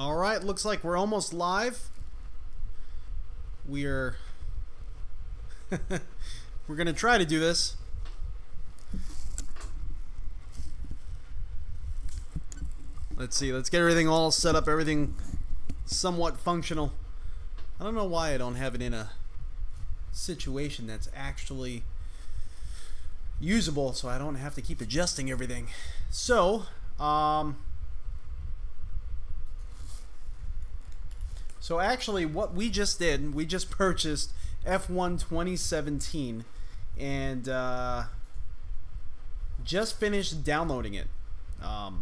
All right, looks like we're almost live. We're we're gonna try to do this. Let's see. Let's get everything all set up. Everything somewhat functional. I don't know why I don't have it in a situation that's actually usable, so I don't have to keep adjusting everything. So, So actually what we just did, we just purchased F1 2017 and just finished downloading it. So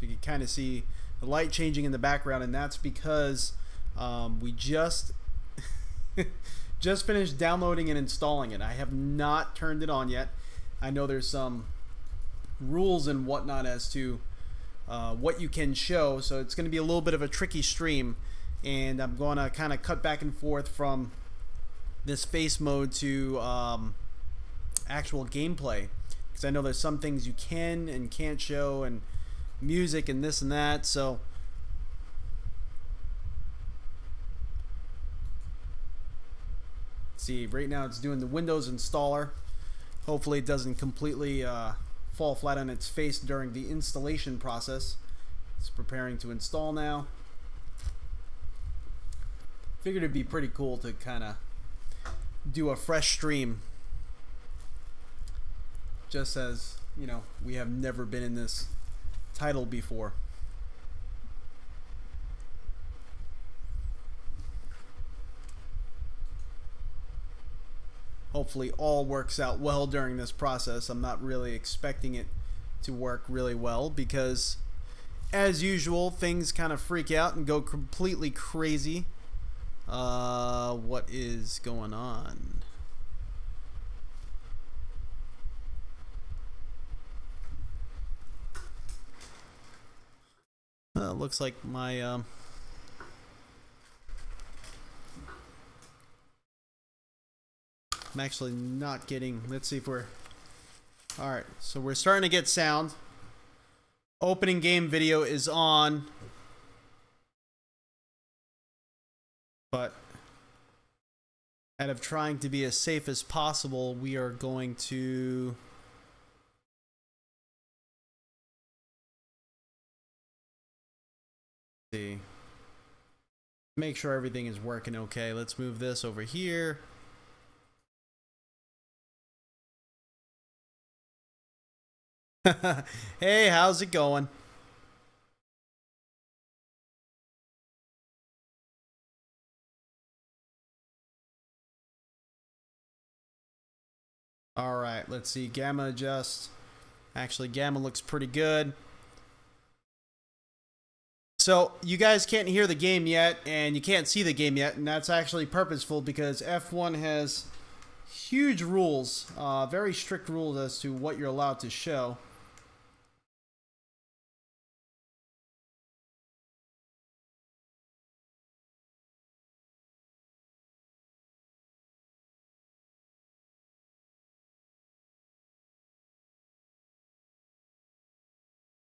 you can kind of see the light changing in the background, and that's because we just just finished downloading and installing it. I have not turned it on yet. I know there's some rules and whatnot as to what you can show, so it's going to be a little bit of a tricky stream. And I'm going to kind of cut back and forth from this face mode to actual gameplay, because I know there's some things you can and can't show, and music and this and that. So see, right now it's doing the Windows installer. Hopefully it doesn't completely fall flat on its face during the installation process. It's preparing to install now. Figured it'd be pretty cool to kind of do a fresh stream, just as, you know, we have never been in this title before. Hopefully all works out well during this process. I'm not really expecting it to work really well because, as usual, things kind of freak out and go completely crazy. What is going on? Looks like my I'm actually not getting. Let's see if we're all right. So we're starting to get sound. Opening game video is on. But out of trying to be as safe as possible, we are going to see, make sure everything is working okay. Let's move this over here. Hey, how's it going? Alright, let's see. Gamma adjust. Actually, gamma looks pretty good. So, you guys can't hear the game yet, and you can't see the game yet, and that's actually purposeful because F1 has huge rules, very strict rules as to what you're allowed to show.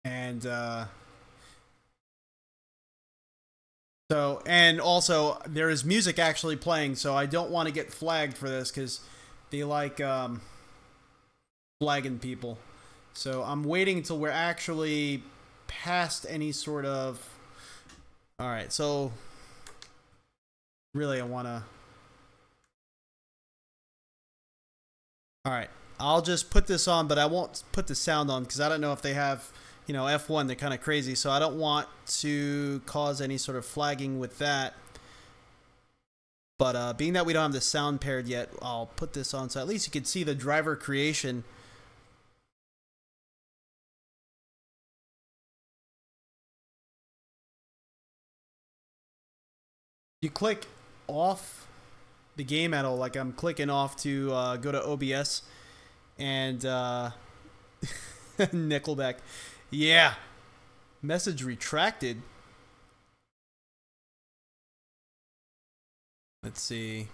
And and also there is music actually playing, so I don't want to get flagged for this because they like flagging people. So I'm waiting until we're actually past any sort of. All right, so really I want to. All right, I'll just put this on, but I won't put the sound on because I don't know if they have, you know, F1, they're kind of crazy, so I don't want to cause any sort of flagging with that. But being that we don't have the sound paired yet, I'll put this on so at least you can see the driver creation. You click off the game at all, like I'm clicking off to go to OBS, and Nickelback. Yeah. Message retracted. Let's see.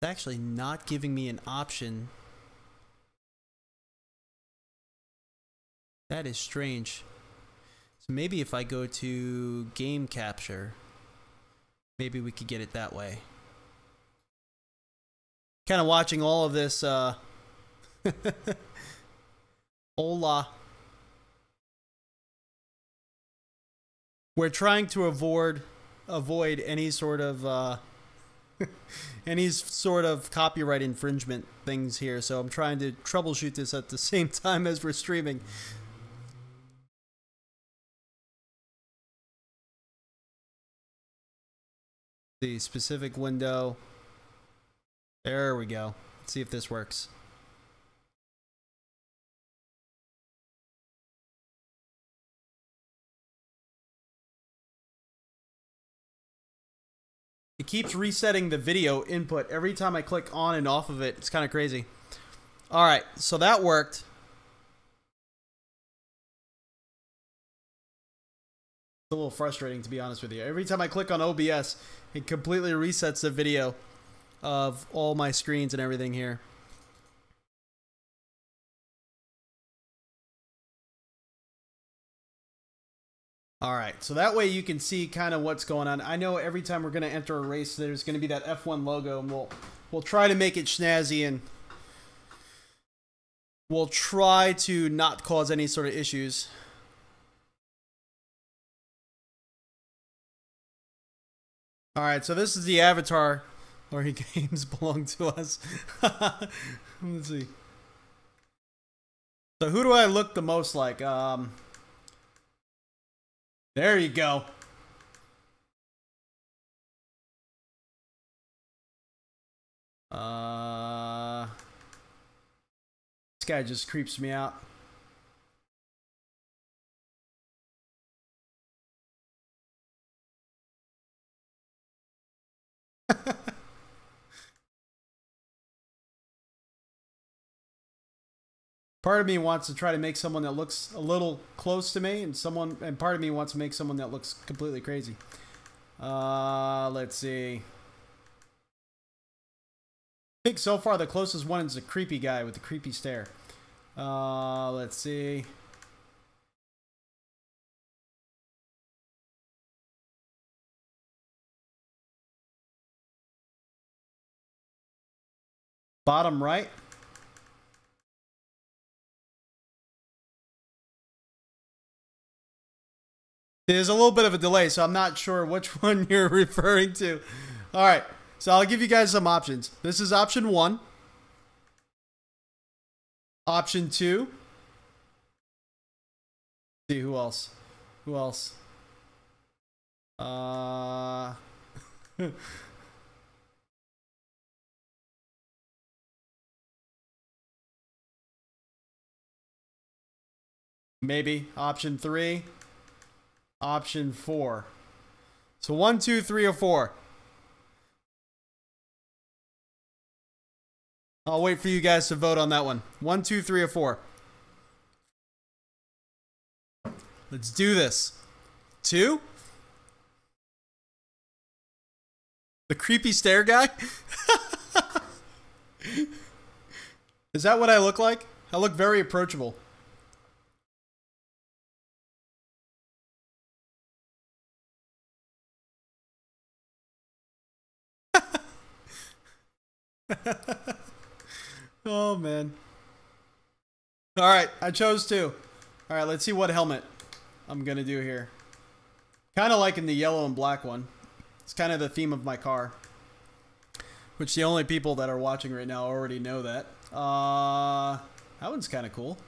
It's actually not giving me an option That is strange. So maybe if I go to game capture, maybe we could get it that way. Kind of watching all of this, hola. We're trying to avoid any sort of any sort of copyright infringement things here, so I'm trying to troubleshoot this at the same time as we're streaming. The specific window. There we go. Let's see if this works. It keeps resetting the video input every time I click on and off of it. It's kind of crazy. All right, so that worked. It's a little frustrating, to be honest with you. Every time I click on OBS, it completely resets the video of all my screens and everything here. Alright, so that way you can see kind of what's going on. I know every time we're going to enter a race, there's going to be that F1 logo, and we'll try to make it snazzy, and we'll try to not cause any sort of issues. Alright, so this is the avatar where games belong to us. Let's see. So who do I look the most like? There you go. This guy just creeps me out. Part of me wants to try to make someone that looks a little close to me, and part of me wants to make someone that looks completely crazy. Let's see. I think so far the closest one is a creepy guy with the creepy stare. Let's see. Bottom right. There's a little bit of a delay, so I'm not sure which one you're referring to. All right, so I'll give you guys some options. This is option 1. Option 2. Let's see, who else? Who else? Maybe option 3. Option 4. So 1, 2, 3, or 4. I'll wait for you guys to vote on that one. 1, 2, 3, or 4. Let's do this. 2? The creepy stare guy? Is that what I look like? I look very approachable. Oh man. Alright, I chose 2. Alright, let's see what helmet I'm gonna do here. Kind of liking the yellow and black one. It's kind of the theme of my car. Which the only people that are watching right now already know that. That one's kind of cool.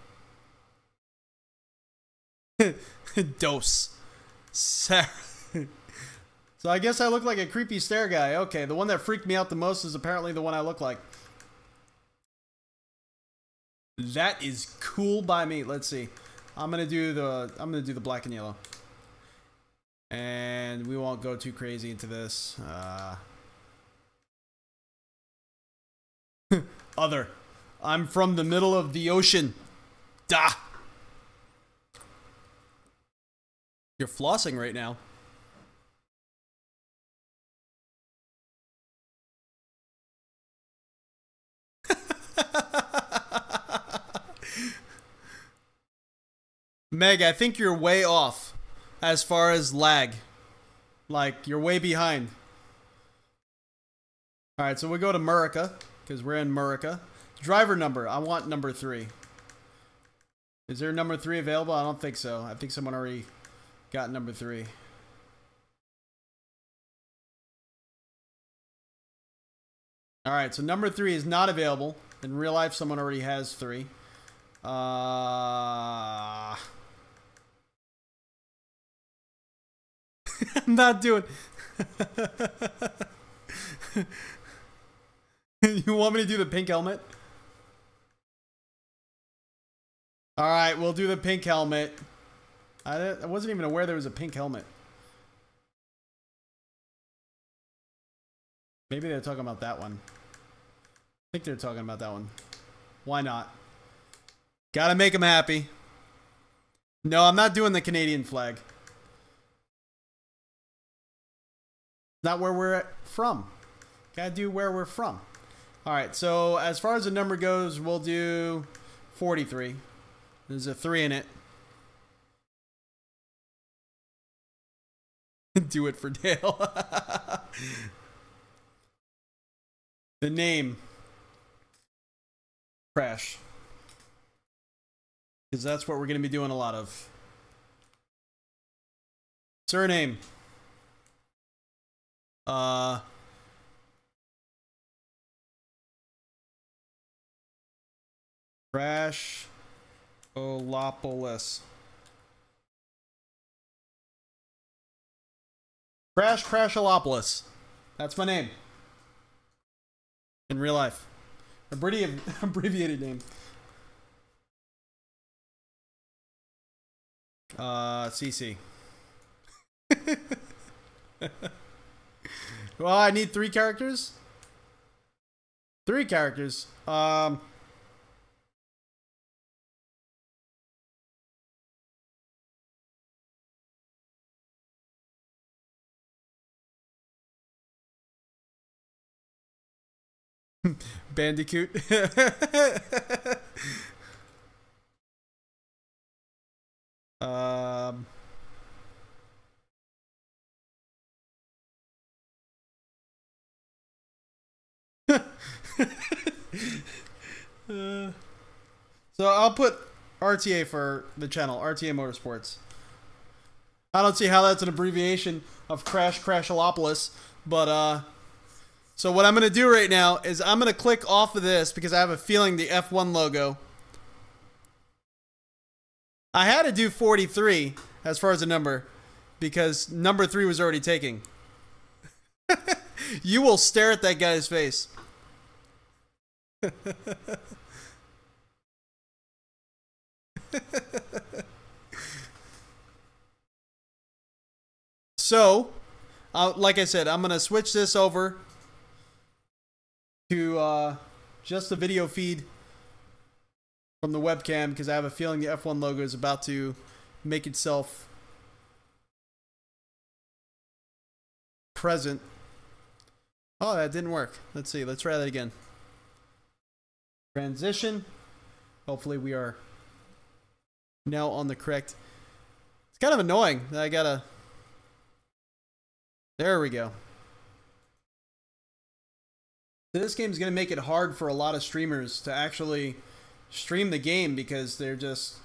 Dose. Sarah. So I guess I look like a creepy stare guy. Okay, the one that freaked me out the most is apparently the one I look like. That is cool by me. Let's see. I'm gonna do the black and yellow. And we won't go too crazy into this. Other. I'm from the middle of the ocean. Da. You're flossing right now. Meg, I think you're way off as far as lag. Like, you're way behind. Alright, so we go to Murica, because we're in Murica. Driver number. I want number 3. Is there number 3 available? I don't think so. I think someone already got number 3. Alright, so number 3 is not available. In real life, someone already has 3. I'm not doing... You want me to do the pink helmet? Alright, we'll do the pink helmet. I wasn't even aware there was a pink helmet. Maybe they're talking about that one. I think they're talking about that one. Why not? Gotta make them happy. No, I'm not doing the Canadian flag. Not where we're from. Gotta do where we're from. Alright, so as far as the number goes, we'll do 43. There's a 3 in it. Do it for Dale. The name. Crash. Because that's what we're going to be doing a lot of. Surname. CrashHawkGaming. CrashHawkGaming. That's my name. In real life. Abbreviated name. CC. Well, I need 3 characters. 3 characters. Bandicoot. So I'll put RTA for the channel, RTA Motorsports. I don't see how that's an abbreviation of CrashHawkGaming, but so what I'm going to do right now is I'm going to click off of this because I have a feeling the F1 logo. I had to do 43 as far as the number because number 3 was already taken. You will stare at that guy's face. So, like I said, I'm going to switch this over to just the video feed from the webcam because I have a feeling the F1 logo is about to make itself present. Oh, that didn't work. Let's see. Let's try that again. Transition. Hopefully we are now on the correct. It's kind of annoying that I gotta... There we go. So this game is going to make it hard for a lot of streamers to actually stream the game because they're just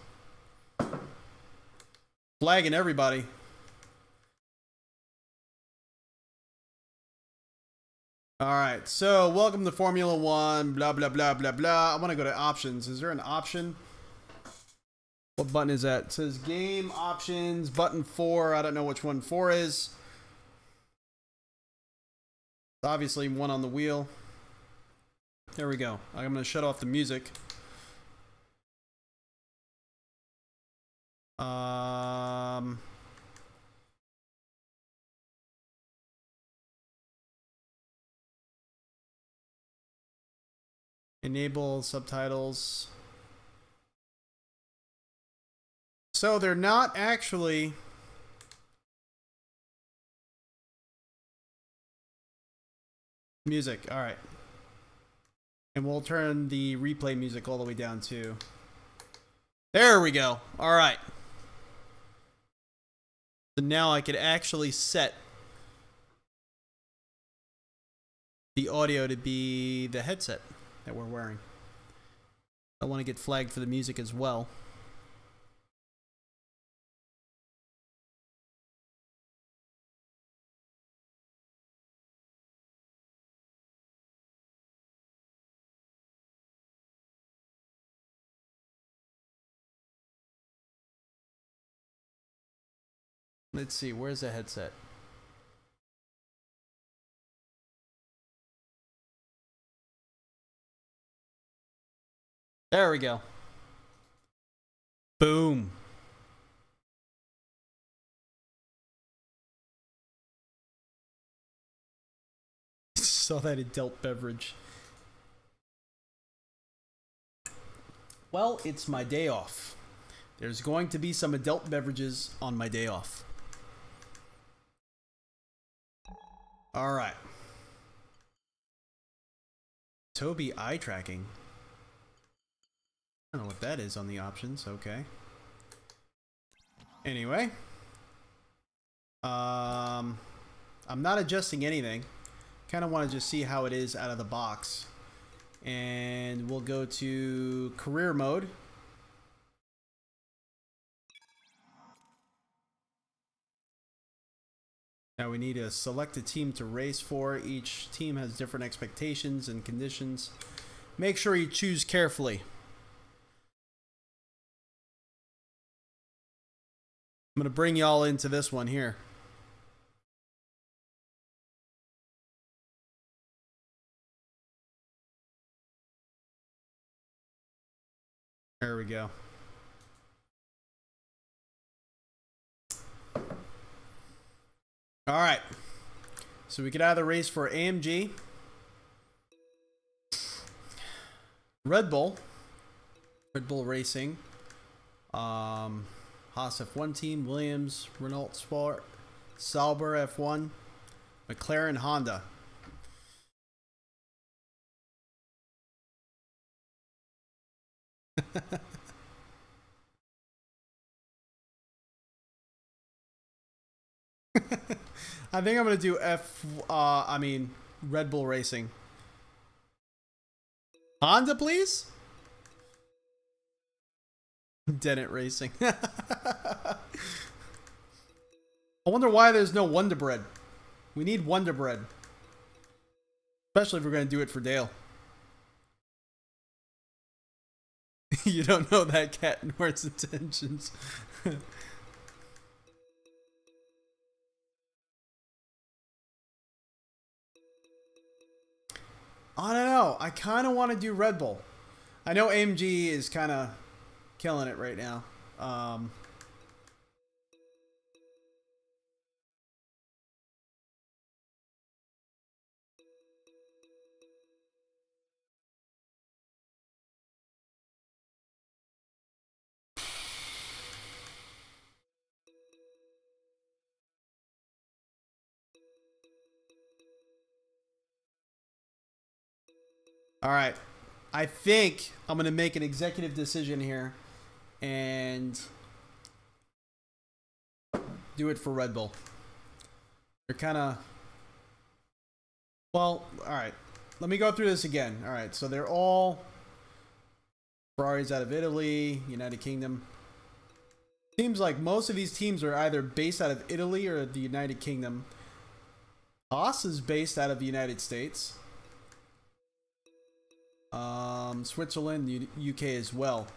flagging everybody. Alright, so welcome to Formula 1, blah, blah, blah, blah, blah. I want to go to options. Is there an option? What button is that? It says game options, button 4. I don't know which one 4 is. Obviously one on the wheel. There we go. I'm going to shut off the music. Enable subtitles. So they're not actually... Music, alright. And we'll turn the replay music all the way down too. There we go. Alright. So now I could actually set the audio to be the headset that we're wearing. I want to get flagged for the music as well. Let's see, where's the headset? There we go. Boom. Saw that adult beverage. Well, it's my day off. There's going to be some adult beverages on my day off. All right. Tobii eye tracking. I don't know what that is on the options. Okay. Anyway. I'm not adjusting anything. Kind of want to just see how it is out of the box. And we'll go to career mode. Now we need to select a team to race for. Each team has different expectations and conditions. Make sure you choose carefully. I'm going to bring y'all into this one here. There we go. All right. So we could either race for AMG, Red Bull Racing, Haas F1 team, Williams, Renault Sport, Sauber F1, McLaren, Honda. I think I'm gonna do Red Bull Racing. Honda, please. Dennett Racing. I wonder why there's no Wonder Bread. We need Wonder Bread, especially if we're gonna do it for Dale. You don't know that cat nor its intentions. I don't know. I kind of want to do Red Bull. I know AMG is kind of killing it right now. All right. I think I'm going to make an executive decision here and do it for Red Bull. They're kind of... Well, all right. Let me go through this again. All right. So they're all Ferraris out of Italy, United Kingdom. Seems like most of these teams are either based out of Italy or the United Kingdom. Haas is based out of the United States. Switzerland, UK as well.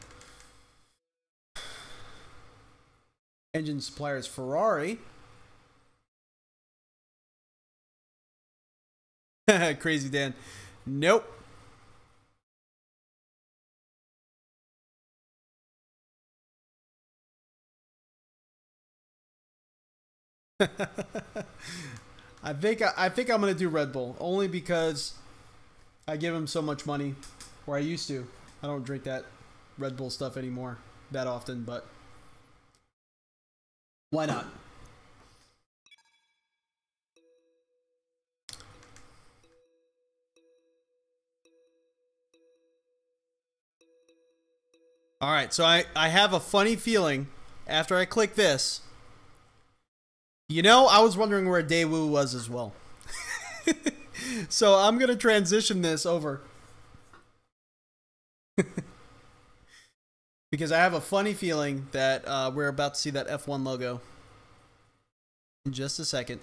Engine supplier is Ferrari. Crazy Dan. Nope. I think I'm gonna do Red Bull only because I give him so much money, or I used to. I don't drink that Red Bull stuff anymore that often, but why not? All right, so I have a funny feeling after I click this You know, I was wondering where Daewoo was as well. So I'm going to transition this over. Because I have a funny feeling that we're about to see that F1 logo in just a second.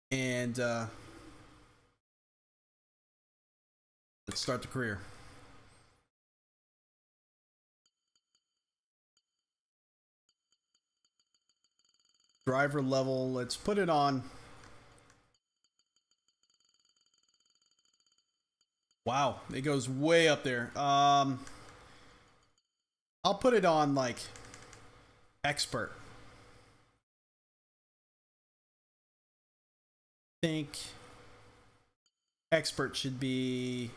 And let's start the career. Driver level, let's put it on. Wow, it goes way up there. I'll put it on like expert. I think expert should be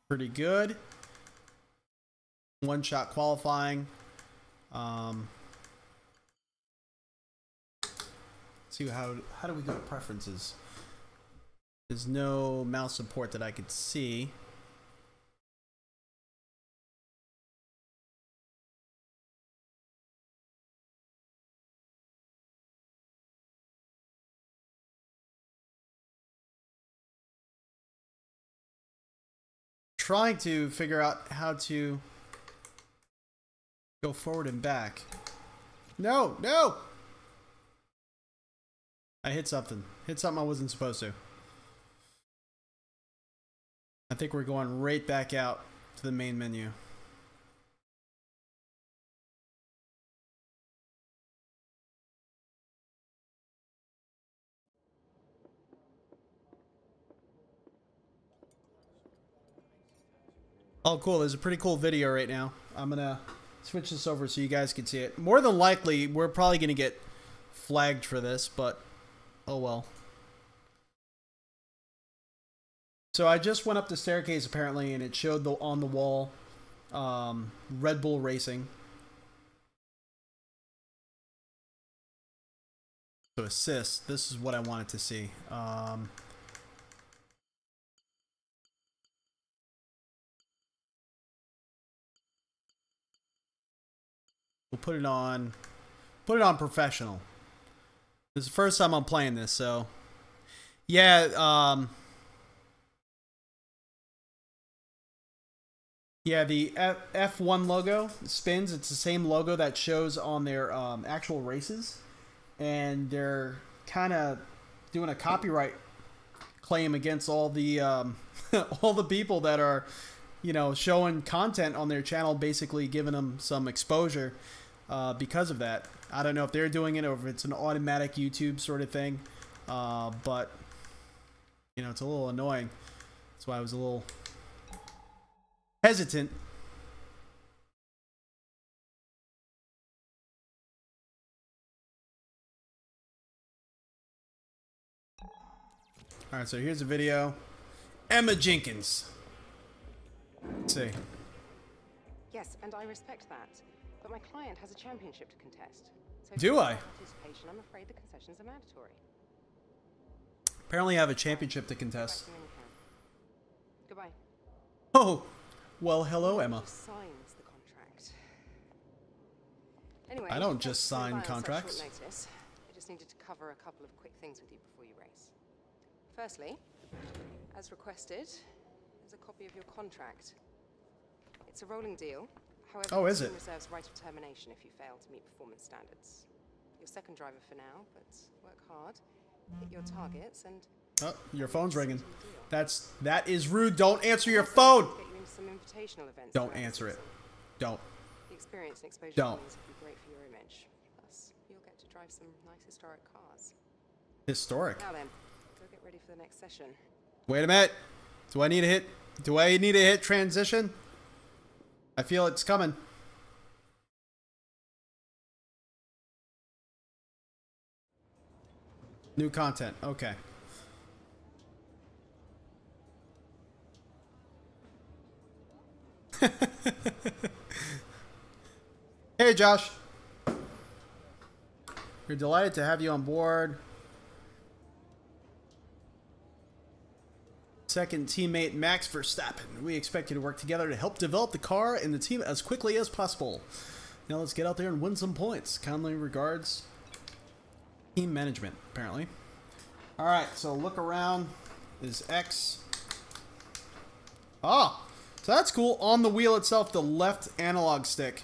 pretty good. One shot qualifying. See how do we go to preferences? There's no mouse support that I could see. Trying to figure out how to go forward and back. No, no! I hit something. Hit something I wasn't supposed to. I think we're going right back out to the main menu. Oh, cool. There's a pretty cool video right now. I'm going to switch this over so you guys can see it. More than likely, we're probably going to get flagged for this, but oh well. So I just went up the staircase apparently, and it showed on the wall Red Bull Racing. So assist, this is what I wanted to see. We'll put it on professional. This is the first time I'm playing this, so yeah, yeah, the F1 logo spins. It's the same logo that shows on their actual races, and they're kind of doing a copyright claim against all the all the people that are, you know, showing content on their channel, basically giving them some exposure because of that. I don't know if they're doing it or if it's an automatic YouTube sort of thing, but you know, it's a little annoying. That's why I was a little hesitant. All right, so here's a video. Emma Jenkins. Let's see. Yes, and I respect that, but my client has a championship to contest. So do I? Participation, I'm afraid the concessions are mandatory. Apparently, I have a championship to contest. Goodbye. Oh, well, hello, Emma. Signs the contract. Anyway, I don't just sign contracts. Notice. I just needed to cover a couple of quick things with you before you race. Firstly, as requested, there's a copy of your contract. It's a rolling deal. However, oh, is it? Reserves right of termination if you fail to meet performance standards. Your second driver for now, but work hard, hit your targets, and oh, your phone's ringing. That is rude. Don't answer your phone. Get you into some invitational events. Don't answer it. Don't. The experience and exposure Don't. will be great for your image. Plus, you'll get to drive some nice historic cars. Historic. Now then, go get ready for the next session. Wait a minute. Do I need to hit transition? I feel it's coming. New content. Okay. Hey, Josh. We're delighted to have you on board. second teammate Max Verstappen. We expect you to work together to help develop the car and the team as quickly as possible. Now let's get out there and win some points. Kindly regards, team management, apparently. Alright, so look around is X. Ah, so that's cool. On the wheel itself, the left analog stick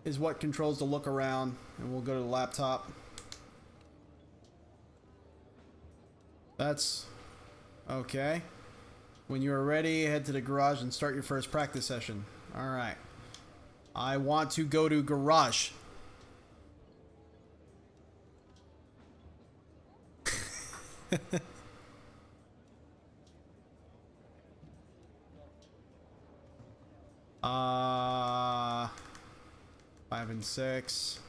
is what controls the look around. And we'll go to the laptop. That's okay. When you are ready, head to the garage and start your first practice session. Alright. I want to go to garage. Uh, 5 and 6.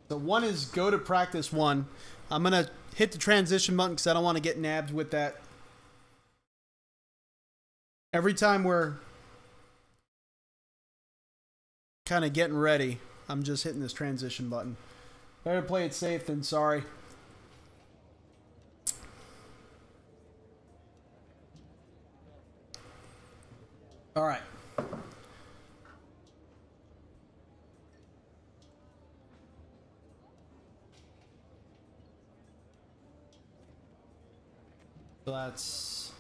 So 1 is go to practice 1. I'm gonna hit the transition button because I don't want to get nabbed with that. Every time we're kind of getting ready, I'm just hitting this transition button. Better play it safe than sorry. All right. So that's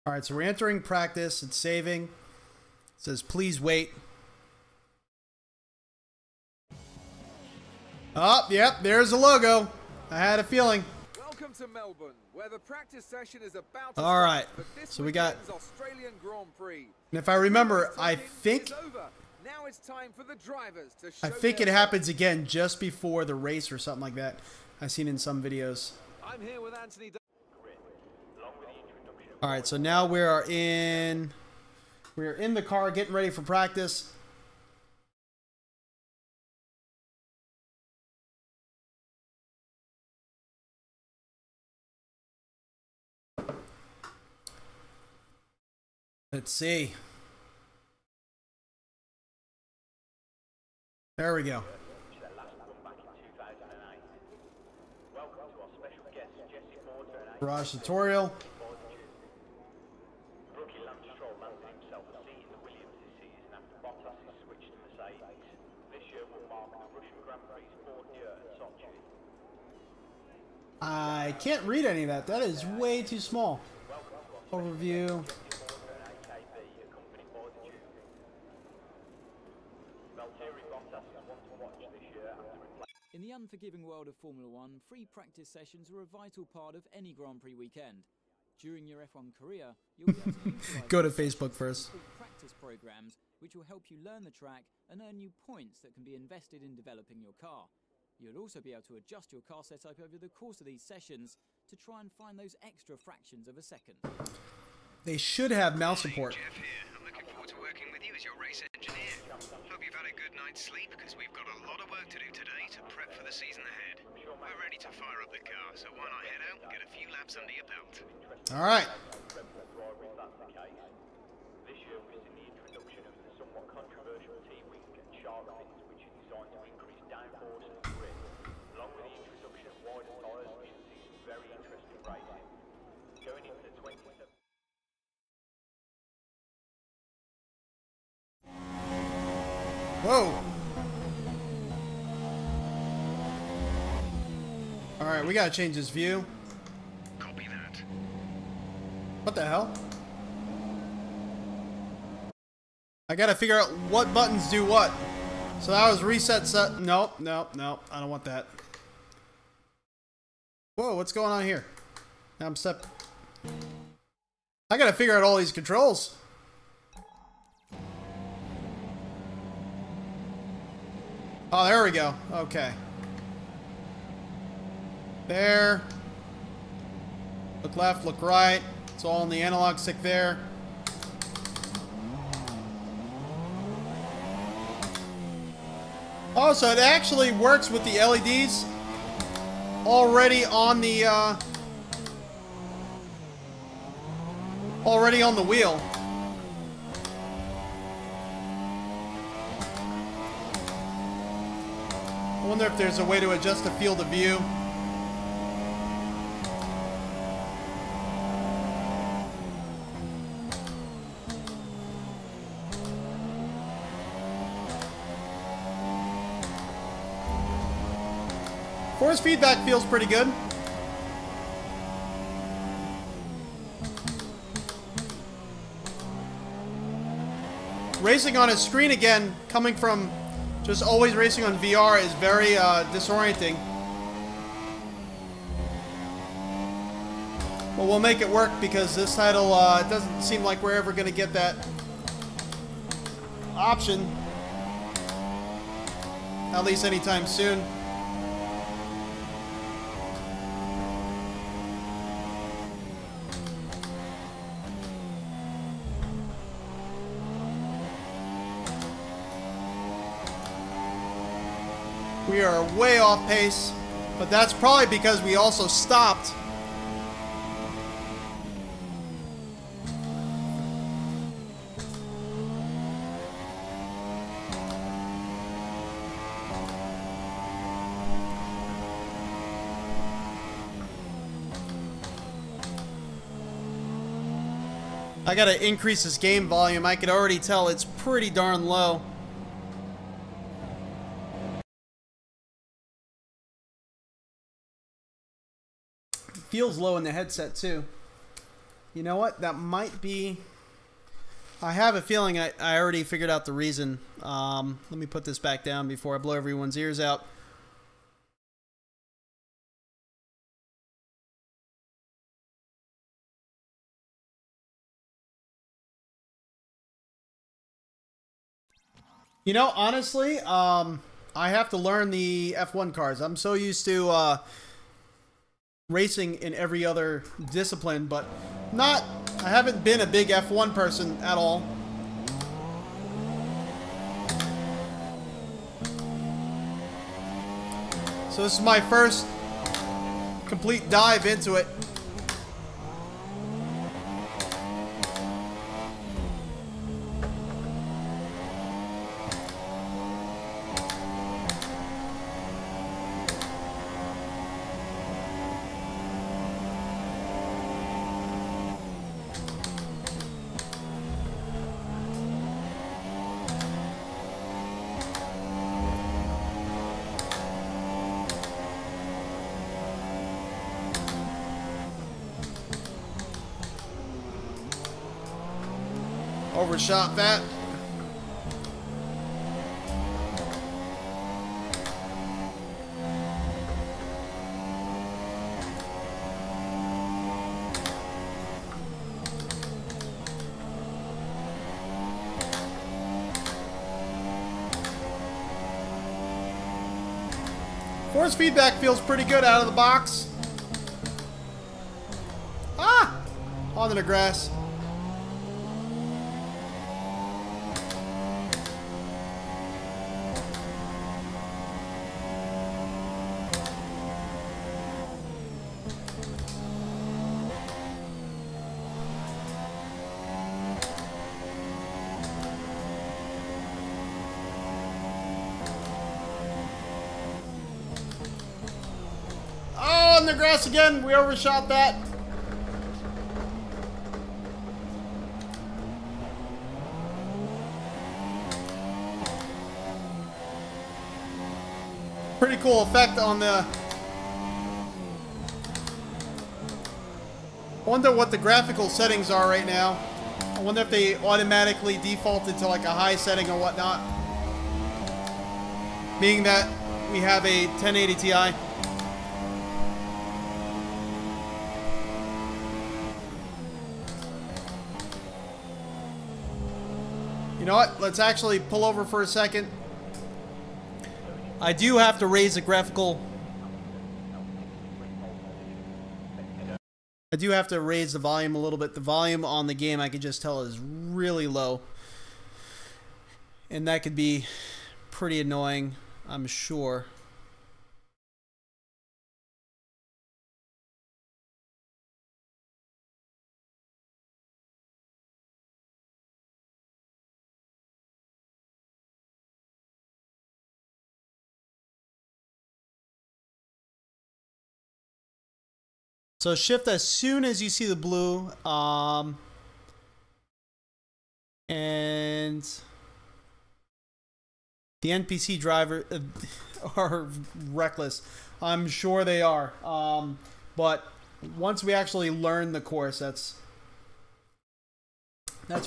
all right. So we're entering practice. It's saving. It says please wait. Oh, yep, there's the logo. I had a feeling. Welcome to Melbourne, where the practice session is about to All right. start, but this So we got Australian Grand Prix. And if I remember, I think Now it's time for the drivers to I show think their it happens again just before the race or something like that. I've seen in some videos. I'm here with Anthony. All right, so now we're in the car getting ready for practice. Let's see. There we go. Garage tutorial. I can't read any of that. That is way too small. Overview. In the unforgiving world of Formula One, free practice sessions are a vital part of any Grand Prix weekend. During your F1 career, you'll be able to utilize Go to Facebook first. practice programs, which will help you learn the track and earn you points that can be invested in developing your car. You'll also be able to adjust your car setup over the course of these sessions to try and find those extra fractions of a second. They should have mouse support. Jeff here. I'm looking forward to working with you as your race engineer. Hope you've had a good night's sleep because we've got a lot of work to do today to prep for the season ahead. We're ready to fire up the car, so why not head out and get a few laps under your belt? All right. This year we've seen the introduction of the somewhat controversial T-wing and shark fins, which are designed to increase downforce and grip. Along with the introduction of wider tyres, we should see some very interesting racing. Going into the 27th. Whoa. All right, we gotta change this view. Copy that. What the hell? I gotta figure out what buttons do what. So that was reset set. Nope, nope, nope. I don't want that. Whoa, what's going on here? Now I'm step. I gotta figure out all these controls. Oh, there we go. Okay. There. Look left, look right. It's all in the analog stick there. Oh, so it actually works with the LEDs already on the wheel. I wonder if there's a way to adjust the field of view. Force feedback feels pretty good. Racing on a screen again, coming from just always racing on VR, is very disorienting. But we'll make it work because this title, it doesn't seem like we're ever going to get that option. At least anytime soon. We are way off pace, but that's probably because we also stopped. I gotta increase this game volume. I could already tell it's pretty darn low. Feels low in the headset too. You know what? That might be... I have a feeling I already figured out the reason. Let me put this back down before I blow everyone's ears out. You know, honestly, I have to learn the F1 cars. I'm so used to racing in every other discipline, but I haven't been a big F1 person at all. So this is my first complete dive into it. Overshot that. Force feedback feels pretty good out of the box. Ah! On the grass. On the grass again. We overshot that. Pretty cool effect on the... I wonder what the graphical settings are right now. I wonder if they automatically defaulted to like a high setting or whatnot. Being that we have a 1080 Ti. You know what? Let's actually pull over for a second. I do have to raise the graphical. I do have to raise the volume a little bit. The volume on the game, I can just tell, is really low. And that could be pretty annoying, I'm sure. So shift as soon as you see the blue. And the NPC driver are reckless. I'm sure they are. But once we actually learn the course, that's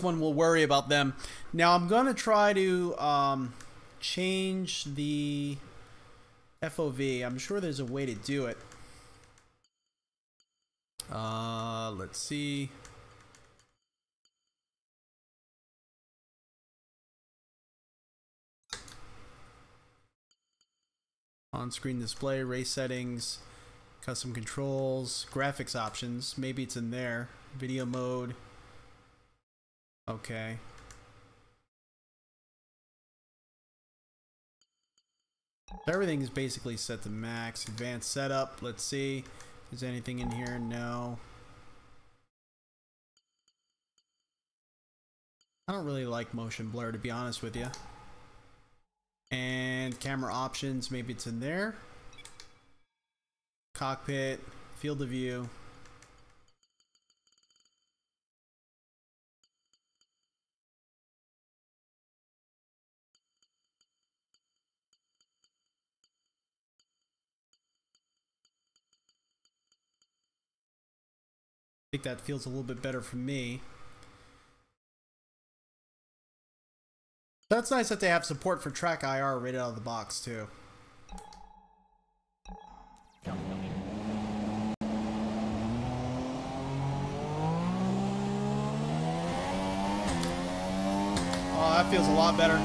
when we'll worry about them. Now I'm gonna try to change the FOV. I'm sure there's a way to do it. Let's see. On-screen display, race settings, custom controls, graphics options. Maybe it's in there. Video mode. Okay. Everything is basically set to max. Advanced setup. Let's see. Is anything in here? No. I don't really like motion blur, to be honest with you. And camera options, maybe it's in there. Cockpit, field of view. I think that feels a little bit better for me. That's nice that they have support for track IR right out of the box too. Oh, that feels a lot better.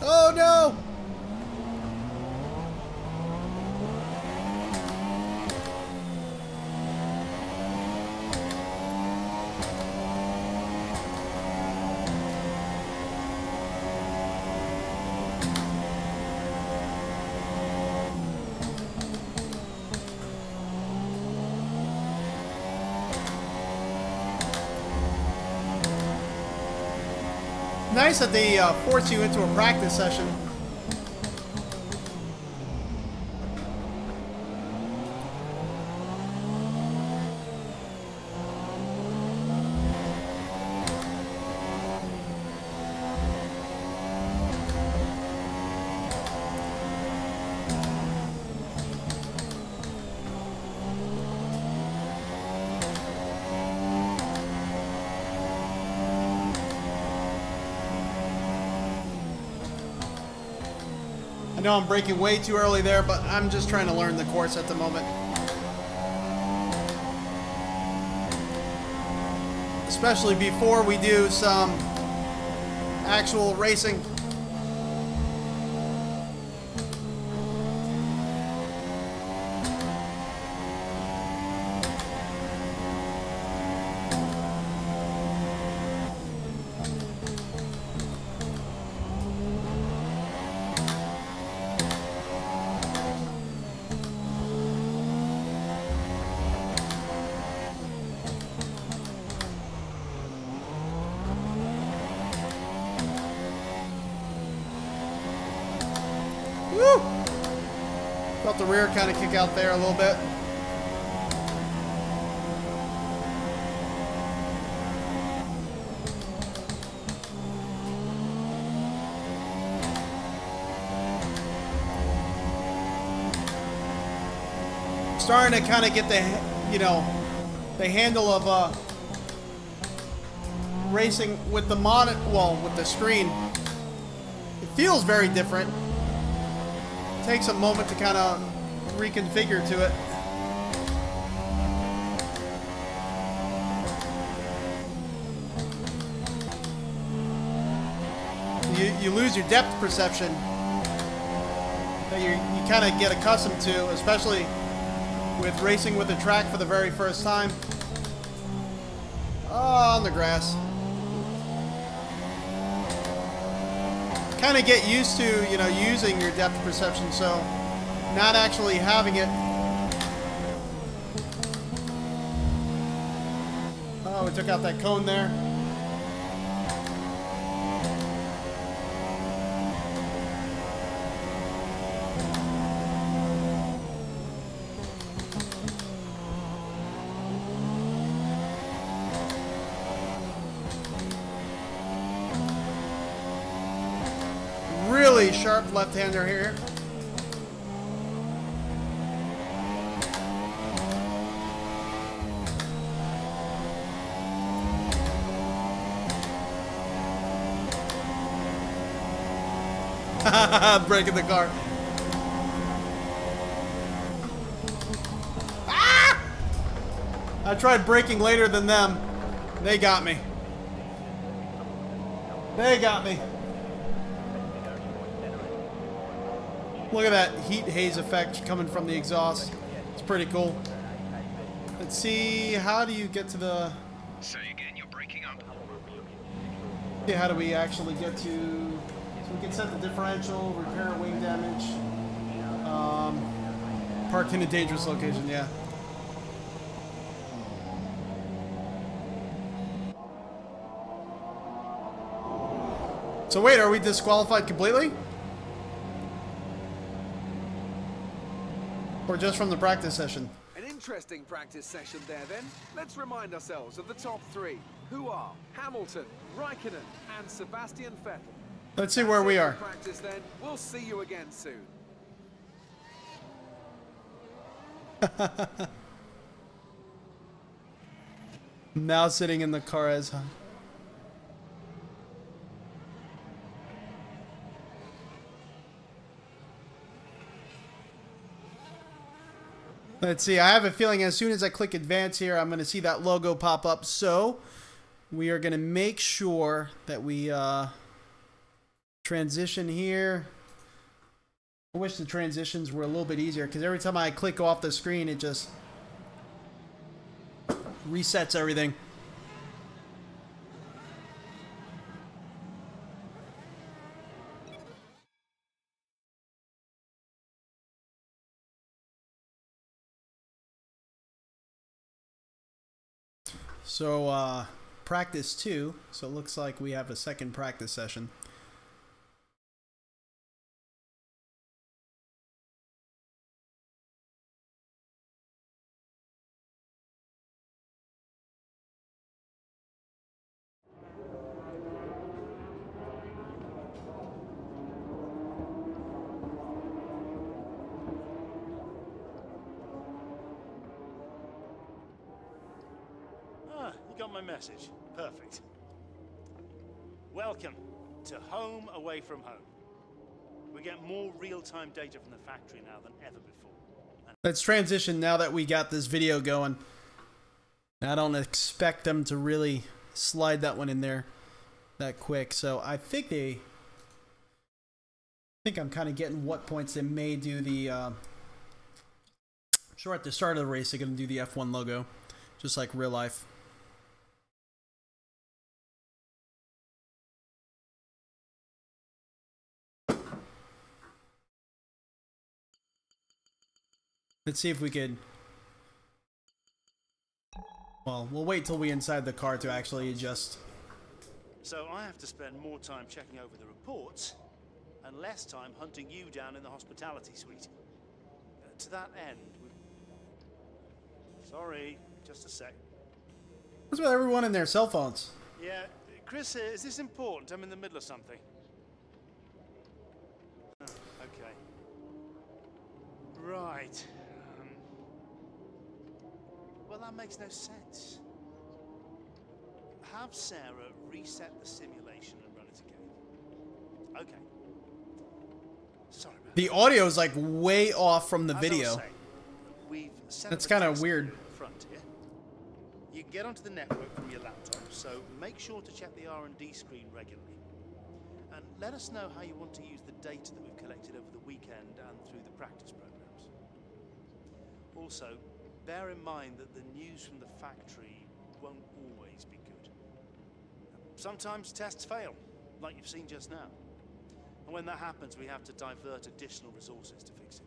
Oh no! Nice that they force you into a practice session. I know I'm braking way too early there, but I'm just trying to learn the course at the moment. Especially before we do some actual racing. Woo! Felt the rear kind of kick out there a little bit. starting to kind of get the, you know, the handle of racing with the monitor, well, with the screen. It feels very different. It takes a moment to kind of reconfigure to it. You lose your depth perception that you kind of get accustomed to, especially with racing with the track for the very first time. Oh, on the grass. Kind of get used to, you know, using your depth perception, so not actually having it. Oh, we took out that cone there. Really sharp left-hander here. Breaking the car. Ah! I tried braking later than them. They got me. They got me. Look at that heat haze effect coming from the exhaust. It's pretty cool. Let's see, how do you get to the... Say again, you're breaking up. Yeah, how do we actually get to... So we can set the differential, repair wing damage. Parked in a dangerous location, yeah. So wait, are we disqualified completely? Or just from the practice session? An interesting practice session there then. Let's remind ourselves of the top three, who are Hamilton, Raikkonen, and Sebastian Vettel. Let's see where we are. Practice then. We'll see you again soon. Now sitting in the car as let's see, I have a feeling as soon as I click advance here, I'm going to see that logo pop up. So we are going to make sure that we transition here. I wish the transitions were a little bit easier, because every time I click off the screen, it just resets everything. So, practice 2. So it looks like we have a second practice session. Got my message. Perfect. Welcome to home away from home. We get more real-time data from the factory now than ever before. Let's transition now that we got this video going. I don't expect them to really slide that one in there that quick. So I think I'm kind of getting what points they may do the sure at the start of the race they're going to do the F1 logo, just like real life. Let's see if we could... Well, we'll wait till we're inside the car to actually adjust. So I have to spend more time checking over the reports and less time hunting you down in the hospitality suite. To that end, sorry, just a sec. What's with everyone and their cell phones? Yeah, Chris, is this important? I'm in the middle of something. Oh, okay. Right. Well, that makes no sense. Have Sarah reset the simulation and run it again. Okay. Sorry about The audio is like way off from the video. We've set That's up a kind of test weird. area at the front here. You can get onto the network from your laptop, so make sure to check the R&D screen regularly. And let us know how you want to use the data that we've collected over the weekend and through the practice programs. Also, bear in mind that the news from the factory won't always be good. Sometimes tests fail, like you've seen just now. And when that happens, we have to divert additional resources to fix it.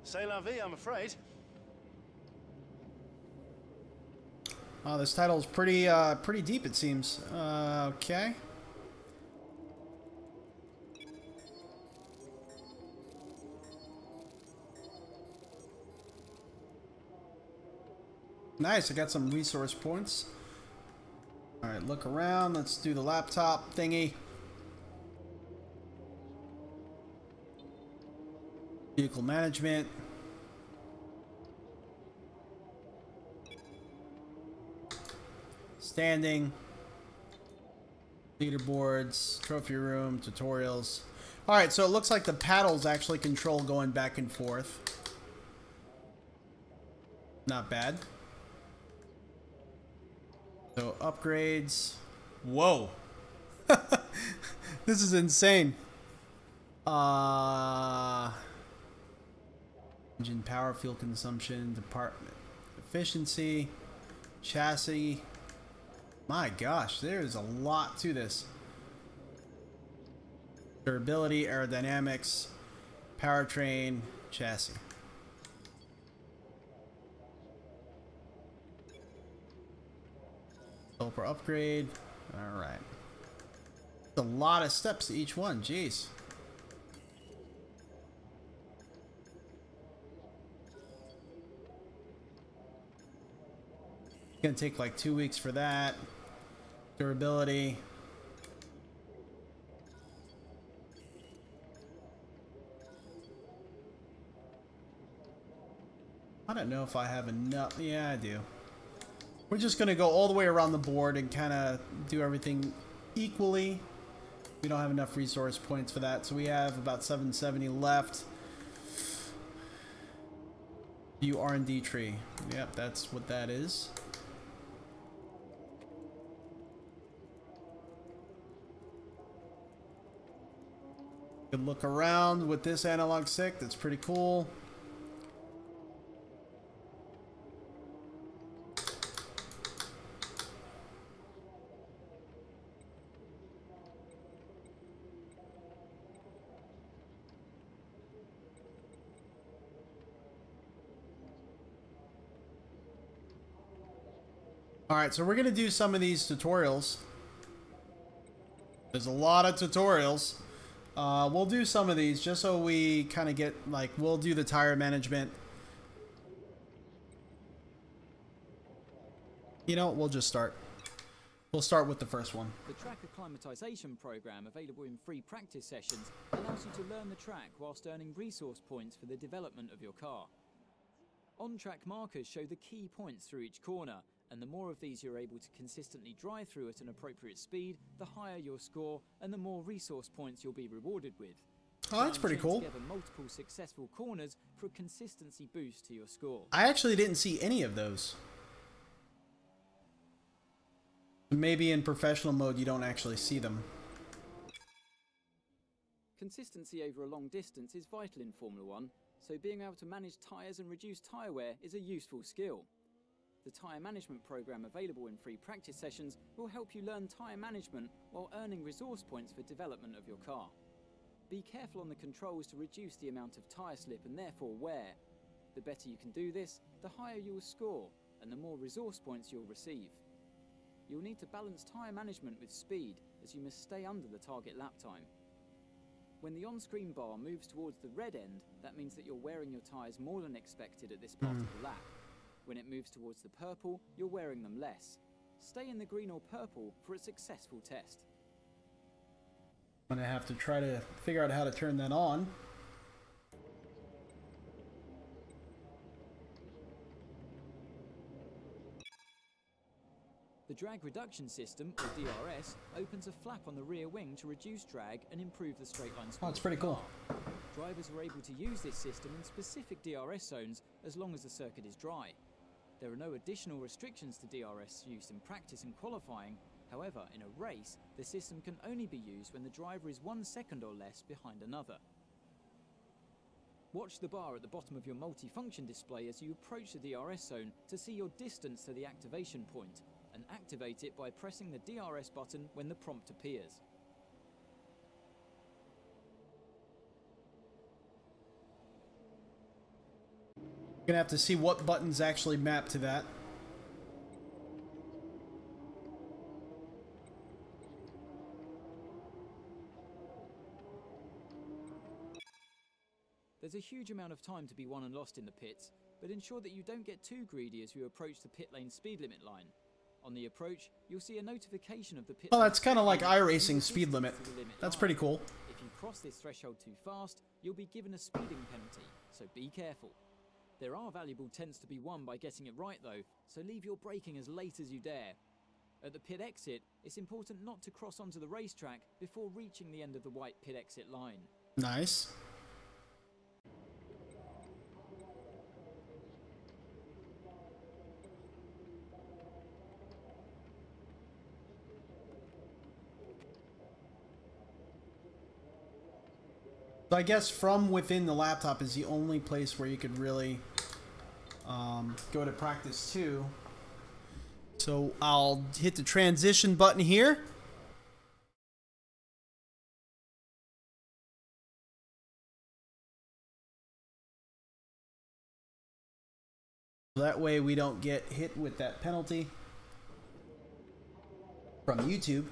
C'est la vie, I'm afraid. Oh, this title is pretty deep, it seems. Okay. Nice, I got some resource points. Alright, look around. Let's do the laptop thingy. Vehicle management. Standing. Leaderboards. Trophy room. Tutorials. Alright, so it looks like the paddles actually control going back and forth. Not bad. So upgrades. Whoa. This is insane. Engine power, fuel consumption, department efficiency, chassis. My gosh, there's a lot to this. Durability, aerodynamics, powertrain, chassis. Developer upgrade. All right. A lot of steps to each one. Jeez. It's gonna take like 2 weeks for that. Durability. I don't know if I have enough. Yeah, I do. We're just going to go all the way around the board and kind of do everything equally. We don't have enough resource points for that, so we have about 770 left. View R&D tree. Yep, that's what that is. Good look around with this analog stick. That's pretty cool. Alright, so we're going to do some of these tutorials. There's a lot of tutorials. We'll do some of these just so we kind of get, like, we'll do the tire management. You know, we'll just start. We'll start with the first one. The track acclimatization program, available in free practice sessions, allows you to learn the track whilst earning resource points for the development of your car. On-track markers show the key points through each corner, and the more of these you're able to consistently drive through at an appropriate speed, the higher your score and the more resource points you'll be rewarded with. Oh, that's pretty cool. Together multiple successful corners for a consistency boost to your score. I actually didn't see any of those. Maybe in professional mode you don't actually see them. Consistency over a long distance is vital in Formula 1, so being able to manage tyres and reduce tyre wear is a useful skill. The tyre management program available in free practice sessions will help you learn tyre management while earning resource points for development of your car. Be careful on the controls to reduce the amount of tyre slip and therefore wear. The better you can do this, the higher you will score and the more resource points you'll receive. You'll need to balance tyre management with speed, as you must stay under the target lap time. When the on-screen bar moves towards the red end, that means that you're wearing your tyres more than expected at this part of the lap. When it moves towards the purple, you're wearing them less. Stay in the green or purple for a successful test. I'm gonna have to try to figure out how to turn that on. drag reduction system, or DRS, opens a flap on the rear wing to reduce drag and improve the straight line speed. Oh, it's pretty cool. Drivers are able to use this system in specific DRS zones as long as the circuit is dry. There are no additional restrictions to DRS use in practice and qualifying. However, in a race, the system can only be used when the driver is 1 second or less behind another. Watch the bar at the bottom of your multifunction display as you approach the DRS zone to see your distance to the activation point, and activate it by pressing the DRS button when the prompt appears. You're gonna have to see what buttons actually map to that. There's a huge amount of time to be won and lost in the pits, but ensure that you don't get too greedy as you approach the pit lane speed limit line. On the approach, you'll see a notification of the pit. Oh, that's kind of like iRacing speed limit. That's pretty cool. If you cross this threshold too fast, you'll be given a speeding penalty, so be careful. There are valuable tenths to be won by getting it right though, so leave your braking as late as you dare. At the pit exit, it's important not to cross onto the racetrack before reaching the end of the white pit exit line. Nice. So I guess from within the laptop is the only place where you could really go to practice too. So I'll hit the transition button here. That way we don't get hit with that penalty from YouTube.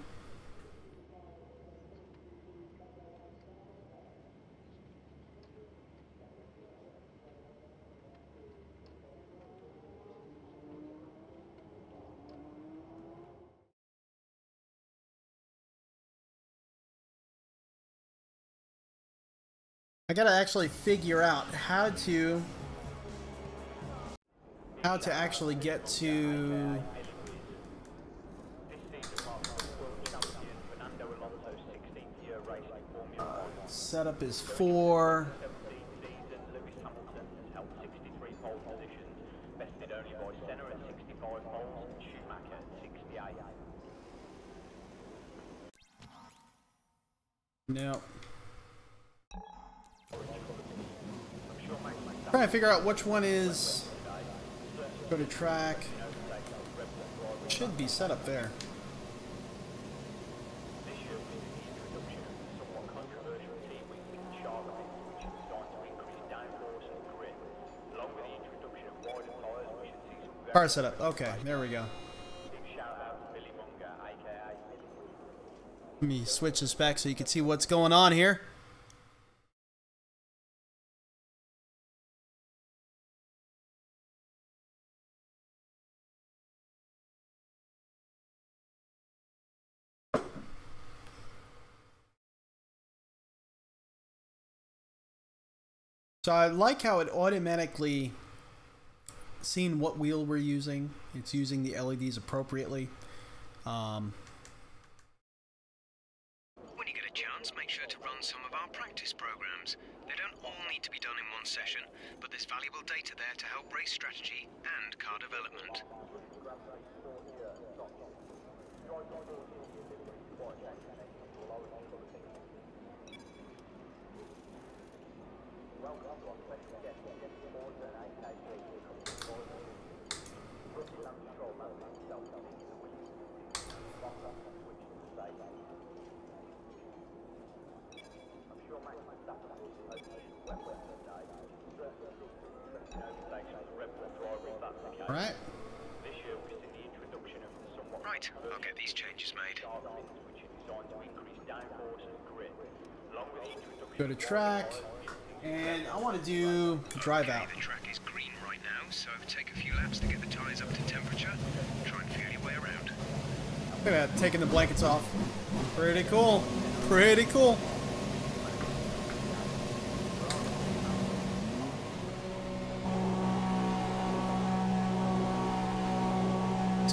I gotta actually figure out how to actually get to setup is 4. No. Trying to figure out which one is. Go to track. Should be set up there. Car setup. Okay, there we go. Let me switch this back so you can see what's going on here. So I like how it automatically seen what wheel we're using. It's using the LEDs appropriately. When you get a chance, make sure to run some of our practice programs. They don't all need to be done in one session, but there's valuable data there to help race strategy and car development. All right. Right, I'll get these changes made. Go to track, and I want to do drive out. The track is green right now, so take a few laps to get the tyres up to temperature. Try and feel your way around. Look at that, taking the blankets off. Pretty cool. Pretty cool.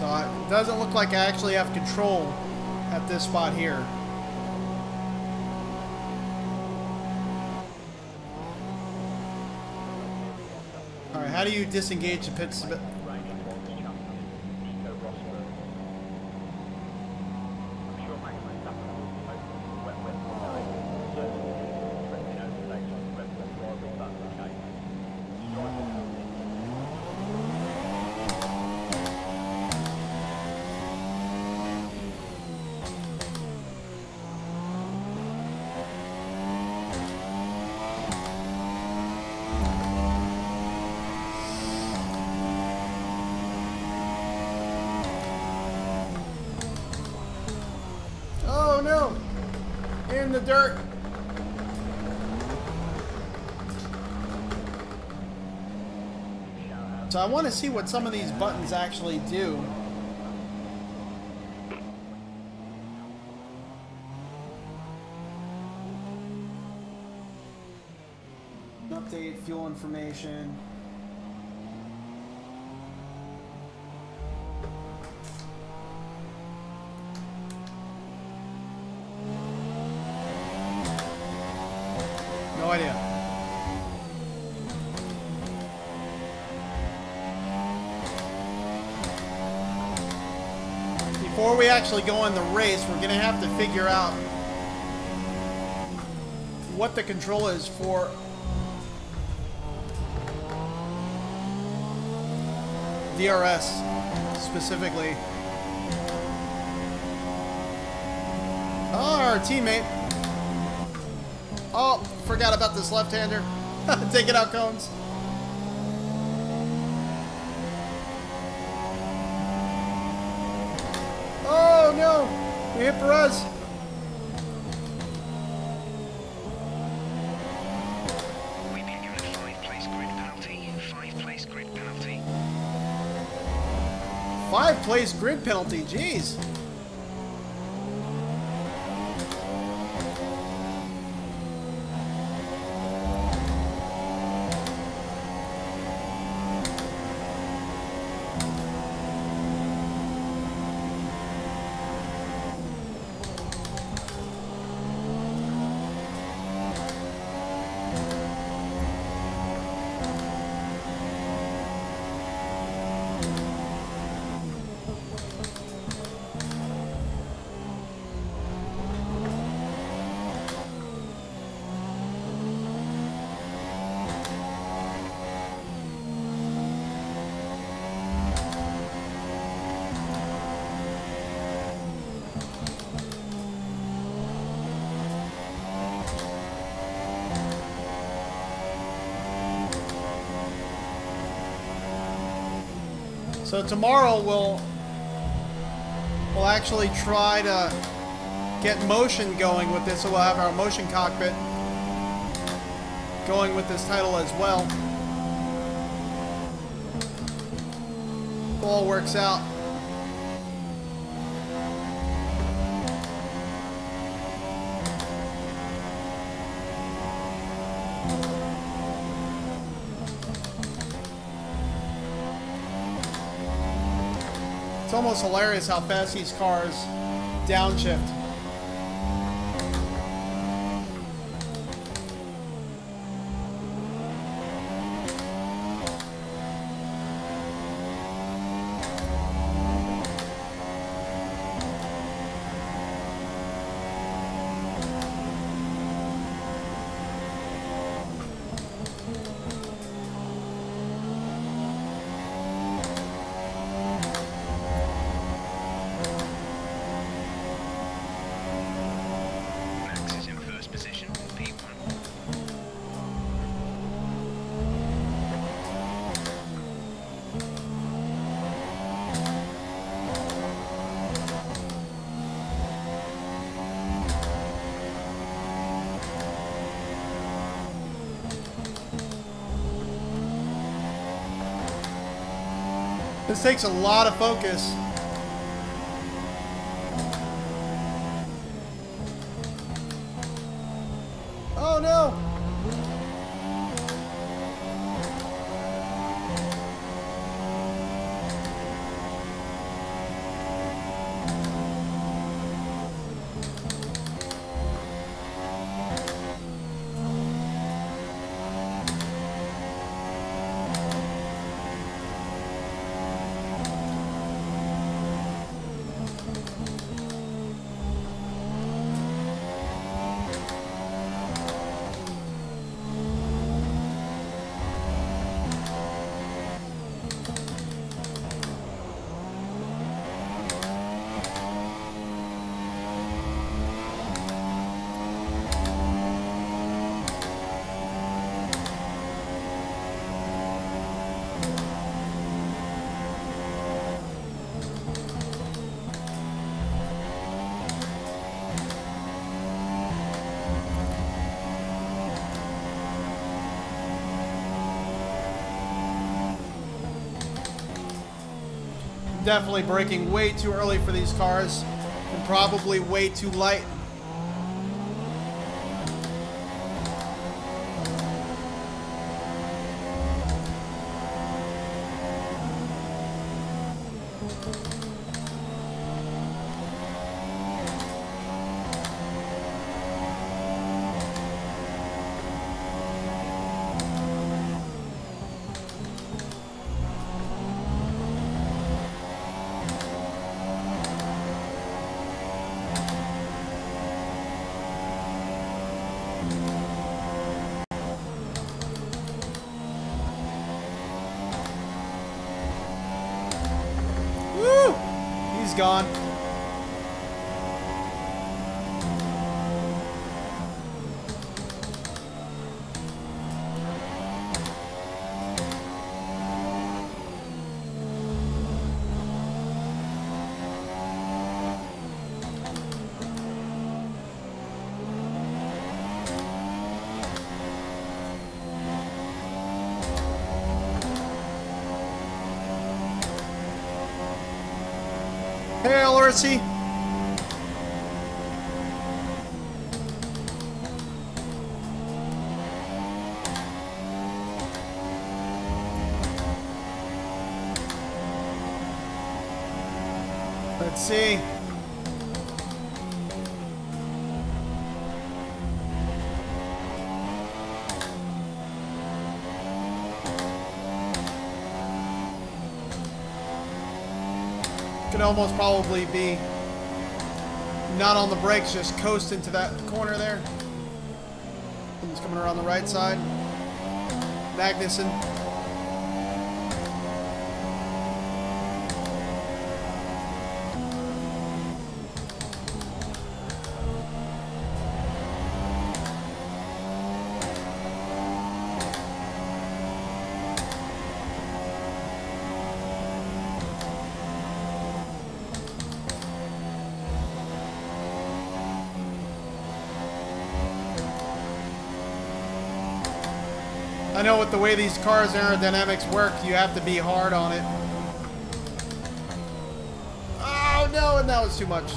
So it doesn't look like I actually have control at this spot here. Alright, how do you disengage the pits? Oh no! In the dirt! So I want to see what some of these buttons actually do. Update fuel information. No idea. Before we actually go on the race, we're going to have to figure out what the control is for DRS specifically. Oh, our teammate. Oh, forgot about this left-hander. Taking out cones. Oh no! We hit Perez. We've been given a 5-place grid penalty. 5-place grid penalty. 5-place grid penalty, jeez. So tomorrow we'll actually try to get motion going with this, so we'll have our motion cockpit going with this title as well. If all works out. It's almost hilarious how fast these cars downshift. This takes a lot of focus. Oh no! Definitely braking way too early for these cars, and probably way too light. He's gone. Hey, Lorcy. Let's see. Could almost probably be not on the brakes, just coast into that corner there. He's coming around the right side. Magnuson. I know with the way these cars' aerodynamics work, you have to be hard on it. Oh no, and that was too much.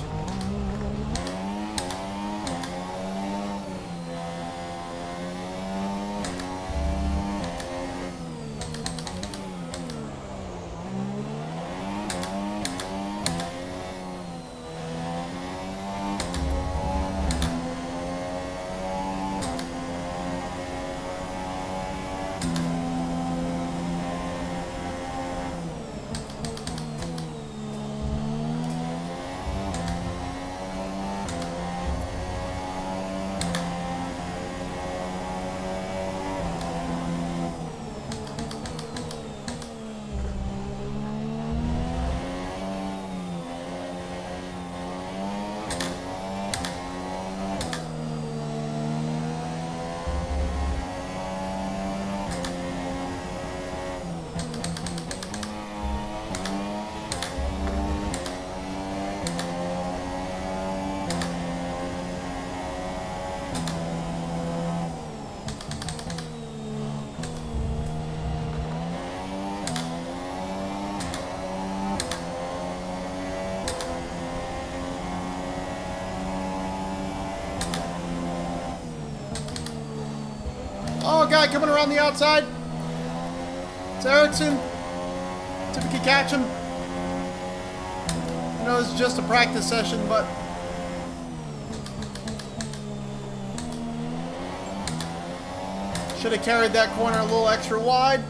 Oh, guy coming around the outside. It's Erickson. See if we can catch him. I know it's just a practice session, but should have carried that corner a little extra wide.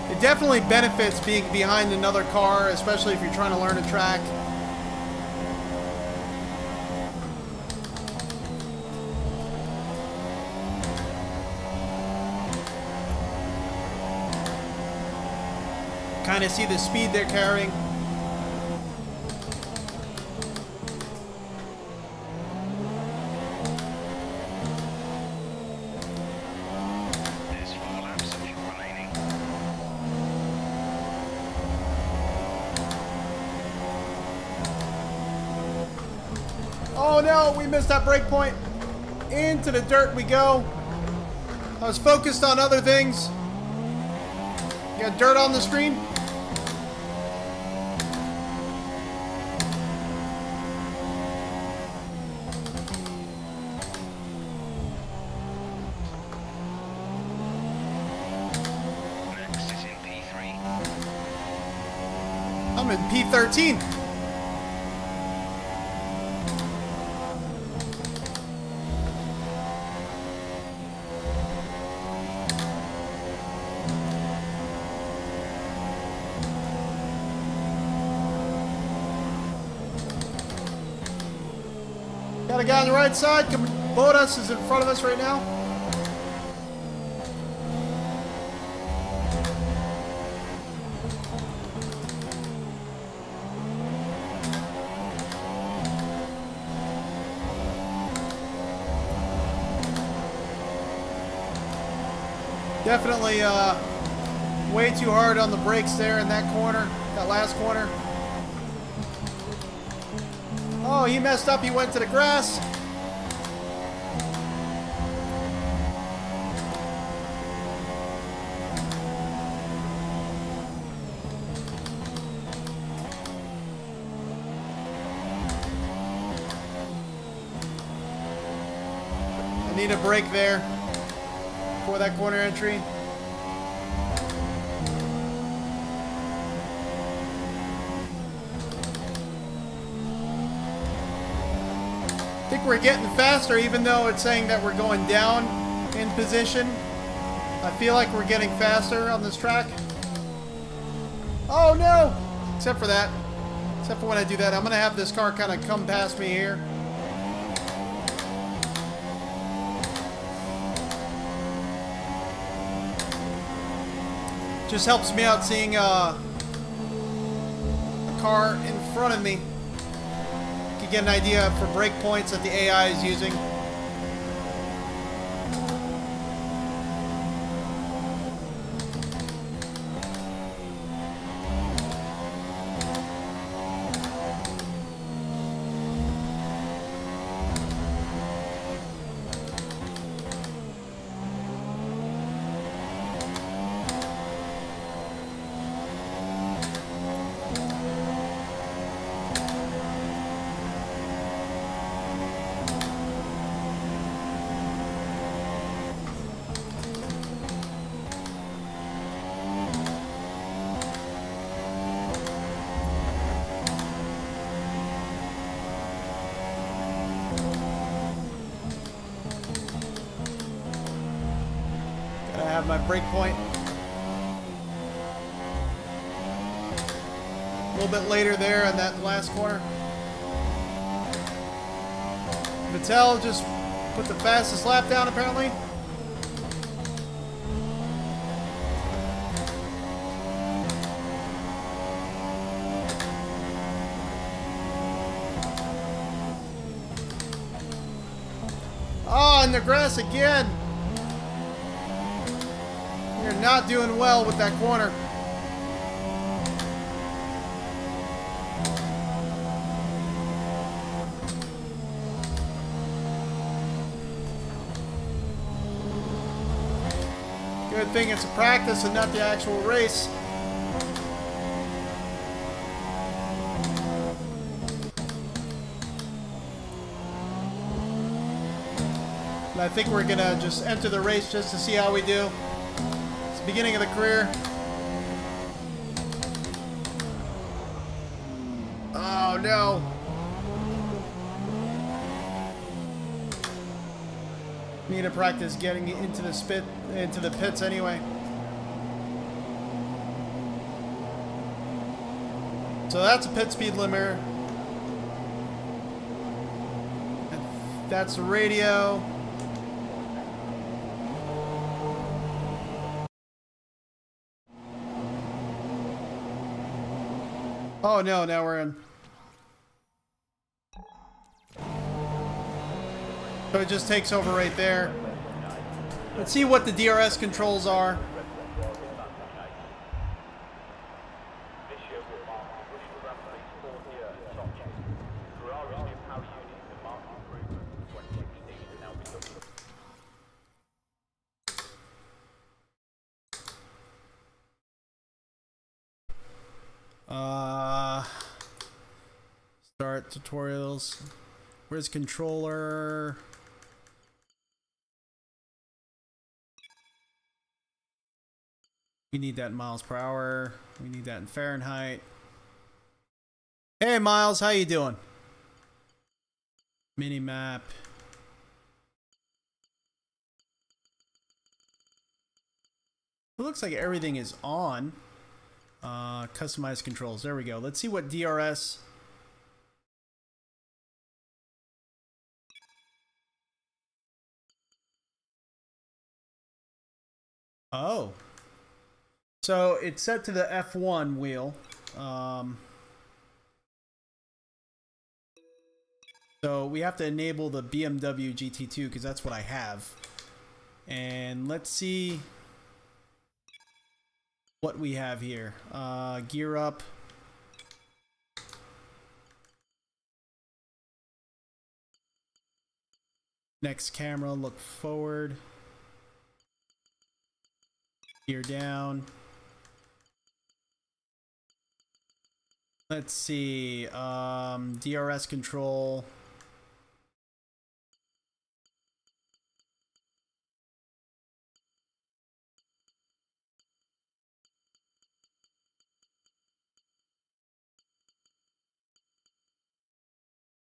It definitely benefits being behind another car, especially if you're trying to learn a track. Kind of see the speed they're carrying. Oh no, we missed that break point. Into the dirt we go. I was focused on other things. You got dirt on the screen? Next is in P3. I'm in P13. Got a guy on the right side. Bodas is in front of us right now. Definitely way too hard on the brakes there in that corner, that last corner. Oh, he messed up. He went to the grass. I need a brake there for that corner entry. I think we're getting faster, even though it's saying that we're going down in position. I feel like we're getting faster on this track. Oh no! Except for that. Except for when I do that, I'm going to have this car kind of come past me here. Just helps me out seeing a car in front of me. You get an idea for brake points that the AI is using. Have my brake point. A little bit later there on that last corner. Vettel just put the fastest lap down apparently. Oh, in the grass again. You're not doing well with that corner. Good thing it's a practice and not the actual race. And I think we're gonna just enter the race just to see how we do. Beginning of the career. Oh no. Need to practice getting into the pits anyway. So that's a pit speed limiter. And that's the radio. Oh no, now we're in. So it just takes over right there. Let's see what the DRS controls are. Start tutorials. Where's controller? We need that in miles per hour. We need that in Fahrenheit. Hey Miles, how you doing? Mini map. It looks like everything is on. Customize controls. There we go. Let's see what DRS. Oh. So it's set to the F1 wheel. So we have to enable the BMW GT2 because that's what I have. And let's see what we have here. Gear up. Next camera, look forward. Gear down. Let's see. DRS control.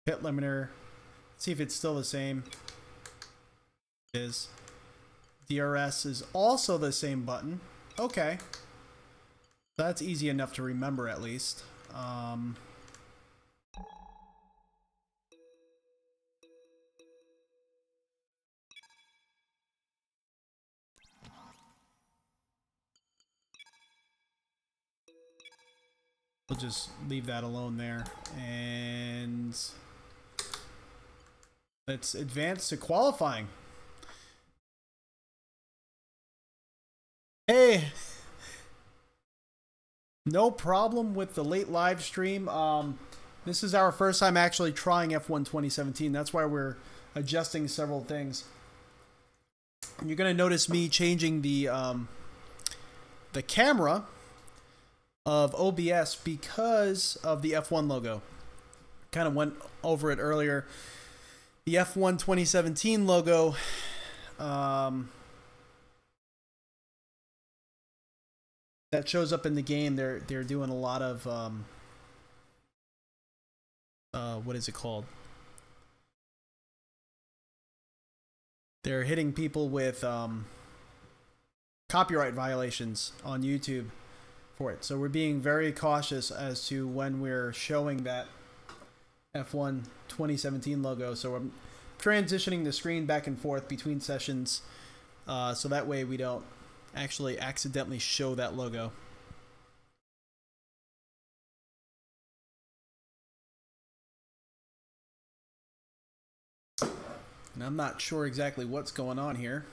Pit limiter. See if it's still the same. It is. DRS is also the same button. Okay. That's easy enough to remember at least. We'll just leave that alone there. And let's advance to qualifying. Hey, no problem with the late live stream. This is our first time actually trying F1 2017. That's why we're adjusting several things. And you're gonna notice me changing the camera of OBS because of the F1 logo. Kind of went over it earlier. The F1 2017 logo. That shows up in the game. They're doing a lot of what is it called? They're hitting people with copyright violations on YouTube for it. So we're being very cautious as to when we're showing that F1 2017 logo. So I'm transitioning the screen back and forth between sessions, so that way we don't actually accidentally show that logo. And I'm not sure exactly what's going on here.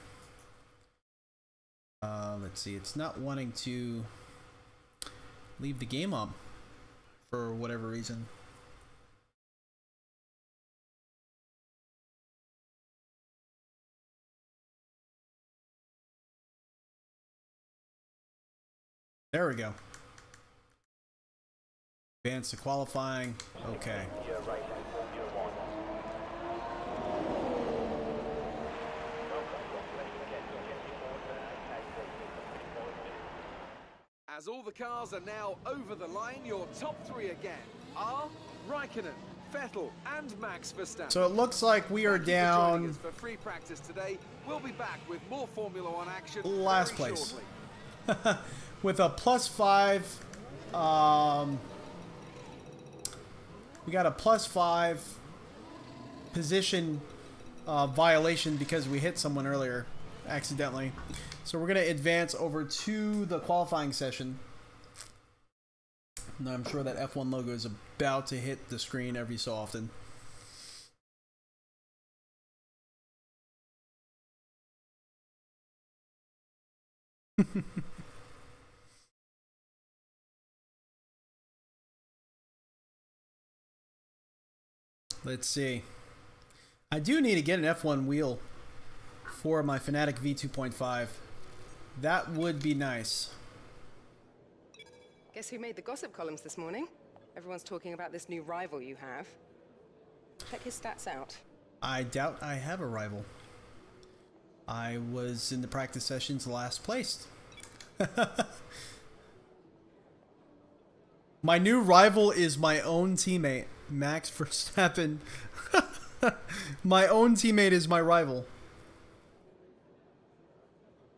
Let's see, it's not wanting to leave the game on for whatever reason. There we go. Advance to qualifying. Okay. As all the cars are now over the line, your top three again are Raikkonen, Vettel, and Max Verstappen. So it looks like we are down for free practice today. We'll be back with more Formula One action last very place. Shortly. With a +5. We got a +5 position violation because we hit someone earlier accidentally. So we're going to advance over to the qualifying session. And I'm sure that F1 logo is about to hit the screen every so often. Let's see. I do need to get an F1 wheel for my Fanatec V2.5. That would be nice. Guess who made the gossip columns this morning? Everyone's talking about this new rival you have. Check his stats out. I doubt I have a rival. I was in the practice sessions last placed. My new rival is my own teammate, Max Verstappen. My own teammate is my rival.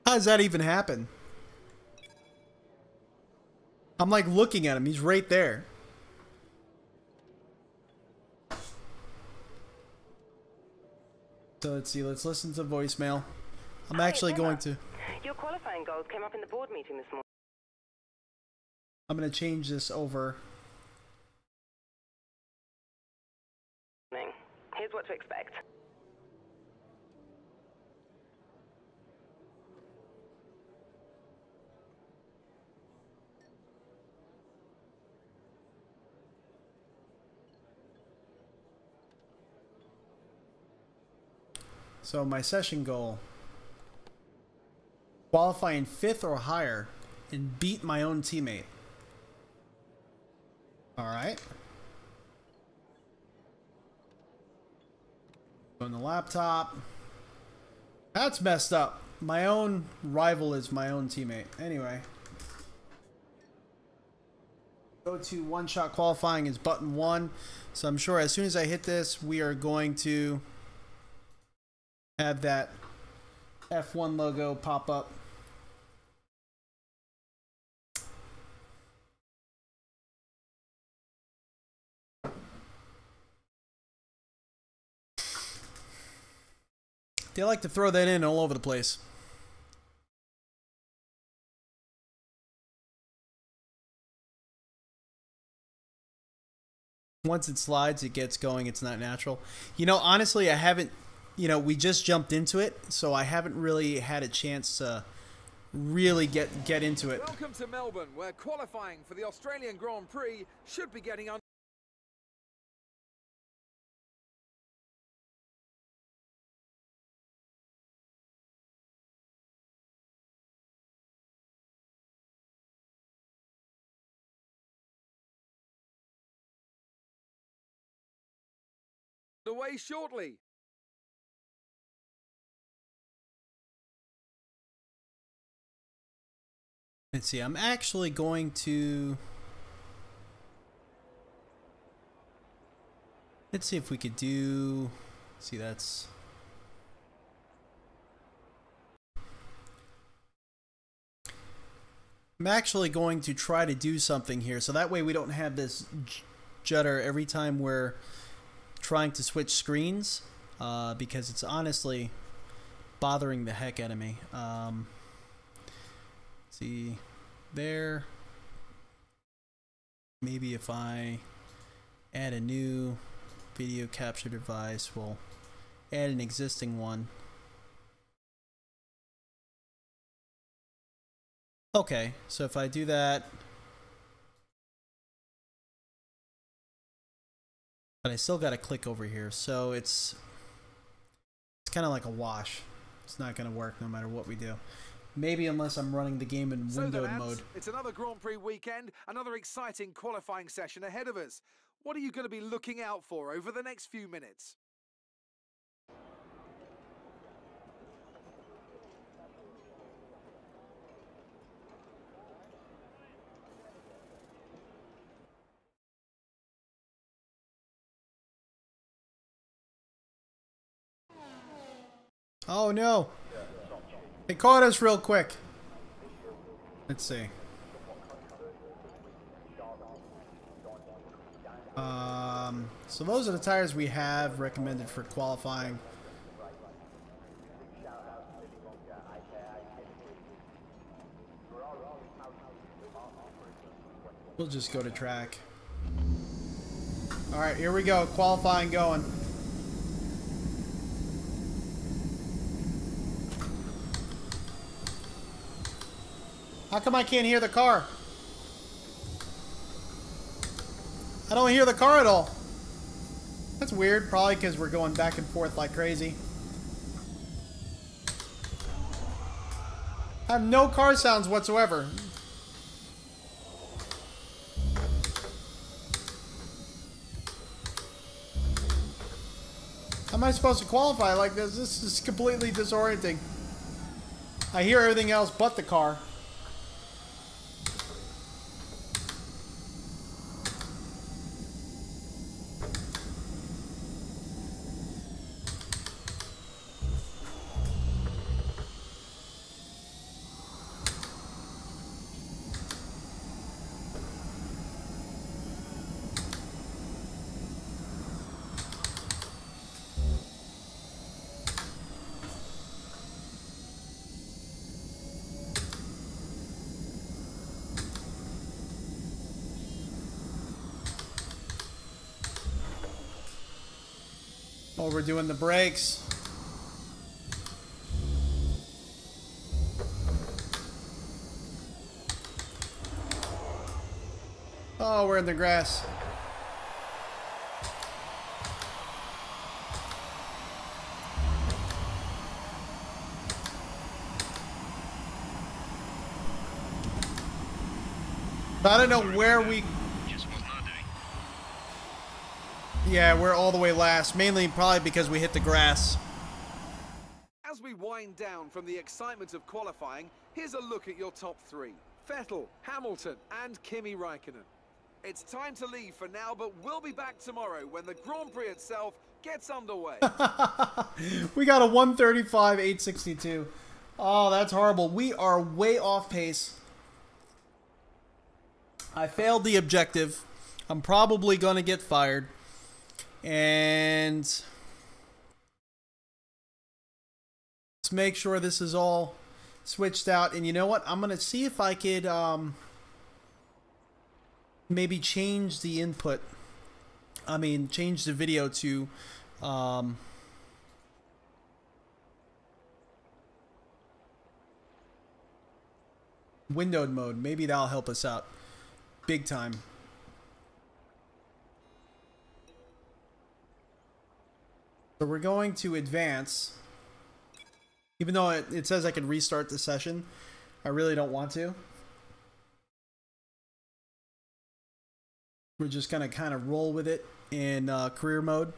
How does that even happen? I'm like looking at him. He's right there. So let's see. Let's listen to voicemail. I'm actually going to... Your qualifying goals came up in the board meeting this morning. I'm going to change this over. Here's what to expect. So my session goal: qualify in 5th or higher and beat my own teammate. Alright. On the laptop. That's messed up. My own rival is my own teammate. Anyway. Go to one-shot qualifying is button 1. So I'm sure as soon as I hit this, we are going to have that F1 logo pop up. They like to throw that in all over the place. Once it slides, it gets going. It's not natural. You know, honestly, I haven't, you know, we just jumped into it, so I haven't really had a chance to really get into it. Welcome to Melbourne, where qualifying for the Australian Grand Prix should be getting underway shortly. Let's see, I'm actually going to... Let's see if we could do... See, that's... I'm actually going to try to do something here, so that way we don't have this judder every time we're trying to switch screens, because it's honestly bothering the heck out of me. See there, maybe if I add a new video capture device, we'll add an existing one. Okay, so if I do that, but I still got to click over here, so it's kind of like a wash. It's not going to work no matter what we do. Maybe unless I'm running the game in windowed mode. It's another Grand Prix weekend, another exciting qualifying session ahead of us. What are you going to be looking out for over the next few minutes? Oh no! They caught us real quick. Let's see. So those are the tires we have recommended for qualifying. We'll just go to track. Alright, here we go. Qualifying going. How come I can't hear the car? I don't hear the car at all. That's weird. Probably because we're going back and forth like crazy. I have no car sounds whatsoever. am I supposed to qualify like this? This is completely disorienting. I hear everything else but the car. Oh, we're doing the brakes. Oh, we're in the grass. I don't know where we... Yeah, we're all the way last, mainly probably because we hit the grass. As we wind down from the excitement of qualifying, here's a look at your top three. Vettel, Hamilton, and Kimi Räikkönen. It's time to leave for now, but we'll be back tomorrow when the Grand Prix itself gets underway. We got a 135, 862. Oh, that's horrible. We are way off pace. I failed the objective. I'm probably going to get fired. And let's make sure this is all switched out. And you know what? I'm going to see if I could maybe change the input. I mean, change the video to windowed mode. Maybe that'll help us out big time. So we're going to advance. Even though it says I can restart the session, I really don't want to. We're just going to kind of roll with it in career mode.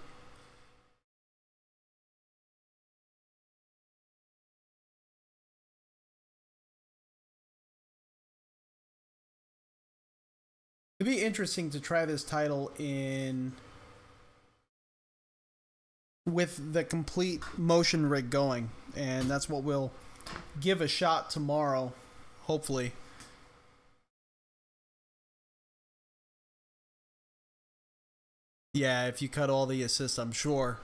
It'd be interesting to try this title in... with the complete motion rig going, and that's what we'll give a shot tomorrow, hopefully. Yeah, if you cut all the assists, I'm sure.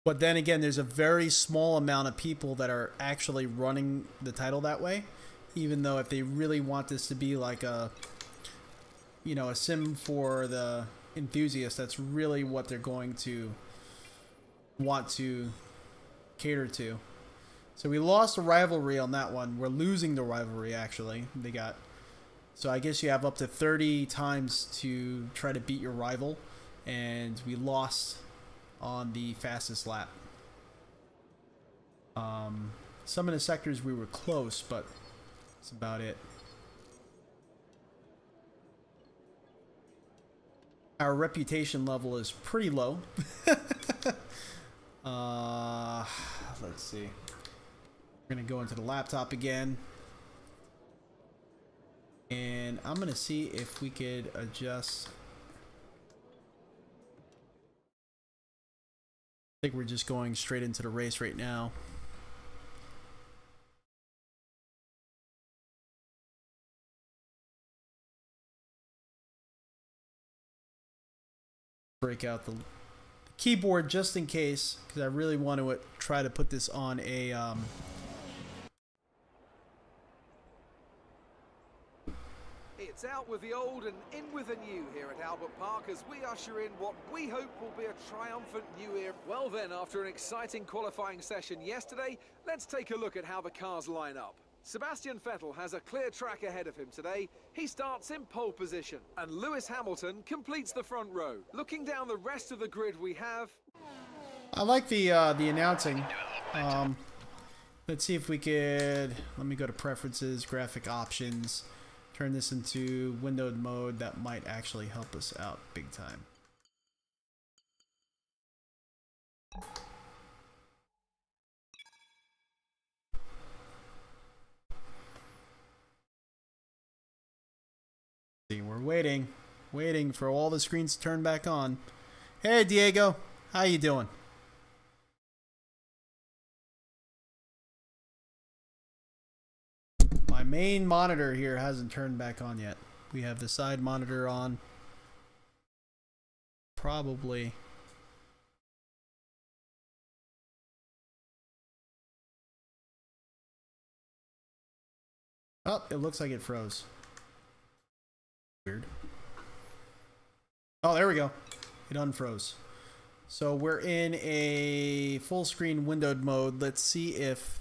But then again, there's a very small amount of people that are actually running the title that way, even though if they really want this to be like a, you know, a sim for the enthusiasts, that's really what they're going to want to cater to. So we lost the rivalry on that one. We're losing the rivalry, actually. They got, so I guess you have up to 30 times to try to beat your rival, and we lost on the fastest lap. Some of the sectors we were close, but that's about it. Our reputation level is pretty low. Let's see. We're going to go into the laptop again. And I'm going to see if we could adjust. I think we're just going straight into the race right now. Break out the keyboard just in case, because I really want to try to put this on a It's out with the old and in with the new here at Albert Park as we usher in what we hope will be a triumphant new era. Well then, after an exciting qualifying session yesterday, let's take a look at how the cars line up. Sebastian Vettel has a clear track ahead of him today. He starts in pole position, and Lewis Hamilton completes the front row. Looking down the rest of the grid, we have... I like the announcing. Let's see if we could... Let me go to preferences, graphic options, turn this into windowed mode. That might actually help us out big time. See, we're waiting for all the screens to turn back on. Hey, Diego, how you doing? My main monitor here hasn't turned back on yet. We have the side monitor on. Probably. Oh, it looks like it froze. Weird. Oh, there we go. It unfroze. So we're in a full screen windowed mode. Let's see if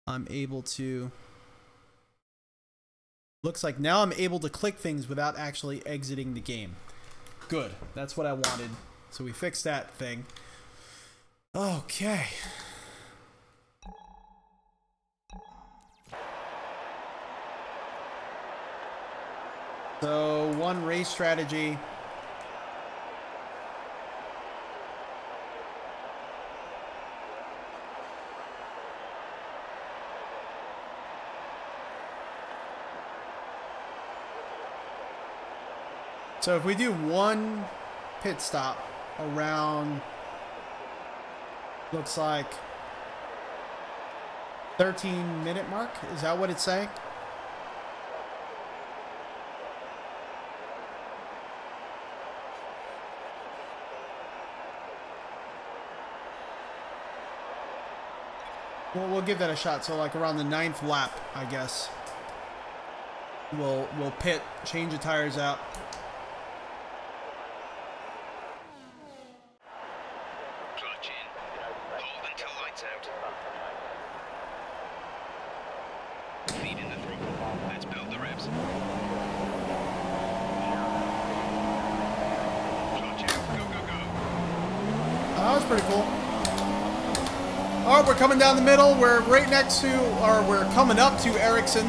I'm able to... Looks like now I'm able to click things without actually exiting the game. Good. That's what I wanted. So we fixed that thing. Okay. So, one race strategy. So if we do one pit stop around, looks like 13-minute mark, is that what it's saying? Well, we'll give that a shot. So like around the 9th lap, I guess. We'll pit, change the tires out. Clutch in. Hold until lights out. Feed in the throttle. Let's build the revs. Clutch out. Go, go, go. That was pretty cool. Alright, we're coming down the middle. We're right next to, or we're coming up to Ericsson.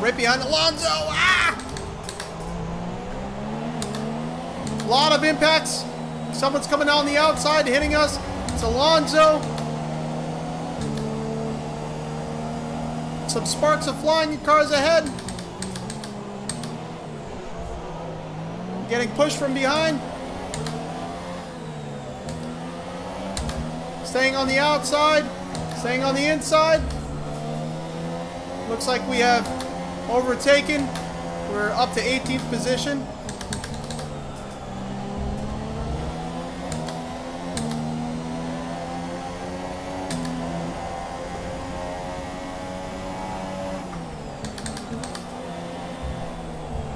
Right behind Alonso. Ah! A lot of impacts. Someone's coming on the outside, hitting us. It's Alonso. Some sparks are flying in cars ahead. Getting pushed from behind. Staying on the outside, staying on the inside. Looks like we have overtaken. We're up to 18th position.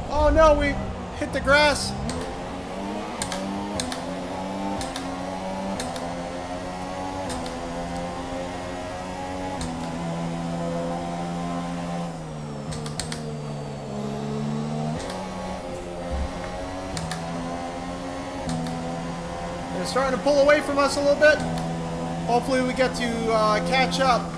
Oh no, we hit the grass. Starting to pull away from us a little bit. Hopefully we get to catch up.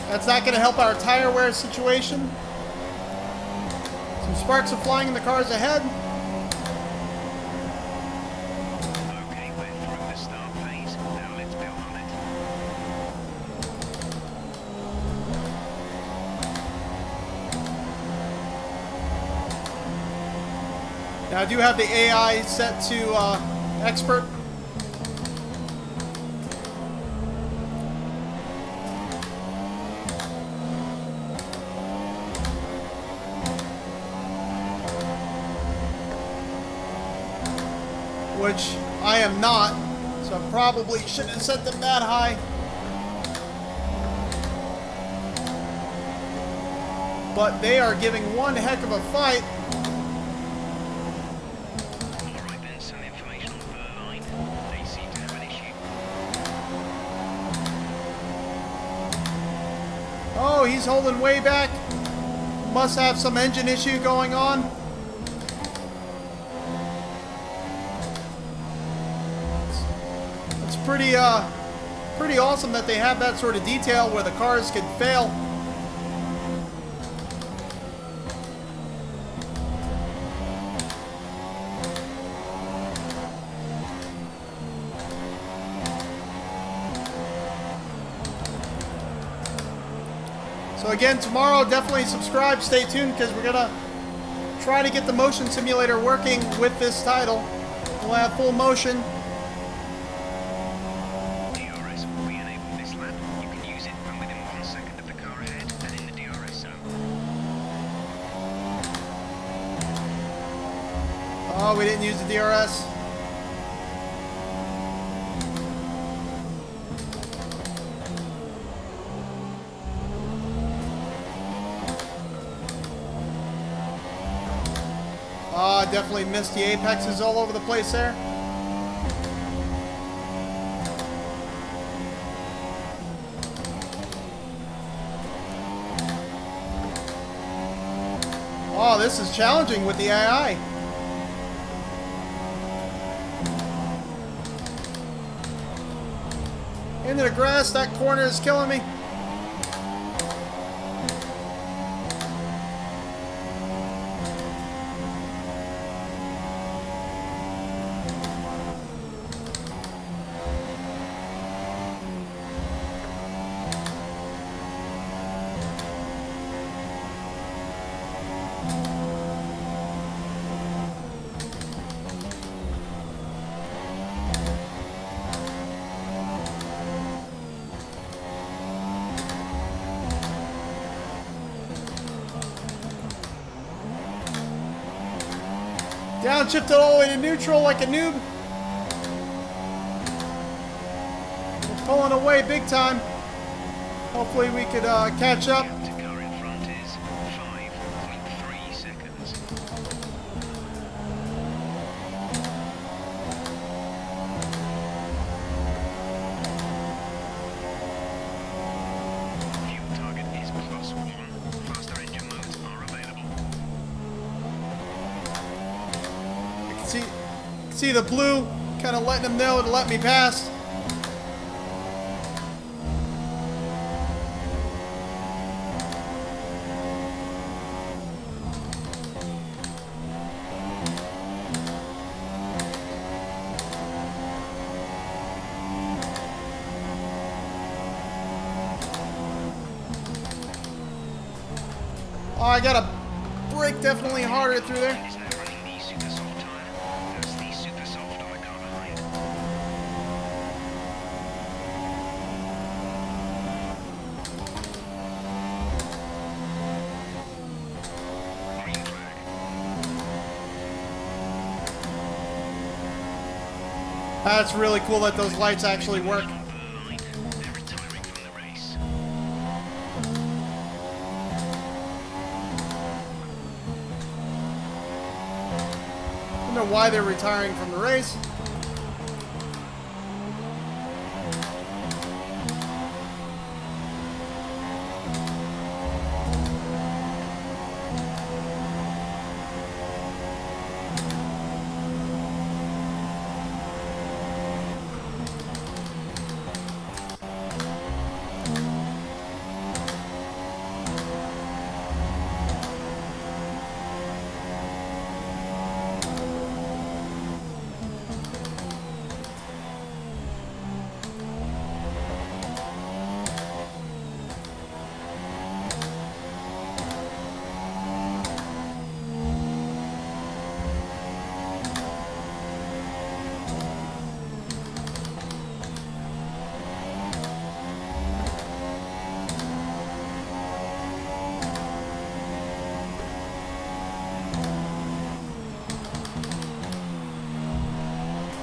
That's not going to help our tire wear situation. Some sparks are flying in the cars ahead. Now I do have the AI set to expert. Which I am not, so I probably shouldn't have set them that high. But they are giving one heck of a fight. Oh, he's holding way back. Must have some engine issue going on. It's pretty awesome that they have that sort of detail where the cars can fail. So again, tomorrow, definitely subscribe. Stay tuned because we're going to try to get the motion simulator working with this title. We'll have full motion. DRS will be enabled this lap. You can use it when within 1 second of the car ahead and in the DRS zone. Oh, we didn't use the DRS. Oh, definitely missed the apexes all over the place there. Oh, this is challenging with the AI. Into the grass, that corner is killing me. Downshifted all the way to neutral like a noob. We're pulling away big time. Hopefully we could catch up. The car in front is 5.3 seconds. Fuel target is +1. Faster engine modes are available. See the blue kind of letting them know to let me pass. Oh, I gotta brake definitely harder through there. Is now running the super soft tyre. That's the super soft on the car behind. Green flag. That's really cool that those lights actually work. On the line. They're retiring from the race. I don't know why they're retiring from the race.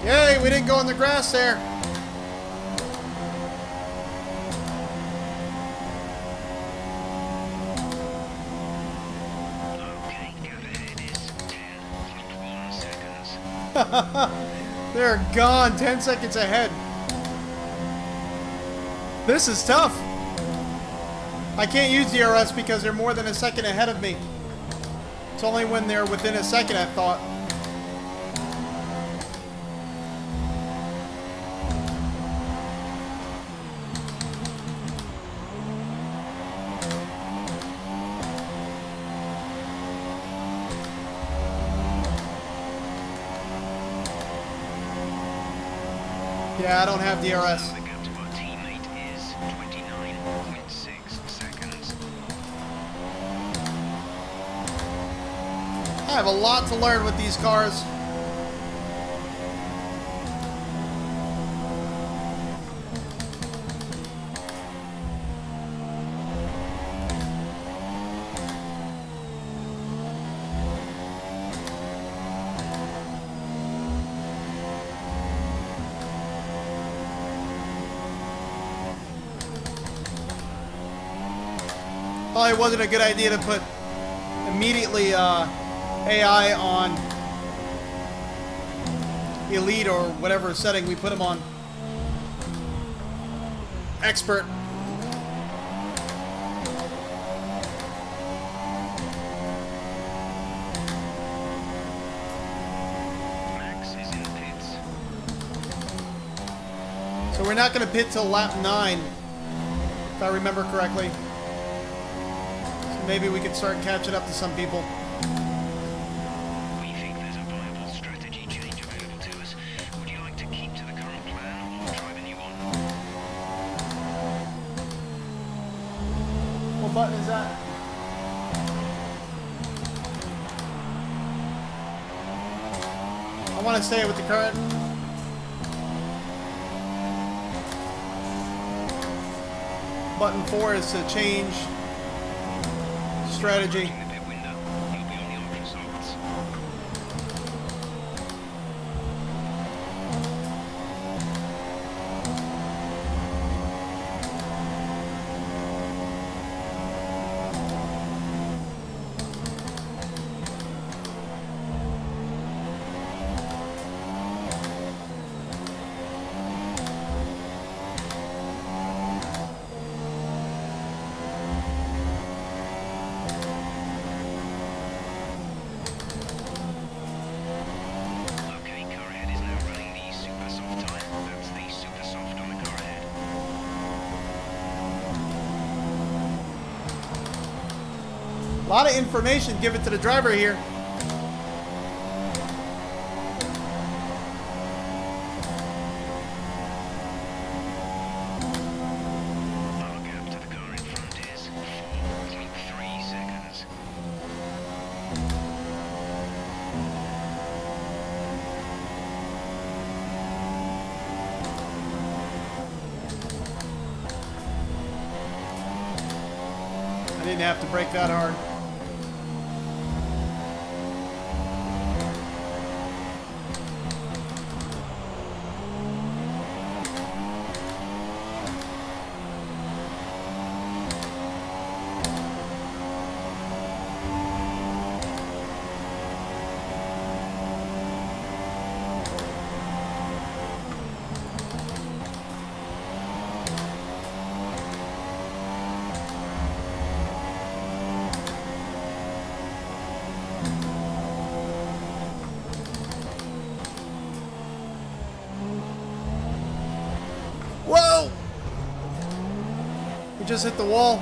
Yay, we didn't go in the grass there. Okay, gap ahead is 10.1 seconds. They're gone, 10 seconds ahead. This is tough. I can't use DRS because they're more than a second ahead of me. It's only when they're within a second, I thought. Yeah, I don't have DRS. The gap to our teammate is 29.6 seconds. I have a lot to learn with these cars. Probably wasn't a good idea to put immediately AI on Elite or whatever setting we put them on. Expert. Max is in pits. So we're not going to pit till lap 9, if I remember correctly. Maybe we could start catching up to some people. We think there's a viable strategy change available to us. Would you like to keep to the current plan or try the new one? What button is that? I want to stay with the current. Button 4 is to change strategy. A lot of information given to the driver here. Our gap to the car in front is 4.3 seconds. I didn't have to brake that hard. Whoa! We just hit the wall.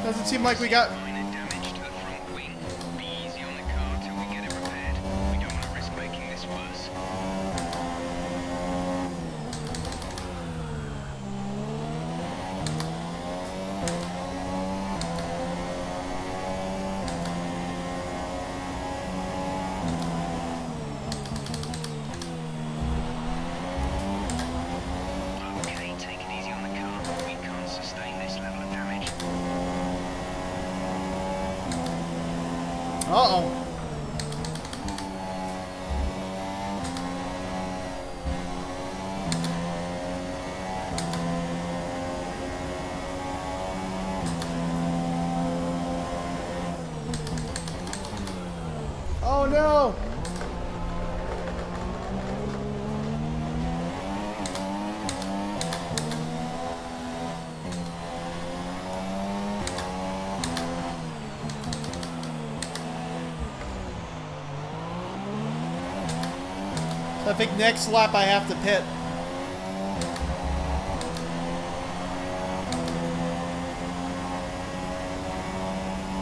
Doesn't seem like we got... Minor damage to the front wing. Be easy on the car till we get it repaired. We don't want to risk making this worse. Okay, take it easy on the car. We can't sustain this level of damage. Uh-oh. Oh no! I think next lap I have to pit.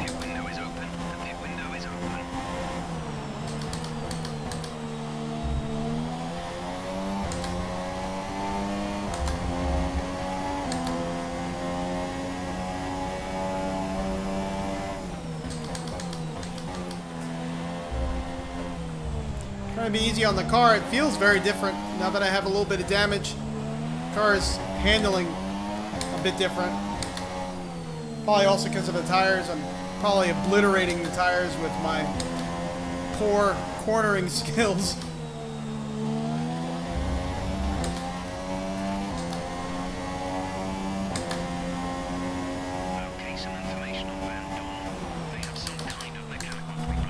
Pit window is open. The pit window is open. Trying to be easy on the car. It feels very different now that I have a little bit of damage. The car is handling a bit different. Probably also because of the tires. I'm probably obliterating the tires with my poor cornering skills. Okay, some information on Van Dorn. They have some kind of mechanical problem.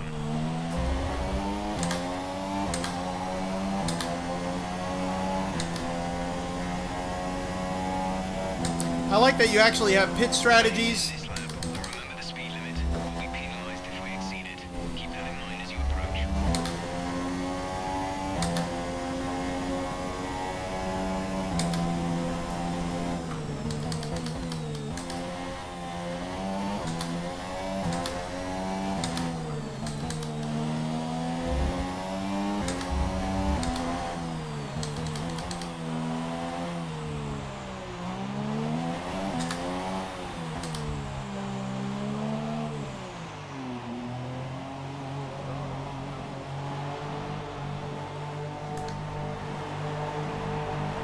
I like that you actually have pit strategies. This lap, remember the speed limit. We'll be penalized if we exceed it. Keep that in mind as you approach.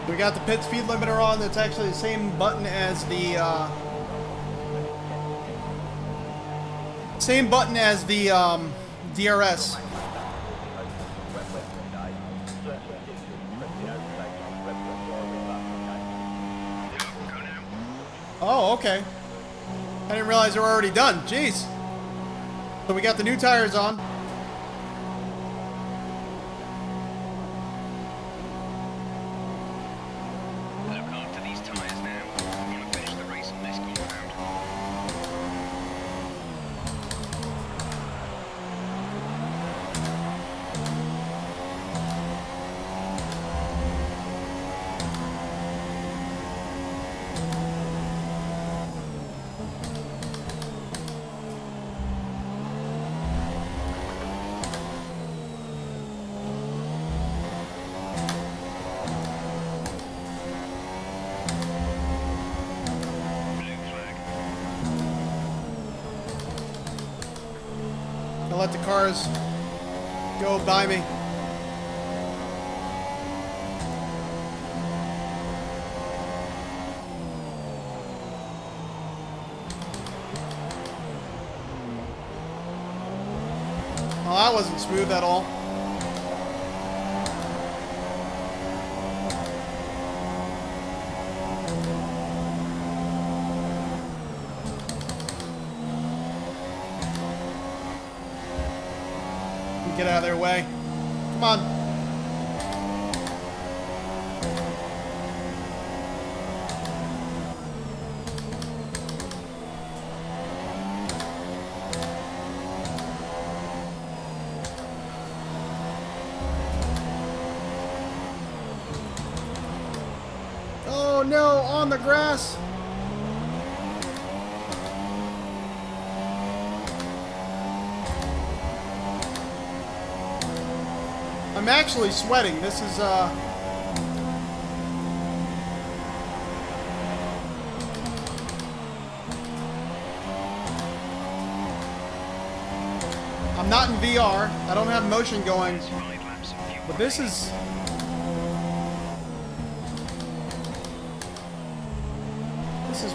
We got the pit speed limiter on. That's actually the same button as the DRS. Oh, okay. I didn't realize they were already done. Jeez. So we got the new tires on. Look after these tyres now. We want to finish the race on this compound. I'll let the cars go by me. Well, that wasn't smooth at all. Get out of their way. Come on. Oh no, on the grass. I'm actually sweating. This is I'm not in VR. I don't have motion going. But this is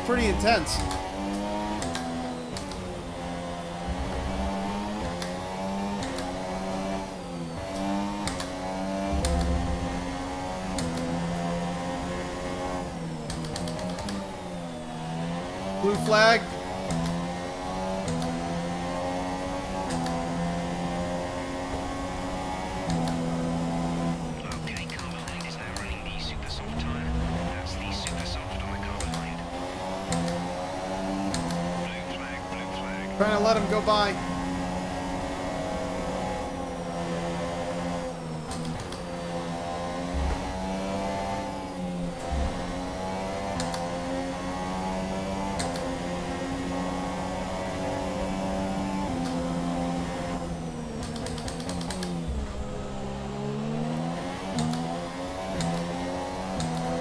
pretty intense. Blue flag. Okay, car behind is now running the super soft tyre. That's the super soft on the car behind. Blue flag, Trying to let him go by.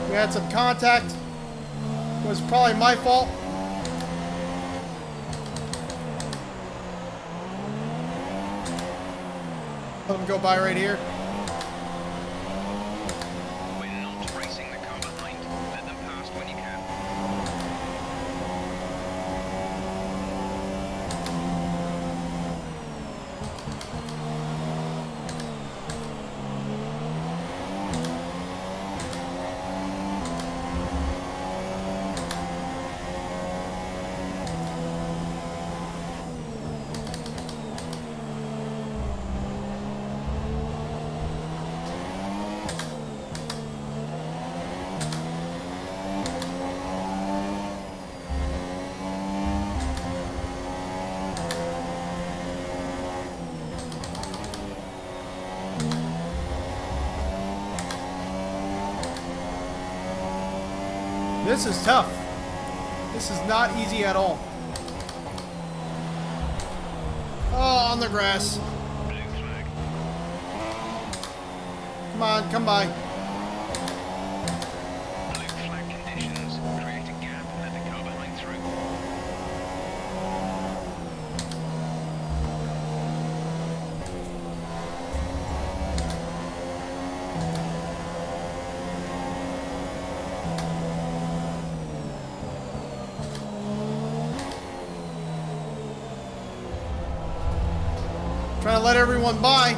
We had some contact. It was probably my fault. Let him go by right here. This is tough. This is not easy at all. Oh, on the grass. Come on, come by. Blue flag conditions. Create a gap and let the car behind through. Trying to let everyone by.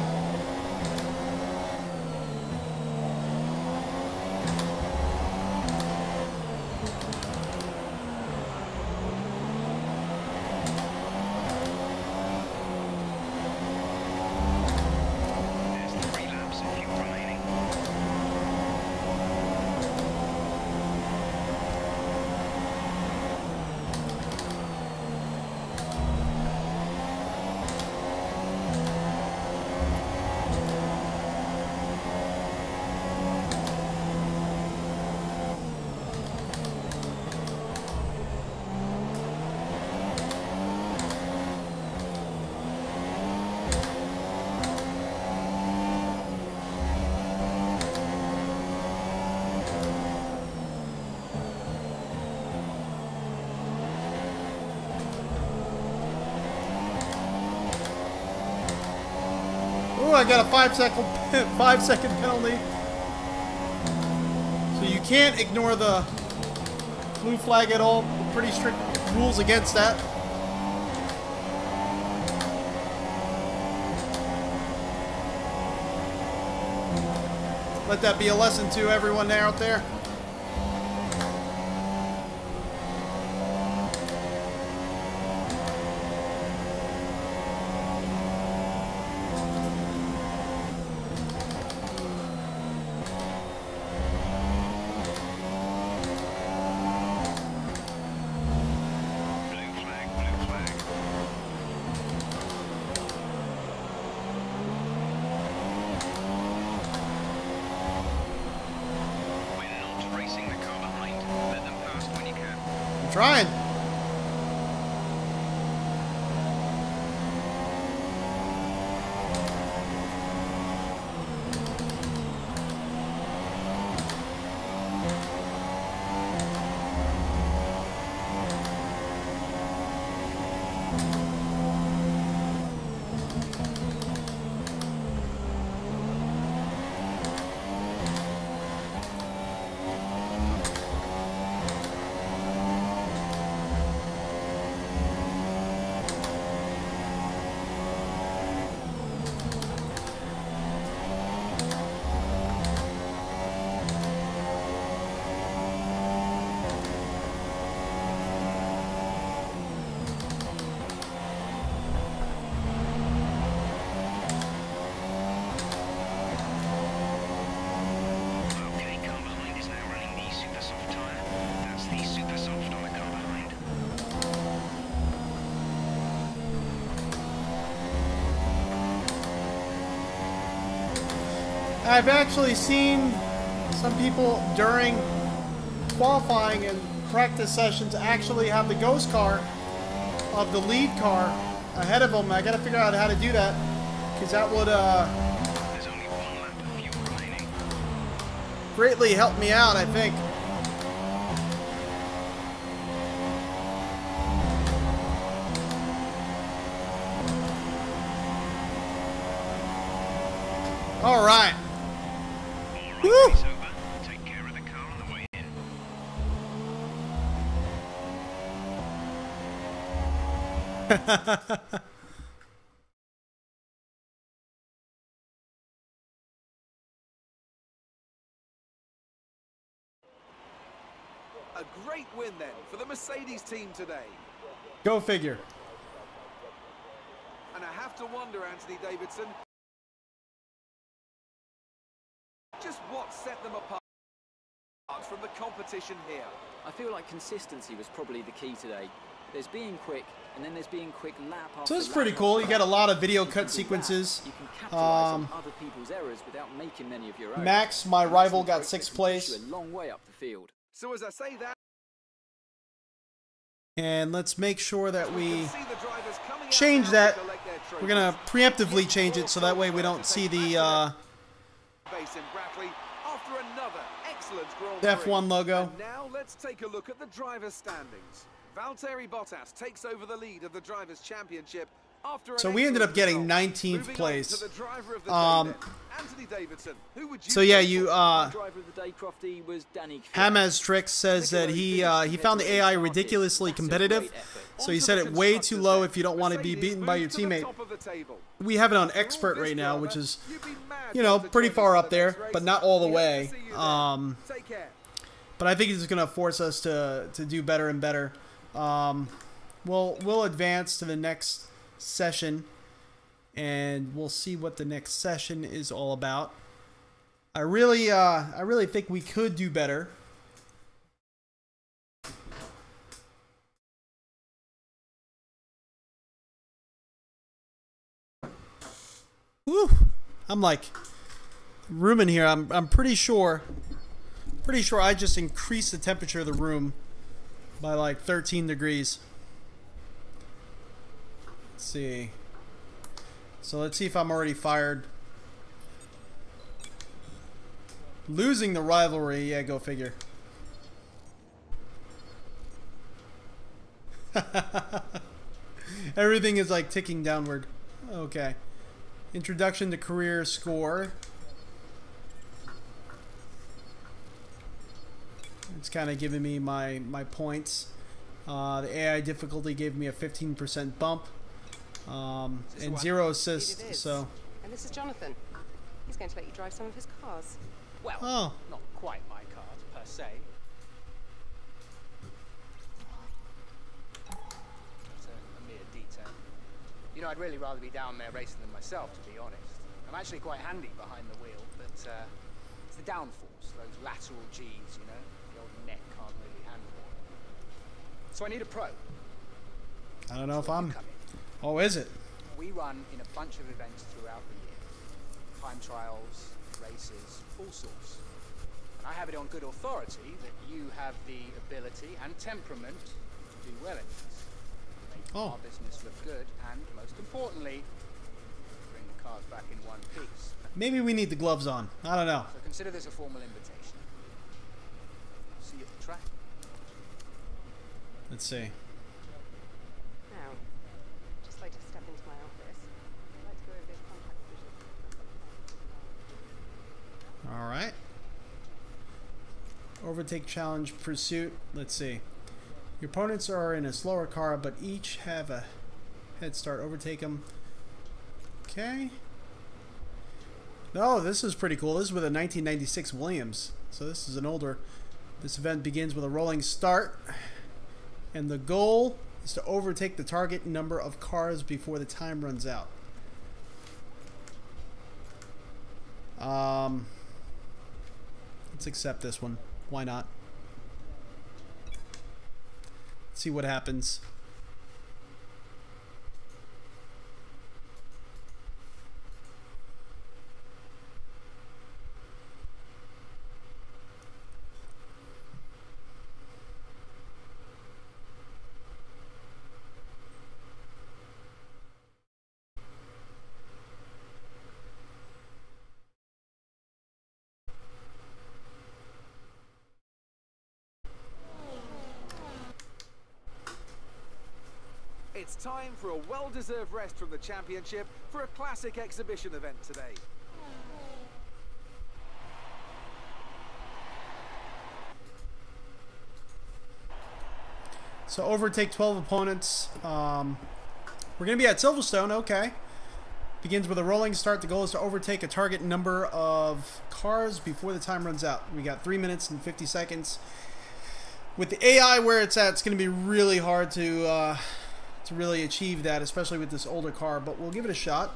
There's 3 laps of fuel remaining. Ooh, I got a 5-second penalty. So you can't ignore the blue flag at all. Pretty strict rules against that. Let that be a lesson to everyone out there. Blue flag, blue flag. We're not racing the car behind. Let them pass when you can. I'm trying. Okay, car behind is now running the super soft tyre. That's the super soft on the car behind. I've actually seen some people during qualifying and practice sessions actually have the ghost car of the lead car ahead of them. I gotta figure out how to do that, because that would There's only 1 lap of fuel remaining. greatly help me out, I think. All right. All right, race over. Take care of the car on the way in. A great win then for the Mercedes team today. Go figure. And I have to wonder, Anthony Davidson, just what set them apart from the competition here. I feel like consistency was probably the key today. There's being quick, and then there's being quick lap after So it's lap pretty after cool. You got a lap. lot of video If you cut do that, sequences. You can capitalize on other people's errors without making many of your own. Max, my And that's rival, the got trait that 6th can push place. you a long way up the field. So as I say that, And let's make sure that we change that. We're going to preemptively change it so that way we don't see the F1 logo. And now let's take a look at the driver's standings. Valtteri Bottas takes over the lead of the Drivers' Championship after so we ended up getting 19th place. So yeah, you Hamaz Tricks says that he found the AI ridiculously competitive. So he set it way too low if you don't want to be beaten by your teammate. We have it on expert right now, which is, you know, pretty far up there, but not all the way. But I think it's going to force us to do better and better. We'll advance to the next session, and we'll see what the next session is all about. I really think we could do better. Woo! I'm like room in here. I'm pretty sure I just increased the temperature of the room by like 13 degrees. Let's see. So let's see if I'm already fired. Losing the rivalry, yeah, go figure. Everything is like ticking downward. Okay. Introduction to career score. It's kind of giving me my points. The AI difficulty gave me a 15% bump. And 0 assists, so... And this is Jonathan. He's going to let you drive some of his cars. Well, not quite my cars, per se. It's a mere detail. You know, I'd really rather be down there racing than myself, to be honest. I'm actually quite handy behind the wheel, but it's the downforce, those lateral G's, you know? The old neck can't really handle it. So I need a pro. I don't know if I'm... Oh, is it? We run in a bunch of events throughout the year. Time trials, races, all sorts. And I have it on good authority that you have the ability and temperament to do well in this. Make our business look good and, most importantly, bring the cars back in one piece. Maybe we need the gloves on. I don't know. So consider this a formal invitation. See you at the track. Let's see. Alright. Overtake challenge pursuit. Let's see. Your opponents are in a slower car, but each have a head start. Overtake them. Okay. Oh, this is pretty cool. This is with a 1996 Williams. So this is an older. This event begins with a rolling start. And the goal is to overtake the target number of cars before the time runs out. Let's accept this one. Why not? Let's see what happens. It's time for a well-deserved rest from the championship for a classic exhibition event today. So overtake 12 opponents. We're going to be at Silverstone, okay. Begins with a rolling start. The goal is to overtake a target number of cars before the time runs out. We got 3 minutes and 50 seconds. With the AI where it's at, it's going to be really hard to really achieve that, especially with this older car, but we'll give it a shot.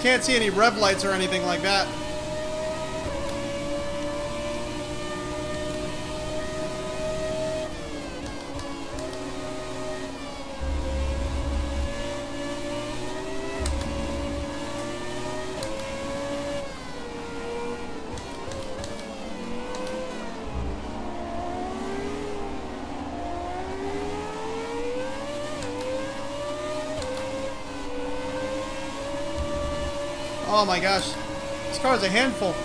can't see any rev lights or anything like that. Oh my gosh, this car is a handful.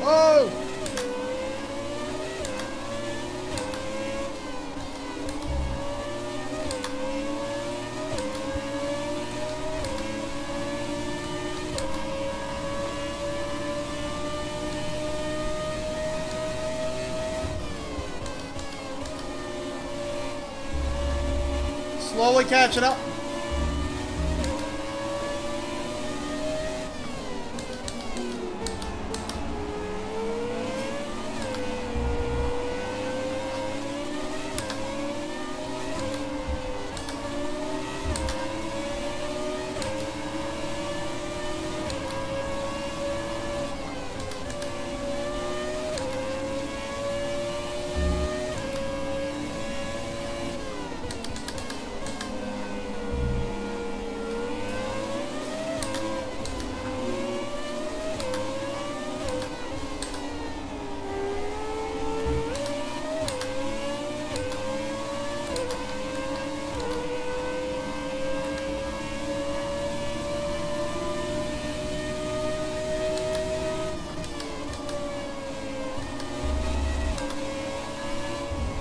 Oh! Slowly catching up.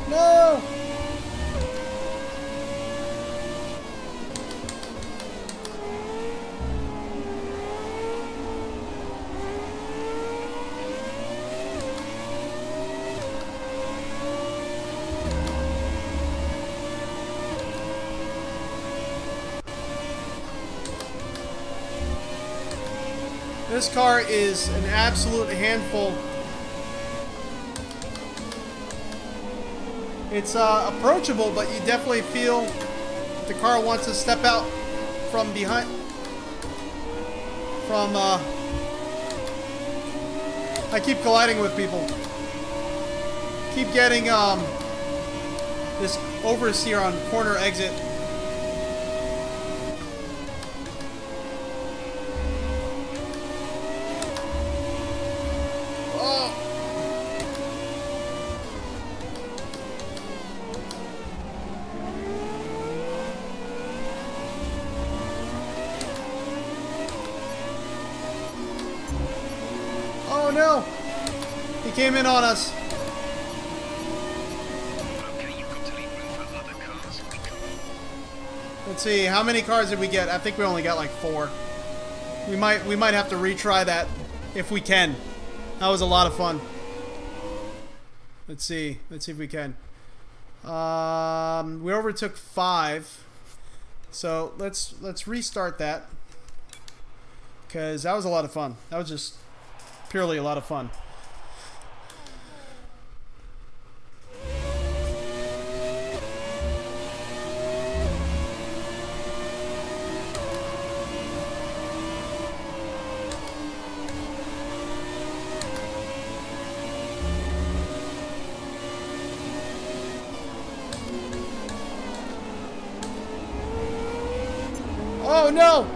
No! This car is an absolute handful. It's approachable, but you definitely feel the car wants to step out from behind. I keep colliding with people. Keep getting this oversteer on corner exit. Oh no! He came in on us. Okay, you've got to leave room for other cars. Let's see, how many cars did we get? I think we only got like 4. We might have to retry that if we can. That was a lot of fun. Let's see if we can. We overtook 5. So let's restart that. Because that was a lot of fun. That was just purely a lot of fun. Oh no!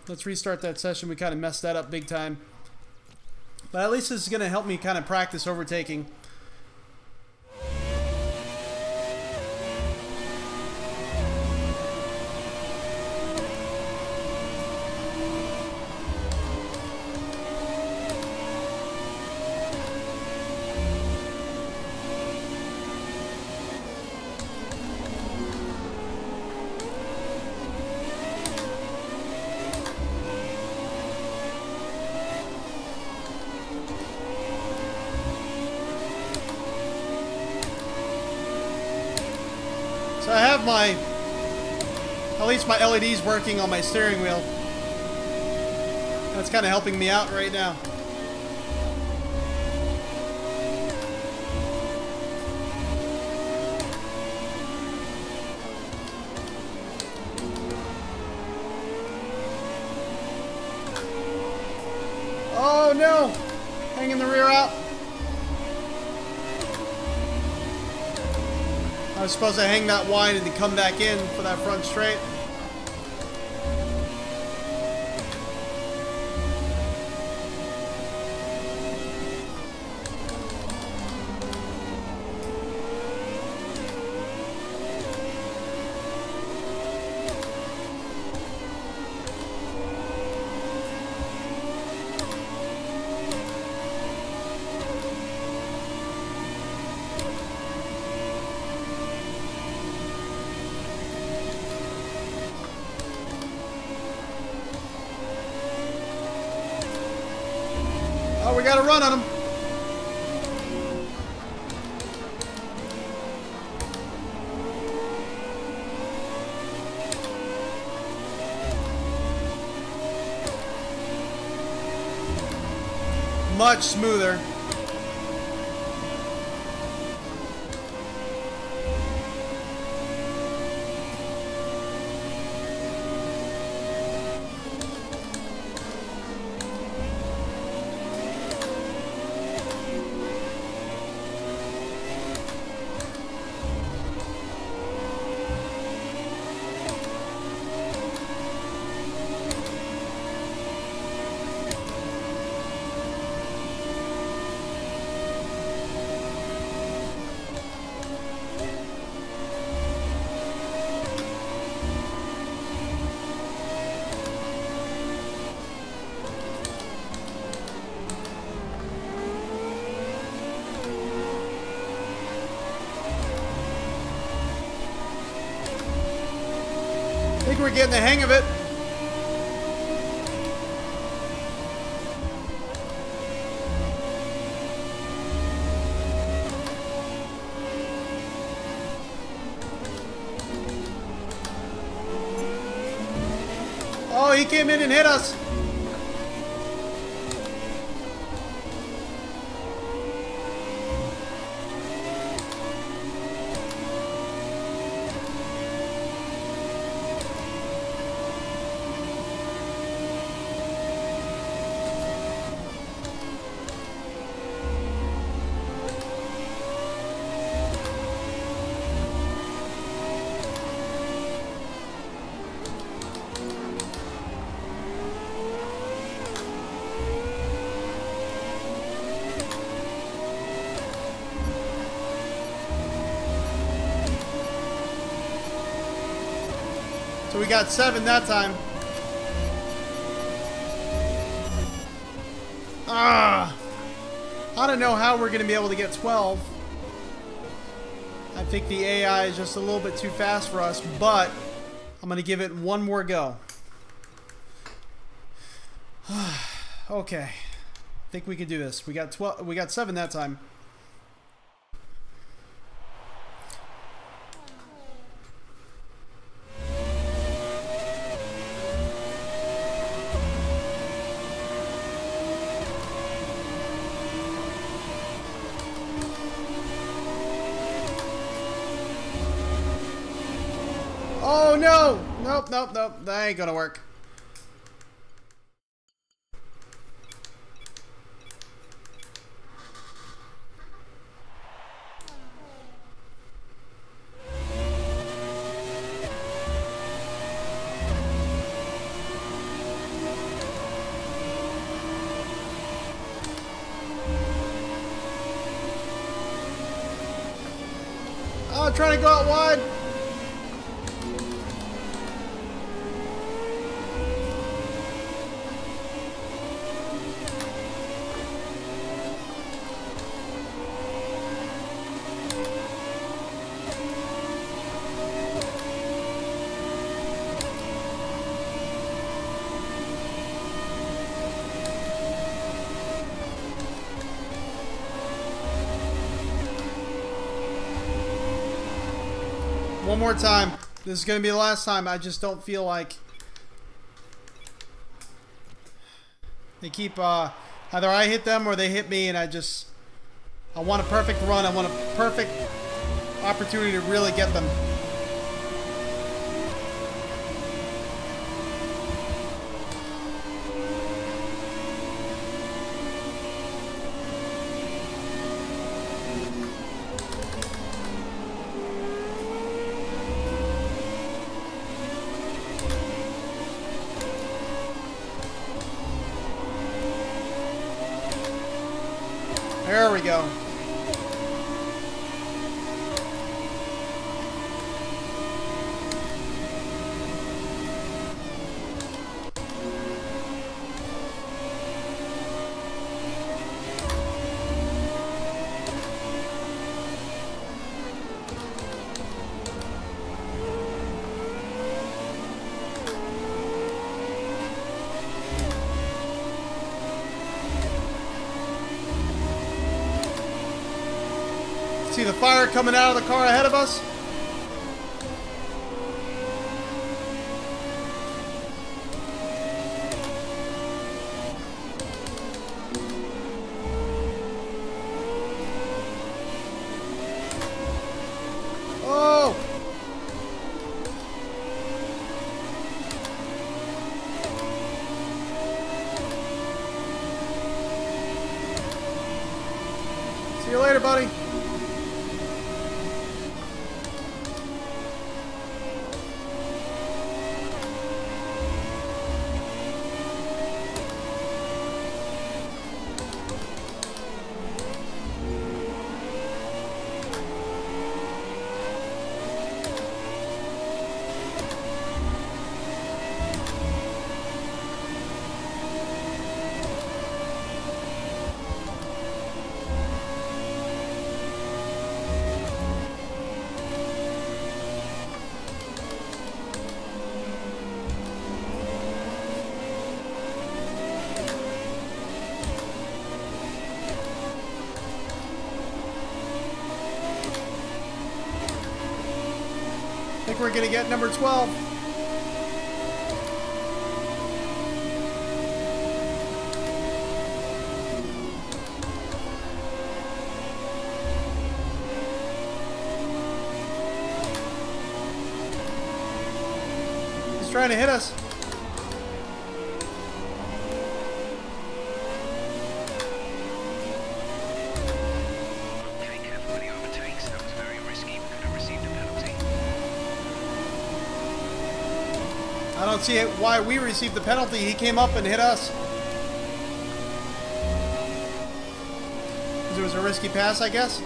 Let's restart that session. We kind of messed that up big time. But at least this is going to help me kind of practice overtaking. So I At least my LED's working on my steering wheel. That's kind of helping me out right now. Oh no! Hanging the rear out. I was supposed to hang that wide and then come back in for that front straight. Oh, we got to run on him. Much smoother. I think we're getting the hang of it. Oh, he came in and hit us. So we got 7 that time. Ah! I don't know how we're going to be able to get 12. I think the AI is just a little bit too fast for us, but I'm going to give it one more go. Okay. I think we can do this. We got 12. We got 7 that time. Oh no! Nope, nope, nope. That ain't gonna work. Oh, trying to go out wide. One more time. This is going to be the last time. I just don't feel like... They keep, either I hit them or they hit me, and I want a perfect run. I want a perfect opportunity to really get them. There we go. See the fire coming out of the car ahead of us? Oh! See you later, buddy. I think we're going to get number 12. He's trying to hit us. I don't see why we received the penalty. He came up and hit us. Because it was a risky pass, I guess.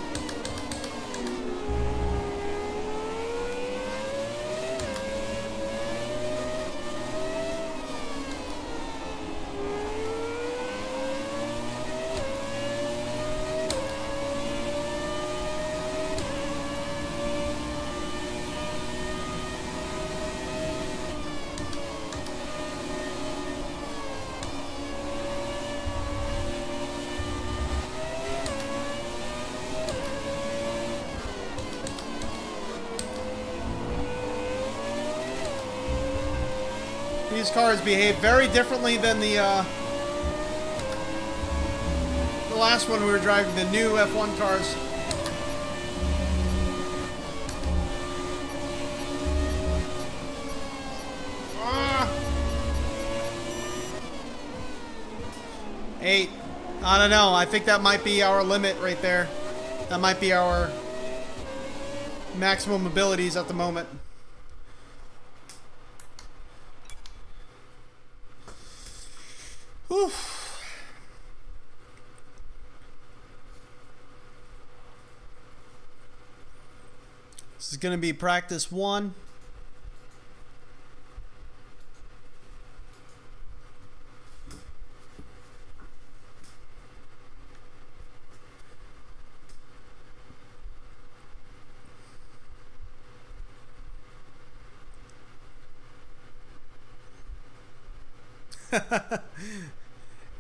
These cars behave very differently than the last one we were driving, the new F1 cars. Ah! 8. I don't know. I think that might be our limit right there. That might be our maximum abilities at the moment. Whew. This is going to be practice 1.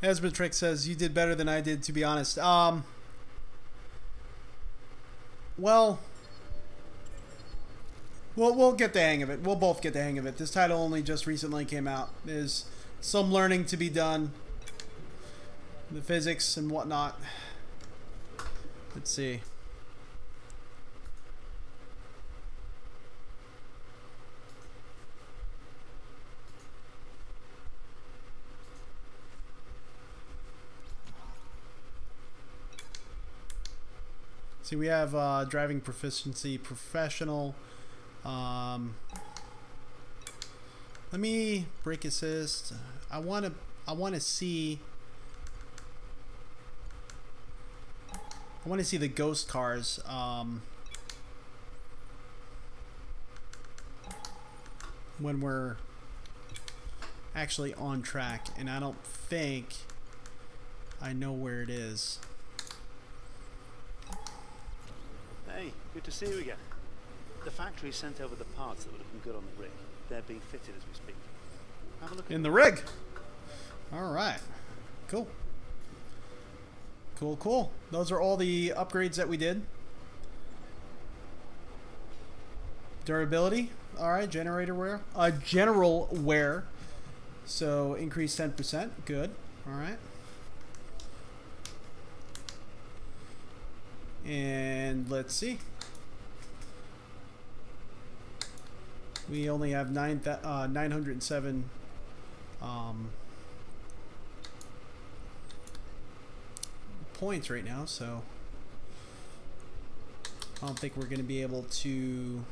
Esmatrick says, you did better than I did, to be honest. Well, We'll get the hang of it. We'll both get the hang of it. This title only just recently came out. There's some learning to be done. The physics and whatnot. Let's see. See, we have driving proficiency, professional. Let me brake assist. I want to see. I want to see the ghost cars. When we're actually on track, and I don't think I know where it is. Hey, good to see you again. The factory sent over the parts that were looking good on the rig. They're being fitted as we speak. Have a look in the rig. All right, cool. Cool, cool. Those are all the upgrades that we did. Durability. All right, generator wear. General wear. So increase 10%. Good. All right. And let's see. We only have 907 points right now, so I don't think we're going to be able to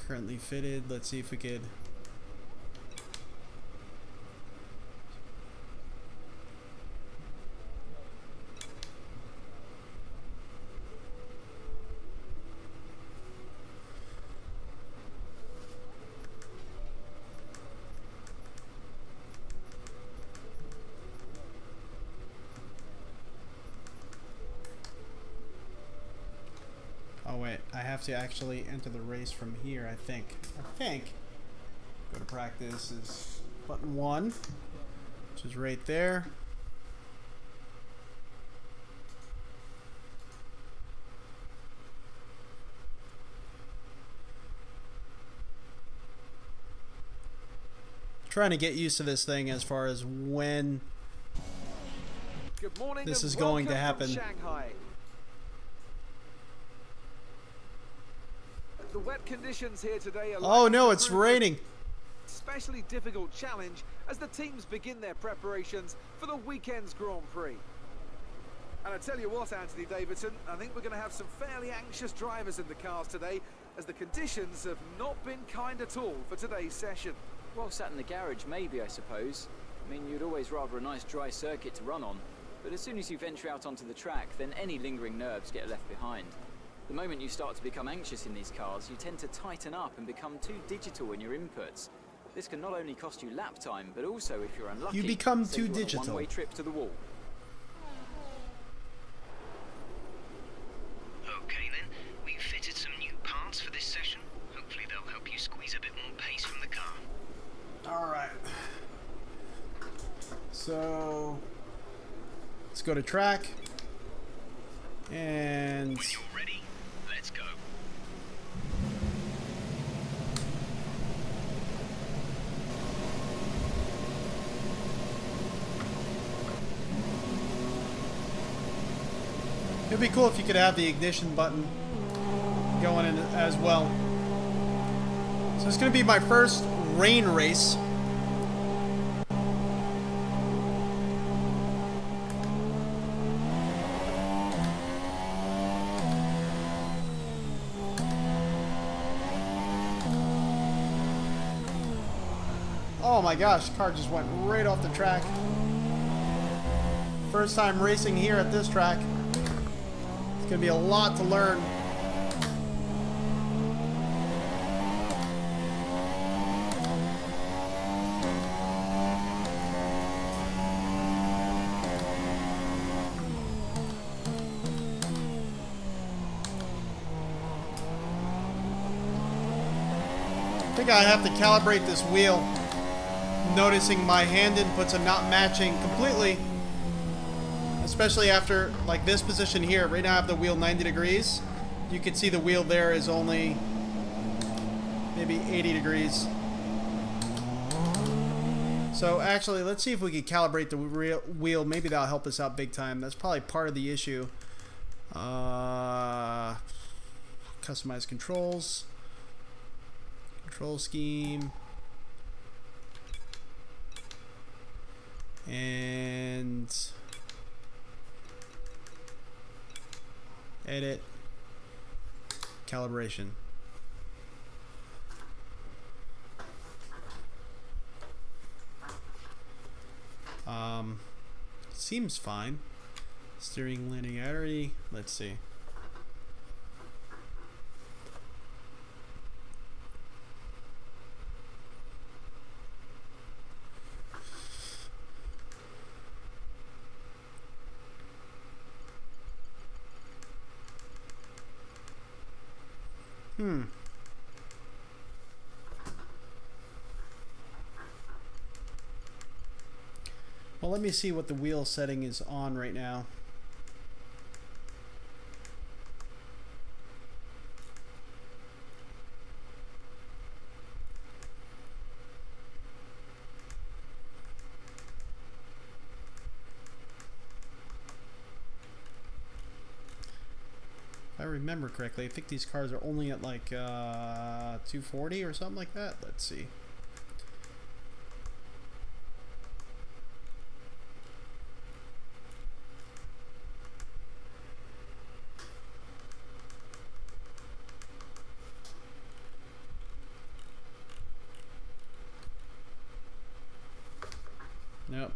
currently fitted. Let's see if we could. Oh wait, I have to actually enter the race from here, I think. Go to practice is button 1, which is right there. Trying to get used to this thing as far as when Good morning this and is going to welcome happen. from Shanghai. The wet conditions here today are Oh no, likely to it's prove raining. especially difficult challenge as the teams begin their preparations for the weekend's Grand Prix. And I tell you what, Anthony Davidson, I think we're going to have some fairly anxious drivers in the cars today, as the conditions have not been kind at all for today's session. Well, sat in the garage, maybe, I suppose. I mean, you'd always rather a nice dry circuit to run on. But as soon as you venture out onto the track, then any lingering nerves get left behind. The moment you start to become anxious in these cars, you tend to tighten up and become too digital in your inputs. This can not only cost you lap time, but also, if you're unlucky, You become send too you on a digital. one-way trip to the wall. Okay then, we've fitted some new parts for this session. Hopefully they'll help you squeeze a bit more pace from the car. All right. So let's go to track. And When you're ready, let's go. it'd be cool if you could have the ignition button going in as well. So it's going to be my first rain race. Oh my gosh, car just went right off the track. First time racing here at this track. It's gonna be a lot to learn. I think I have to calibrate this wheel. Noticing my hand inputs are not matching completely. As especially after like this position here. Right now I have the wheel 90 degrees. You can see the wheel there is only maybe 80 degrees. So actually, let's see if we can calibrate the wheel. Maybe that'll help us out big time. That's probably part of the issue. Customize controls. Control scheme. And edit. Calibration. Seems fine. Steering linearity. Let's see. Well, let me see what the wheel setting is on right now. If I remember correctly, I think these cars are only at like 240 or something like that. Let's see. Nope.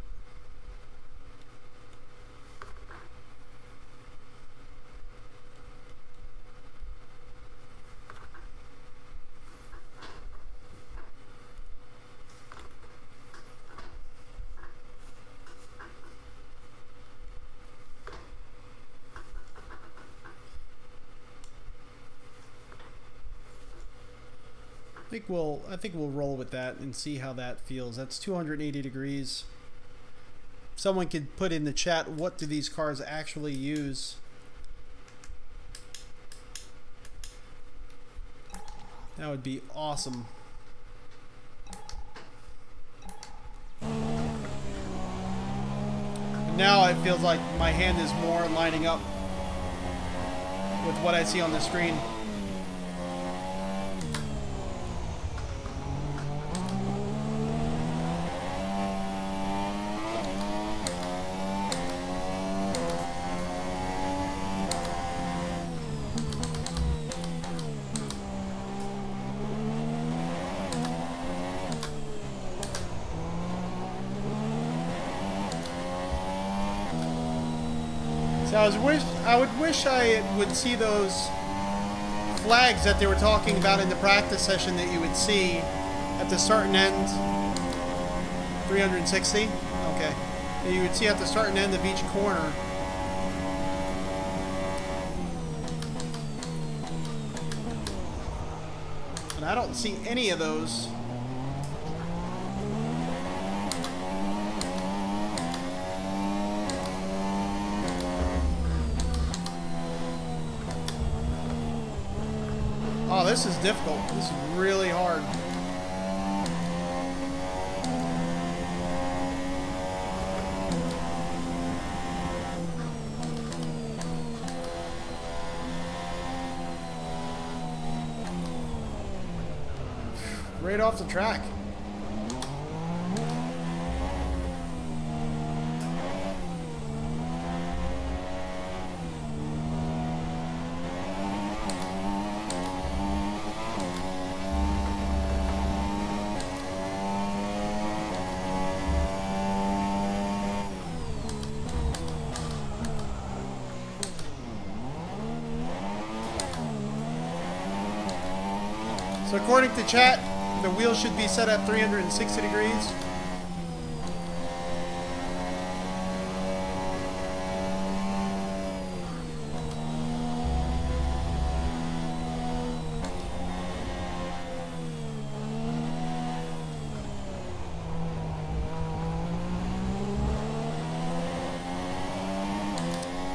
I think we'll roll with that and see how that feels. That's 280 degrees. Someone could put in the chat, what do these cars actually use? That would be awesome. Now it feels like my hand is more lining up with what I see on the screen. So I would wish I would see those flags that they were talking about in the practice session that you would see at the start and end. 360? Okay. That you would see at the start and end of each corner. And I don't see any of those. Oh, this is difficult. This is really hard. Right off the track. So according to chat, the wheel should be set at 360 degrees.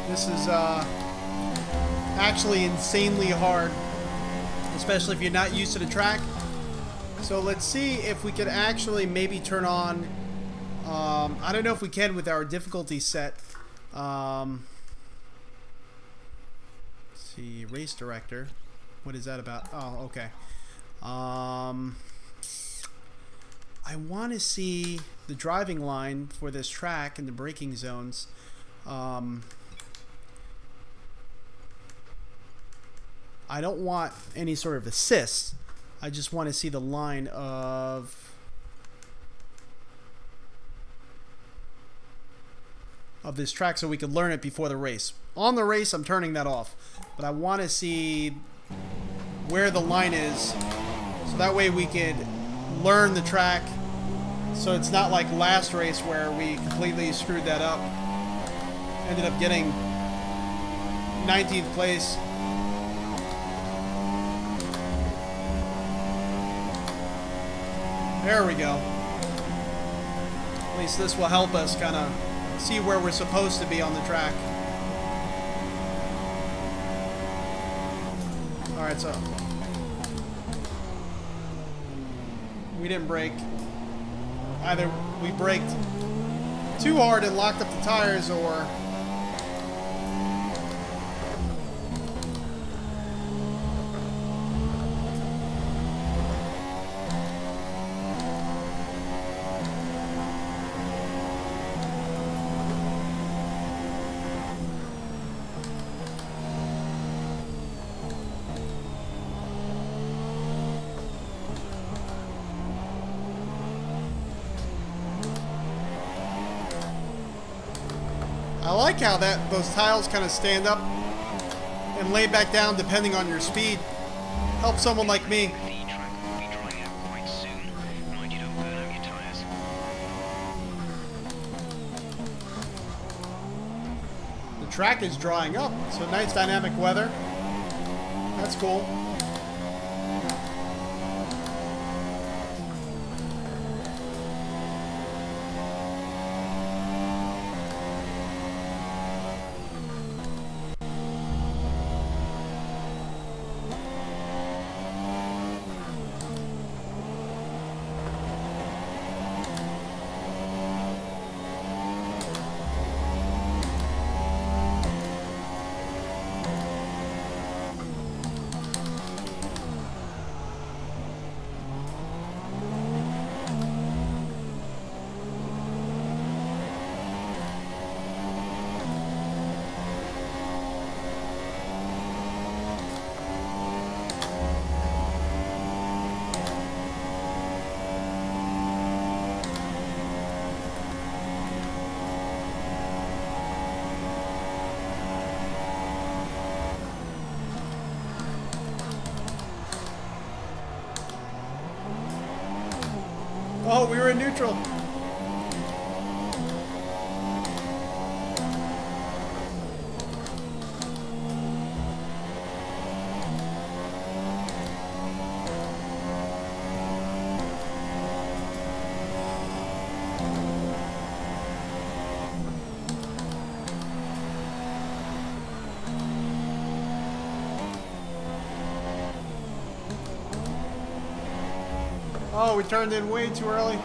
This is actually insanely hard, especially if you're not used to the track. So let's see if we could actually maybe turn on, I don't know if we can with our difficulty set. Let's see, race director. What is that about? Oh, okay. I want to see the driving line for this track and the braking zones. I don't want any sort of assist. I just want to see the line of this track so we could learn it before the race. On the race, I'm turning that off. But I want to see where the line is, so that way we could learn the track, so it's not like last race where we completely screwed that up. Ended up getting 19th place. There we go. At least this will help us kind of see where we're supposed to be on the track. Alright, so we didn't brake. Either we braked too hard and locked up the tires, or I like how those tiles kind of stand up and lay back down depending on your speed. Help someone like me. The track is drying up, so nice dynamic weather. That's cool. Oh, we were in neutral. Oh, we turned in way too early.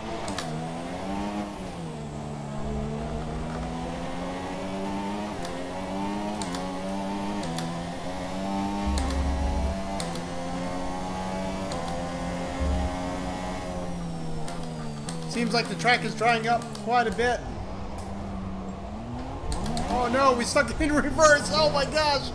Seems like the track is drying up quite a bit. Oh no, we stuck in reverse. Oh my gosh.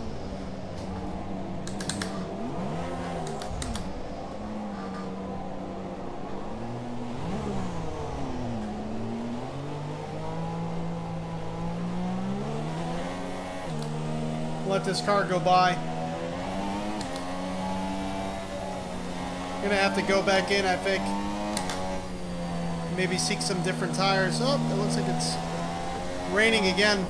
Let this car go by. Gonna have to go back in, I think. Maybe seek some different tires. Oh, it looks like it's raining again.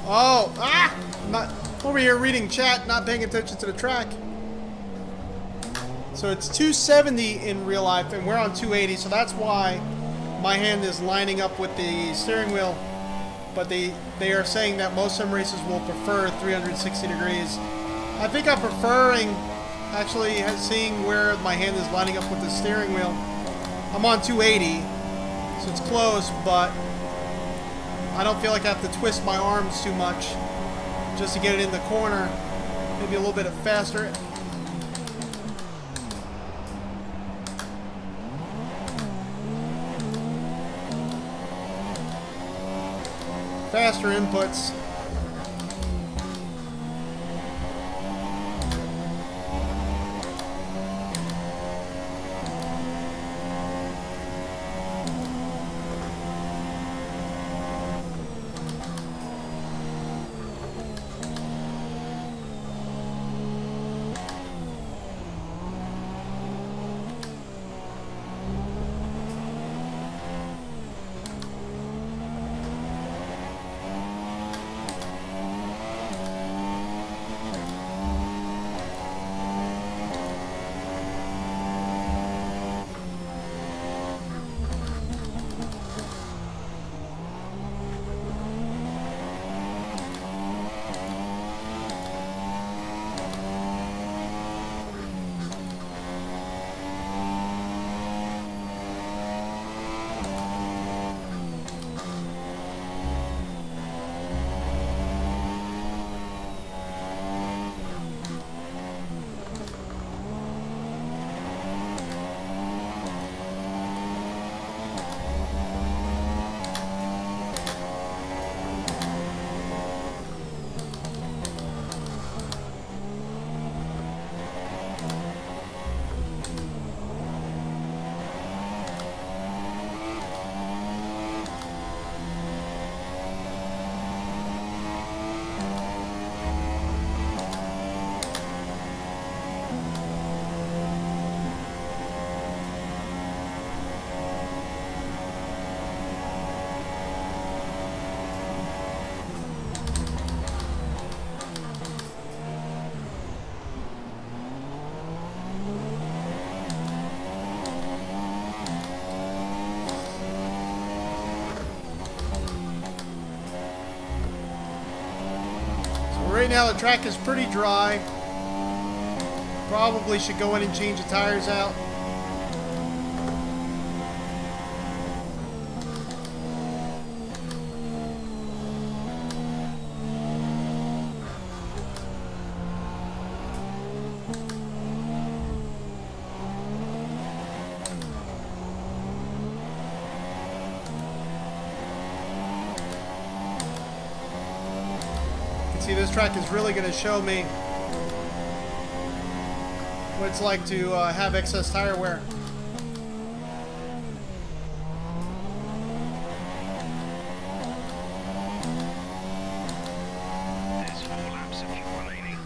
Oh, ah! I'm not over here reading chat, not paying attention to the track. So it's 270 in real life, and we're on 280, so that's why my hand is lining up with the steering wheel. But they are saying that most sim races will prefer 360 degrees. I think I'm preferring actually seeing where my hand is lining up with the steering wheel. I'm on 280, so it's close, but I don't feel like I have to twist my arms too much just to get it in the corner. Maybe a little bit faster. Faster inputs. Right now the track is pretty dry. Probably should go in and change the tires out. See, this track is really going to show me what it's like to have excess tire wear. There's 4 laps of fuel remaining.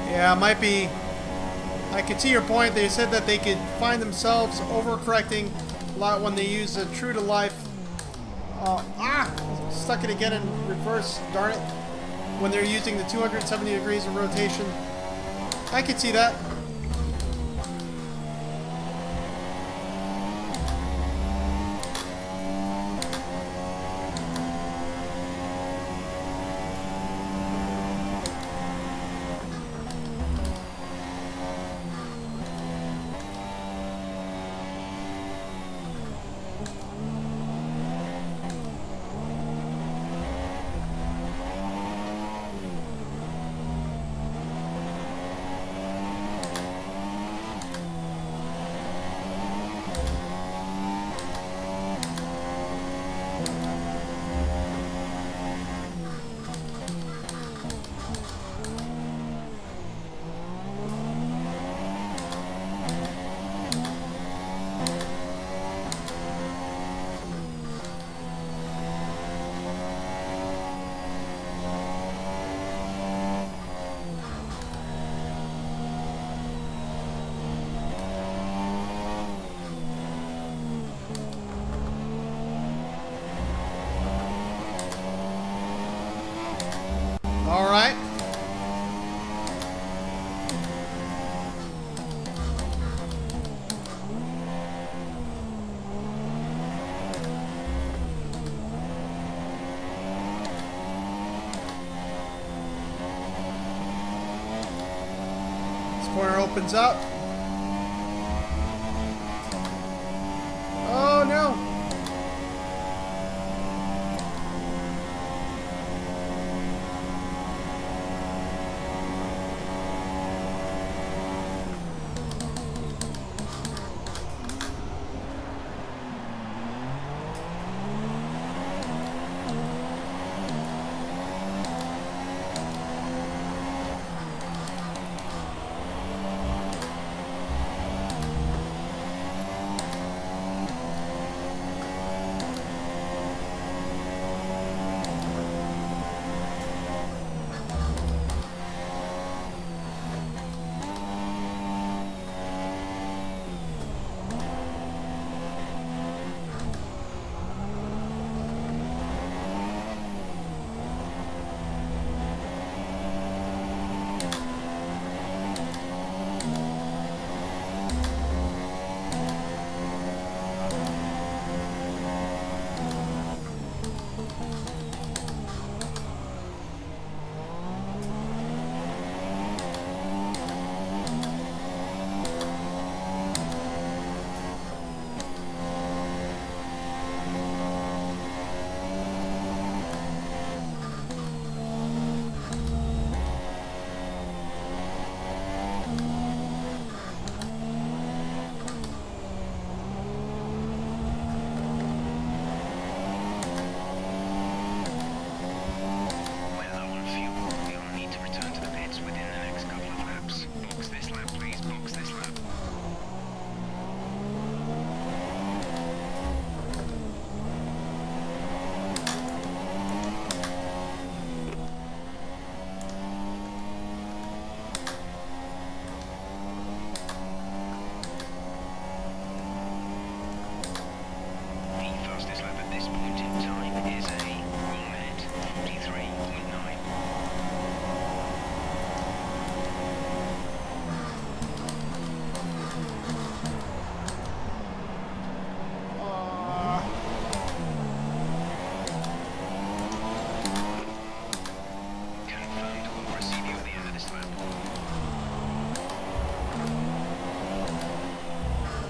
Yeah, it might be. I could see your point. They said that they could find themselves overcorrecting a lot when they use a true to life. Stuck it again in reverse, darn it. When they're using the 270 degrees of rotation. I could see that. opens up. Oh no!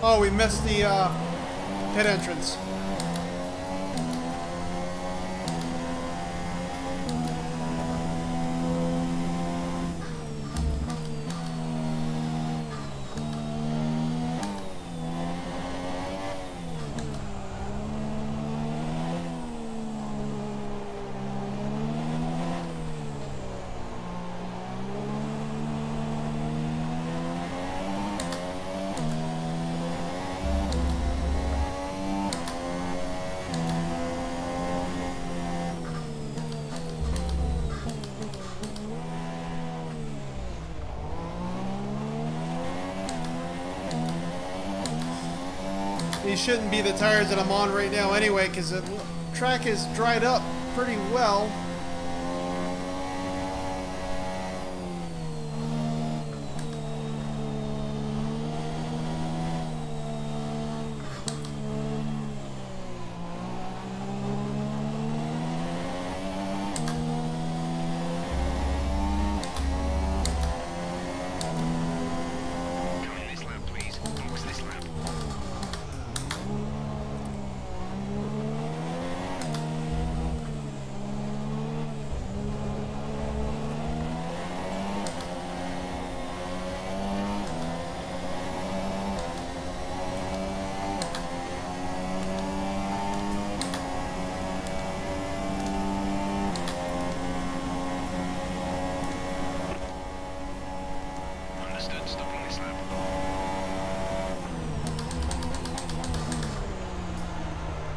Oh, we missed the pit entrance. These shouldn't be the tires that I'm on right now anyway, because the track is dried up pretty well.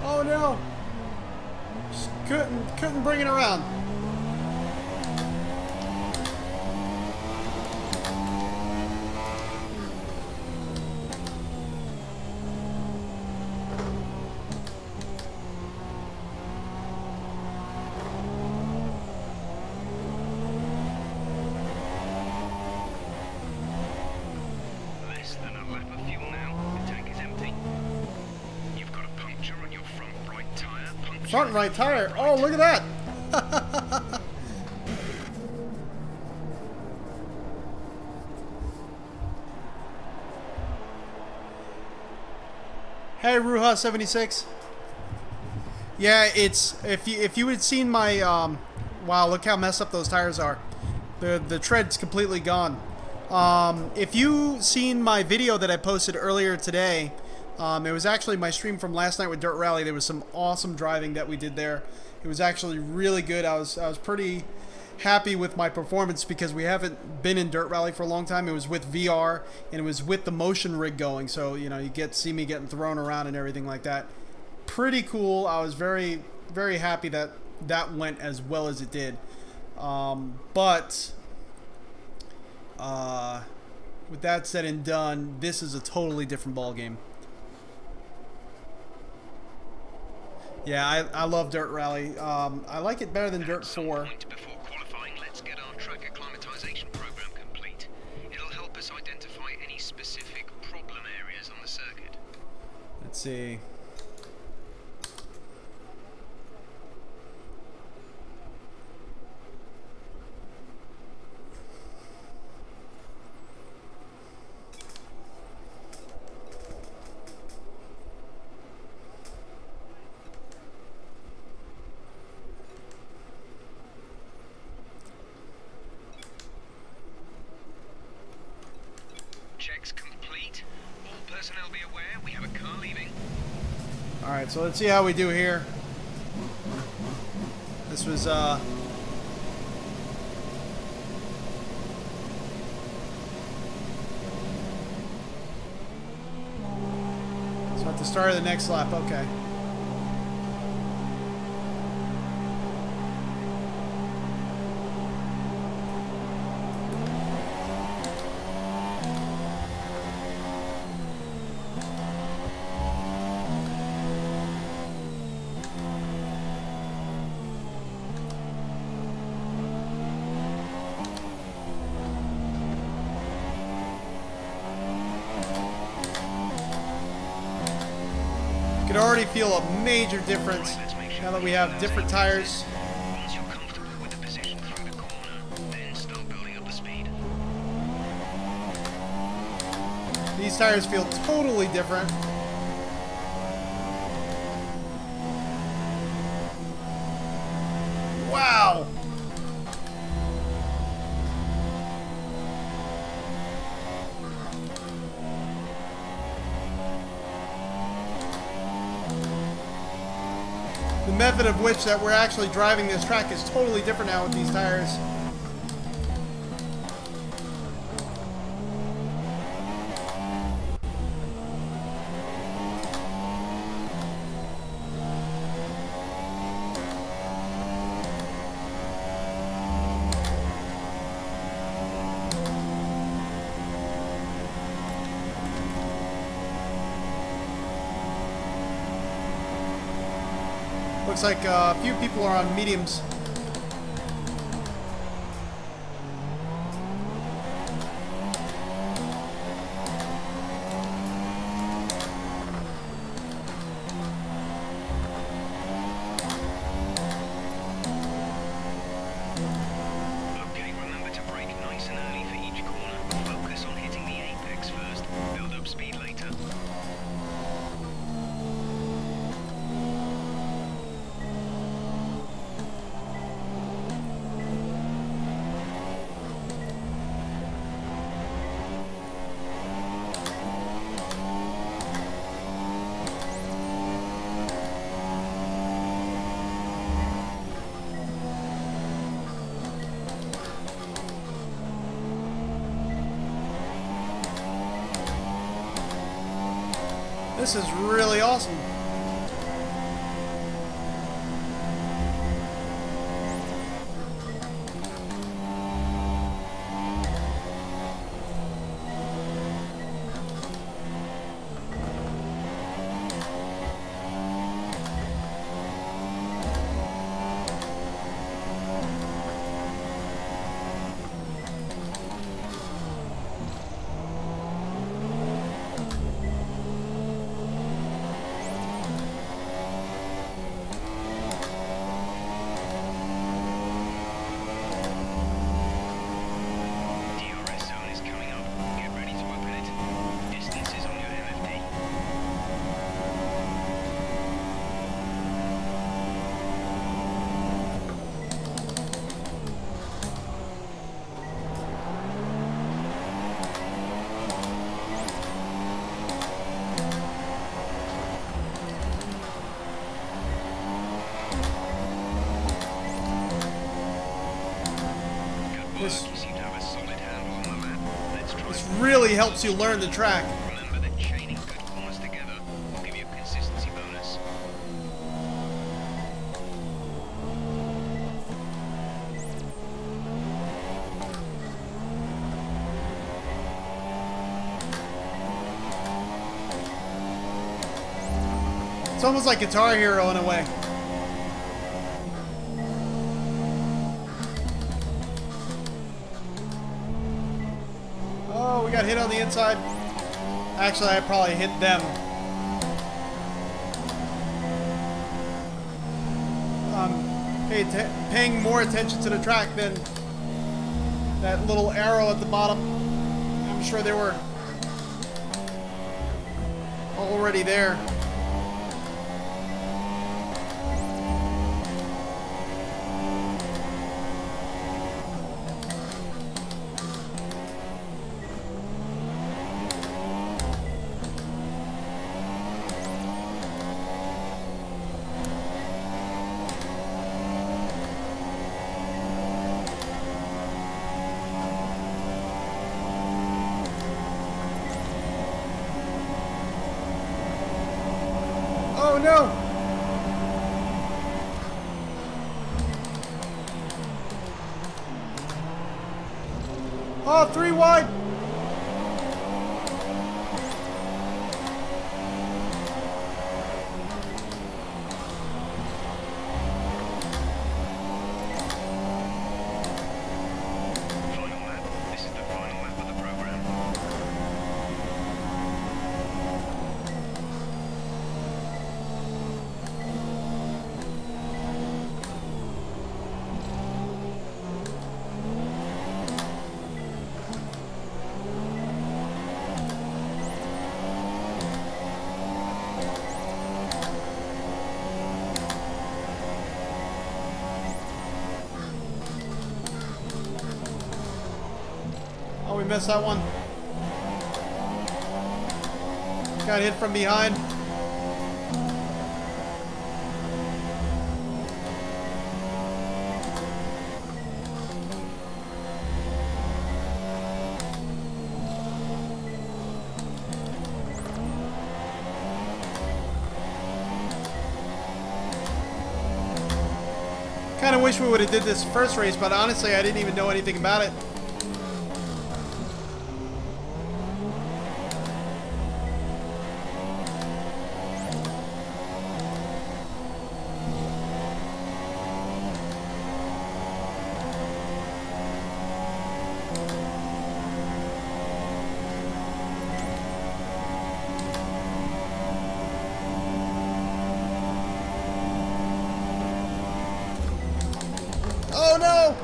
Oh no! Just couldn't bring it around. Less than a lap of fuel now. The tank is empty. You've got a puncture on your front right tire. Front right tire? Oh, look at that! Hey, Ruha76. Yeah, it's if you had seen my wow, look how messed up those tires are. The tread's completely gone. If you seen my video that I posted earlier today, it was actually my stream from last night with Dirt Rally. There was some awesome driving that we did there. It was actually really good. I was pretty happy with my performance because we haven't been in Dirt Rally for a long time. It was with VR and it was with the motion rig going, so you know you see me getting thrown around and everything like that. Pretty cool. I was very happy that that went as well as it did. But with that said and done, this is a totally different ball game. Yeah, I love Dirt Rally. I like it better than Dirt 4. Before qualifying, let's get our track acclimatization program complete. It'll help us identify any specific problem areas on the circuit. Let's see. Checks complete. All personnel be aware we have a car leaving. Alright, so let's see how we do here. This was so at the start of the next lap, okay. You can already feel a major difference now that we have different tires. Once you're comfortable with the position through the corner, then start building up the speed. These tires feel totally different. Wow! The method of which that we're actually driving this track is totally different now with these tires. Looks like a few people are on mediums. Okay, remember to brake nice and early for each corner. Focus on hitting the apex first. Build up speed later. This is really awesome. This, You seem to have a solid handle on the lap. Let's try. this really helps you learn the track. Remember that chaining good corners together will give you a consistency bonus. It's almost like Guitar Hero in a way. Oh, we got hit on the inside. Actually, I probably hit them. Paying more attention to the track than that little arrow at the bottom. I'm sure they were already there. Oh no! Oh, 3 wide! Final lap. This is the final lap of the program. Oh, we missed that one. Got hit from behind. Kind of wish we would have did this first race, but honestly, I didn't even know anything about it. Oh no!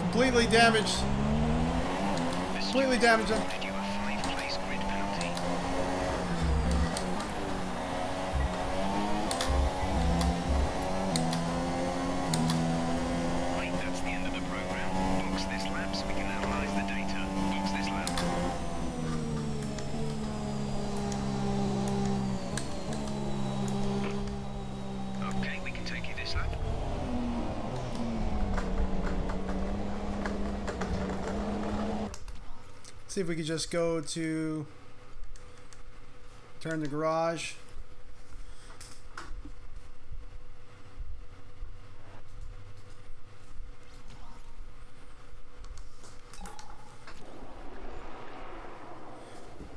Completely damaged. Completely damaged them. Did you a 5-place grid penalty? Right, that's the end of the program. Box this lap so we can analyze the data. Box this lap. Okay, we can take you this lap. See if we could just go to turn the garage.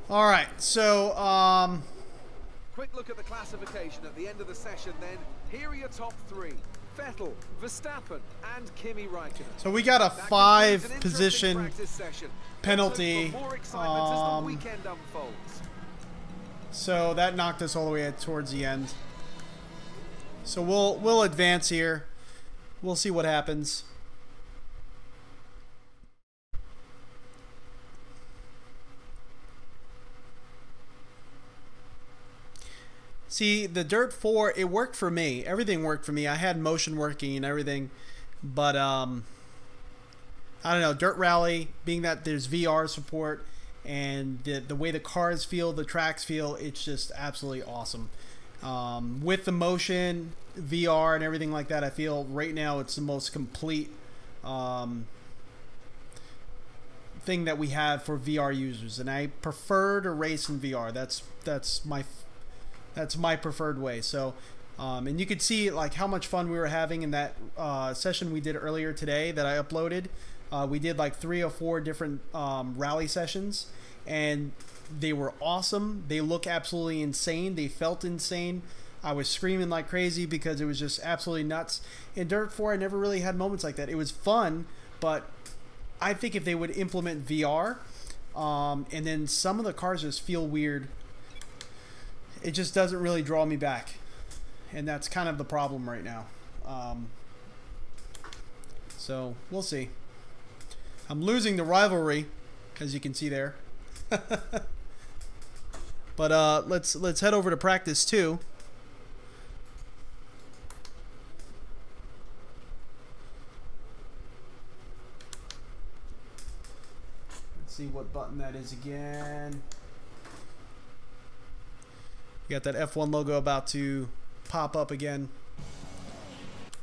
All right, so Quick look at the classification at the end of the session then. Here are your top 3. Vettel, Verstappen, and Kimi Räikkönen. so we got a That concludes 5 an interesting position practice session. penalty. For more excitement as the weekend unfolds. So that knocked us all the way towards the end. So we'll advance here. We'll see what happens. See, the Dirt 4, it worked for me. Everything worked for me. I had motion working and everything. But, I don't know, Dirt Rally, being that there's VR support and the way the cars feel, the tracks feel, it's just absolutely awesome. With the motion, VR, and everything like that, I feel right now it's the most complete thing that we have for VR users, and I prefer to race in VR. That's my preferred way. So, and you could see like how much fun we were having in that session we did earlier today that I uploaded. We did like 3 or 4 different rally sessions, and they were awesome. They look absolutely insane. They felt insane. I was screaming like crazy because it was just absolutely nuts. In Dirt 4, I never really had moments like that. It was fun, but I think if they would implement VR, and then some of the cars just feel weird, it just doesn't really draw me back. And that's kind of the problem right now. So we'll see. I'm losing the rivalry, as you can see there. But let's head over to practice 2. Let's see what button that is again. You got that F1 logo about to pop up again.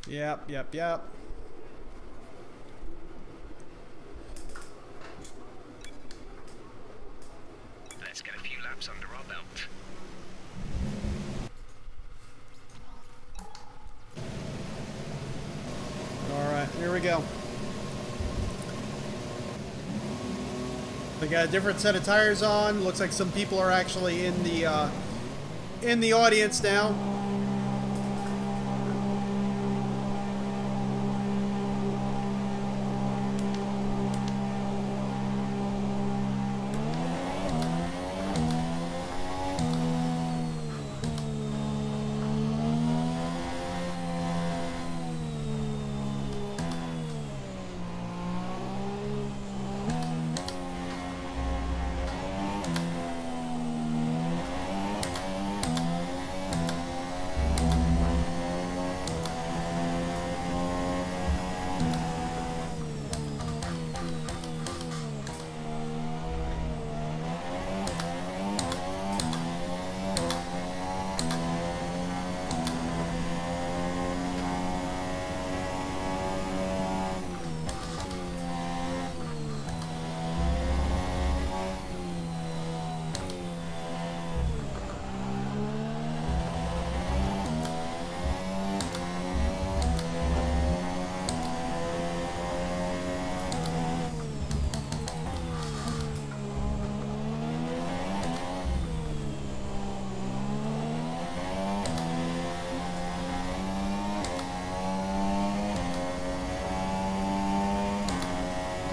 Yep. Let's get a few laps under our belt. Alright, here we go. We got a different set of tires on. Looks like some people are actually in the audience now.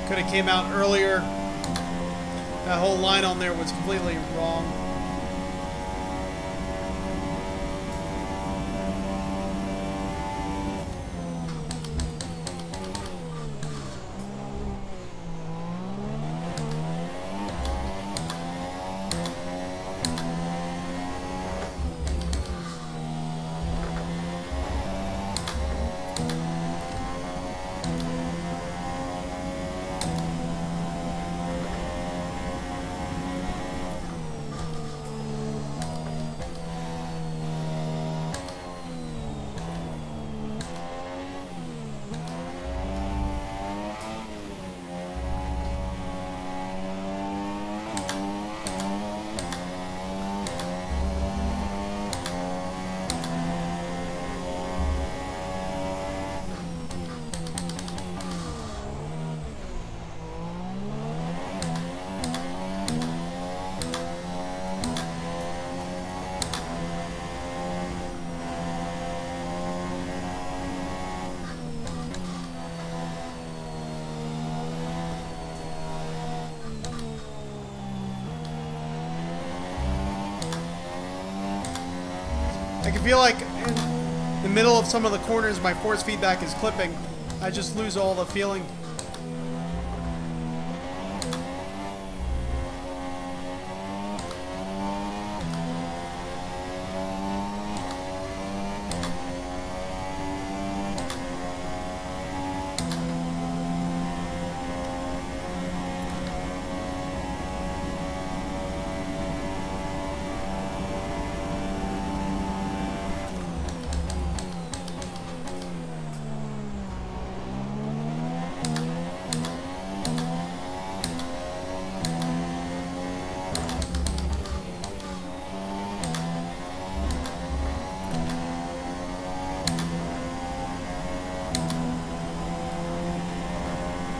Could have came out earlier. That whole line on there was completely wrong. I can feel like in the middle of some of the corners my force feedback is clipping. I just lose all the feeling.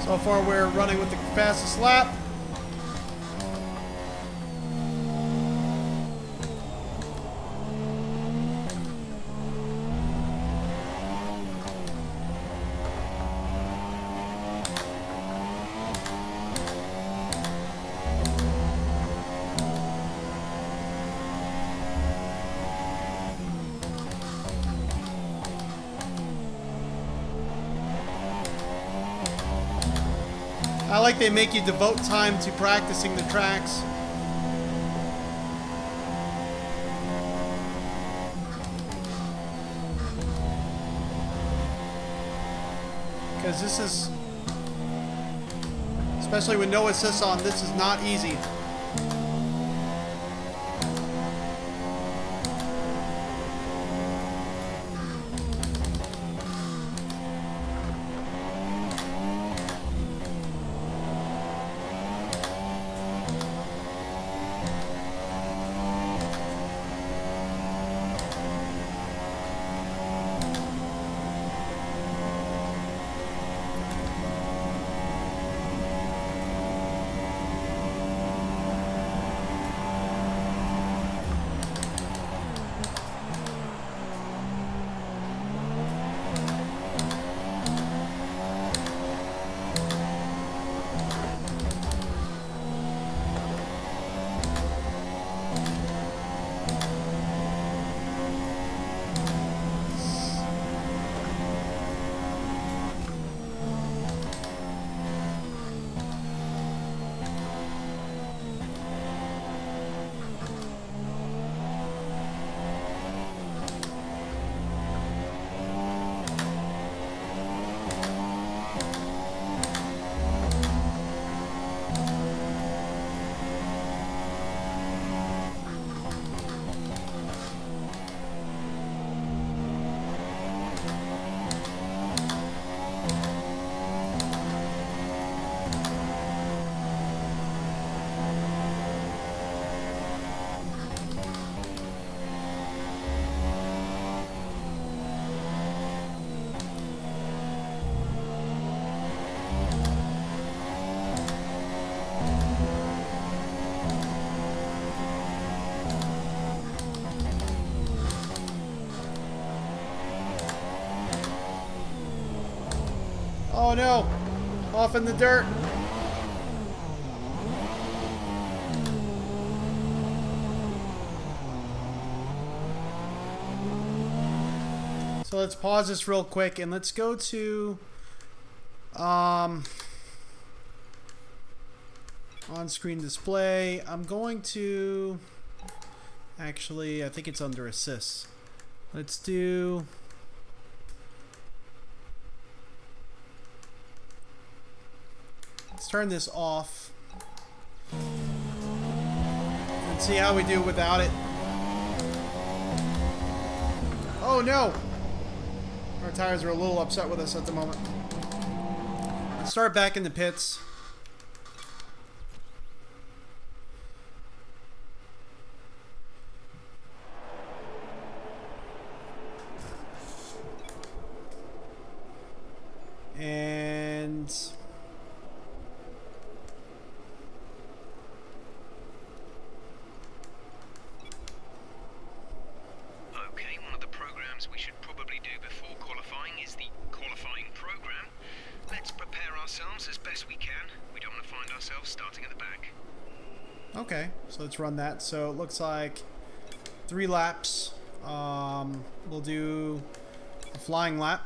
So far we're running with the fastest lap. I like they make you devote time to practicing the tracks. Because this is, especially with no assist on, this is not easy. Oh no! Off in the dirt! So let's pause this real quick and let's go to on-screen display. I'm going to actually, I think it's under assists. Let's do let's turn this off and see how we do without it. Oh no! Our tires are a little upset with us at the moment. Let's start back in the pits. And okay, one of the programs we should probably do before qualifying is the qualifying program. Let's prepare ourselves as best we can. We don't want to find ourselves starting at the back. okay, so let's run that. So it looks like 3 laps. We'll do a flying lap.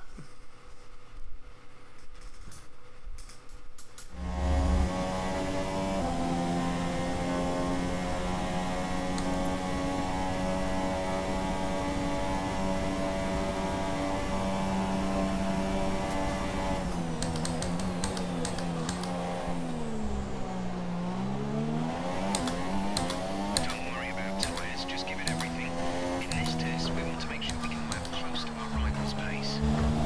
Just give it everything. In this test, we want to make sure we can map close to our rival's pace.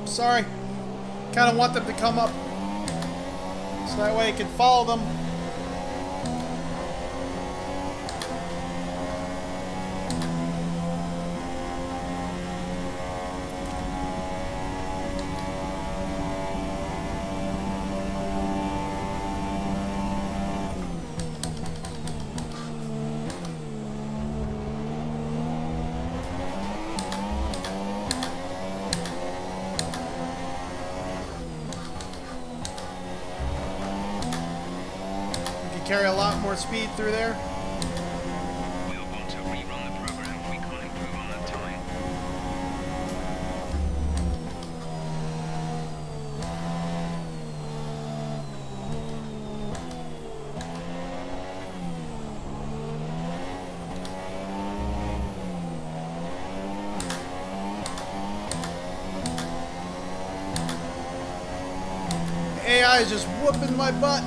sorry. Kind of want them to come up so that way I can follow them. Carry a lot more speed through there. We'll want to rerun the program if we can't improve on that time. AI is just whooping my butt.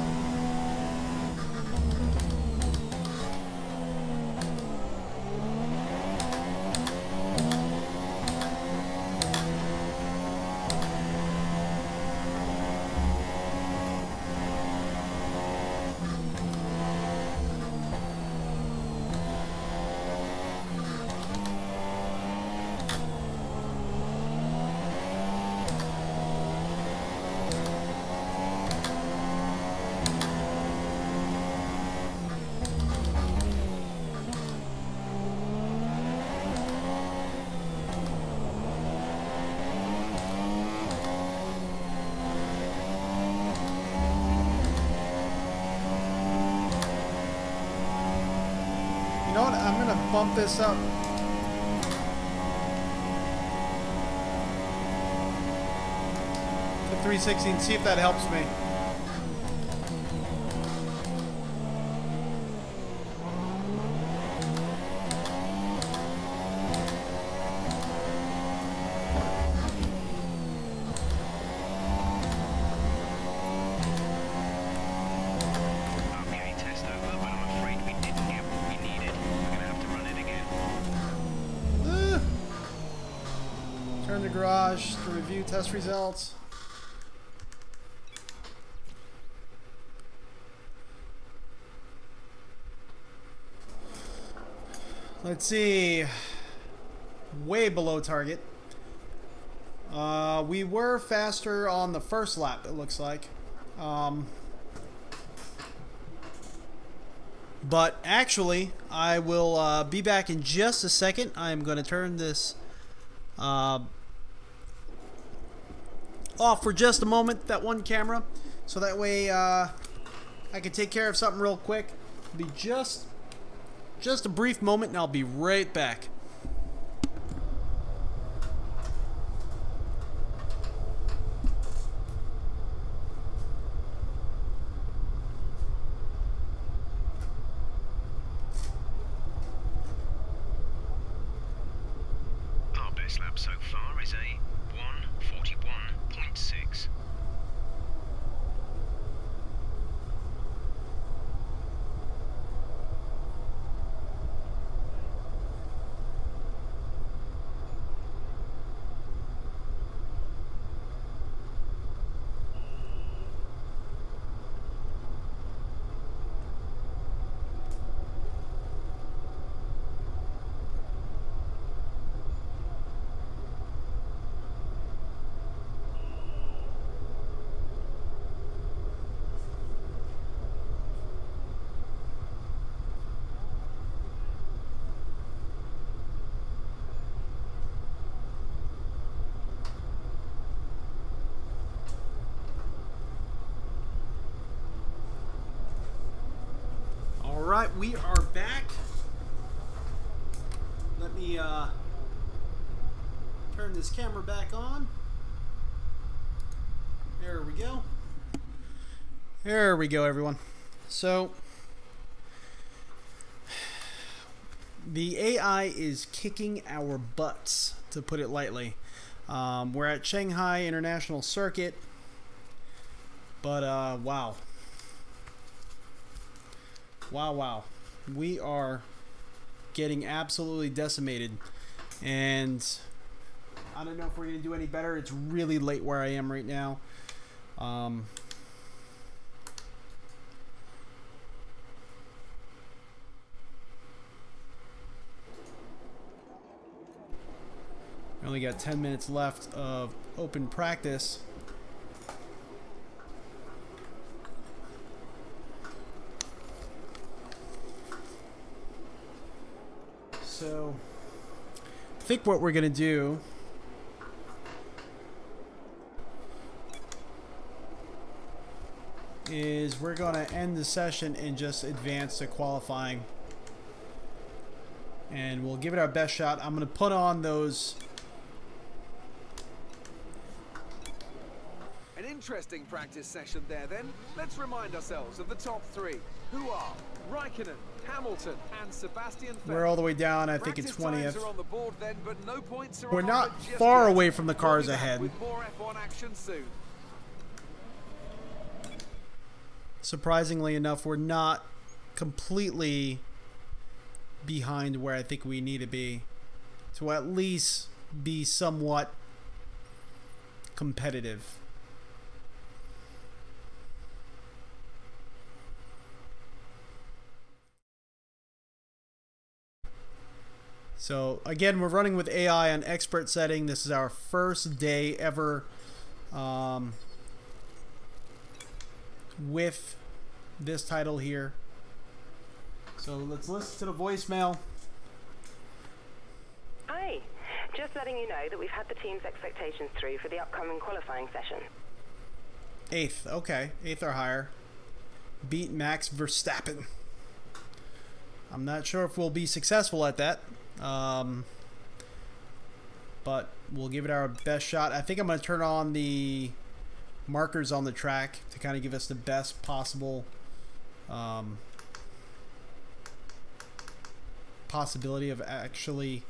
You know what? I'm gonna bump this up. To 360 and see if that helps me. Okay, test over, but I'm afraid we didn't get what we needed. We're gonna have to run it again. Turn the garage to review test results. Let's see. Way below target. We were faster on the first lap, it looks like. But actually, I will be back in just a second. I'm going to turn this off for just a moment, that one camera, so that way I can take care of something real quick. It'll be just a brief moment, and I'll be right back. Our best lap so far is a 1:41.6. Alright, we are back. Let me turn this camera back on. There we go. There we go, everyone. So, the AI is kicking our butts, to put it lightly. We're at Shanghai International Circuit, but wow. Wow. We are getting absolutely decimated, and I don't know if we're going to do any better. It's really late where I am right now. I only got 10 minutes left of open practice. So, I think what we're going to do is we're going to end the session and just advance to qualifying. And we'll give it our best shot. I'm going to put on those... An interesting practice session there then. Let's remind ourselves of the top three, who are Raikkonen, Hamilton, and Sebastian Vettel. We're all the way down, I think, in 20th. Are on the board then, but no points are We're on not offer just far yet. away from the cars We'll be back ahead. with more F1 action soon. Surprisingly enough, we're not completely behind where I think we need to be to at least be somewhat competitive. So again, we're running with AI on expert setting. This is our first day ever with this title here. So let's listen to the voicemail. Hi, just letting you know that we've had the team's expectations through for the upcoming qualifying session. 8th, okay, 8th or higher. Beat Max Verstappen. I'm not sure if we'll be successful at that, but we'll give it our best shot. I think I'm going to turn on the markers on the track to kind of give us the best possible possibility of actually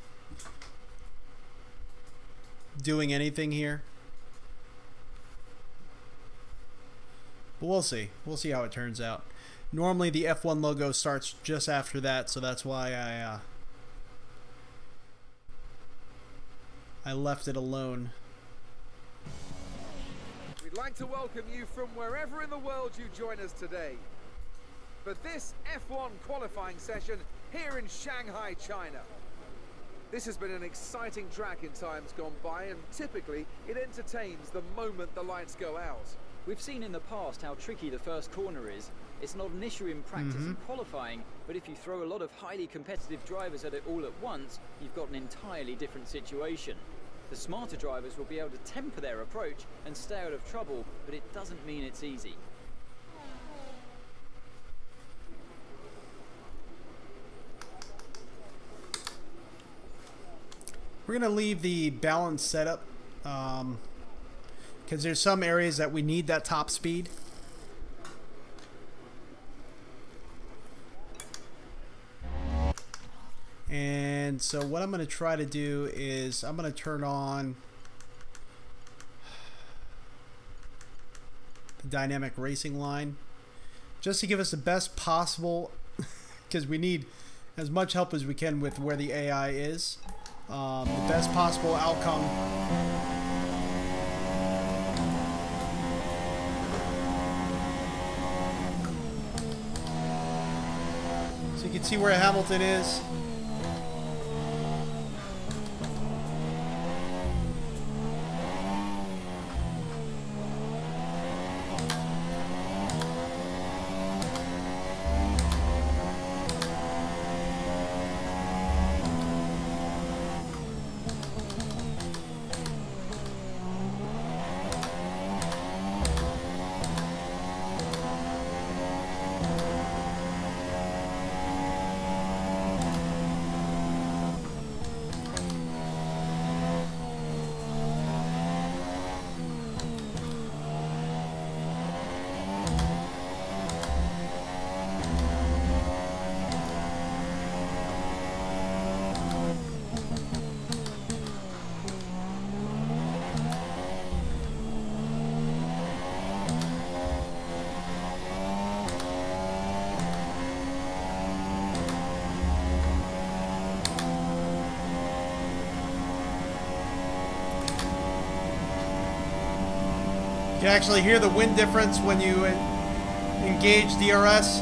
doing anything here. But we'll see. We'll see how it turns out. Normally the F1 logo starts just after that, so that's why I left it alone. We'd like to welcome you from wherever in the world you join us today for this F1 qualifying session here in Shanghai, China. This has been an exciting track in times gone by, and typically it entertains the moment the lights go out. We've seen in the past how tricky the first corner is. It's not an issue in practice and qualifying, but if you throw a lot of highly competitive drivers at it all at once, you've got an entirely different situation. The smarter drivers will be able to temper their approach and stay out of trouble, but it doesn't mean it's easy. We're going to leave the balance setup because there's some areas that we need that top speed. And so what I'm going to try to do is I'm going to turn on the dynamic racing line just to give us the best possible, because we need as much help as we can with where the AI is. The best possible outcome. So you can see where Hamilton is. You can actually hear the wind difference when you engage DRS.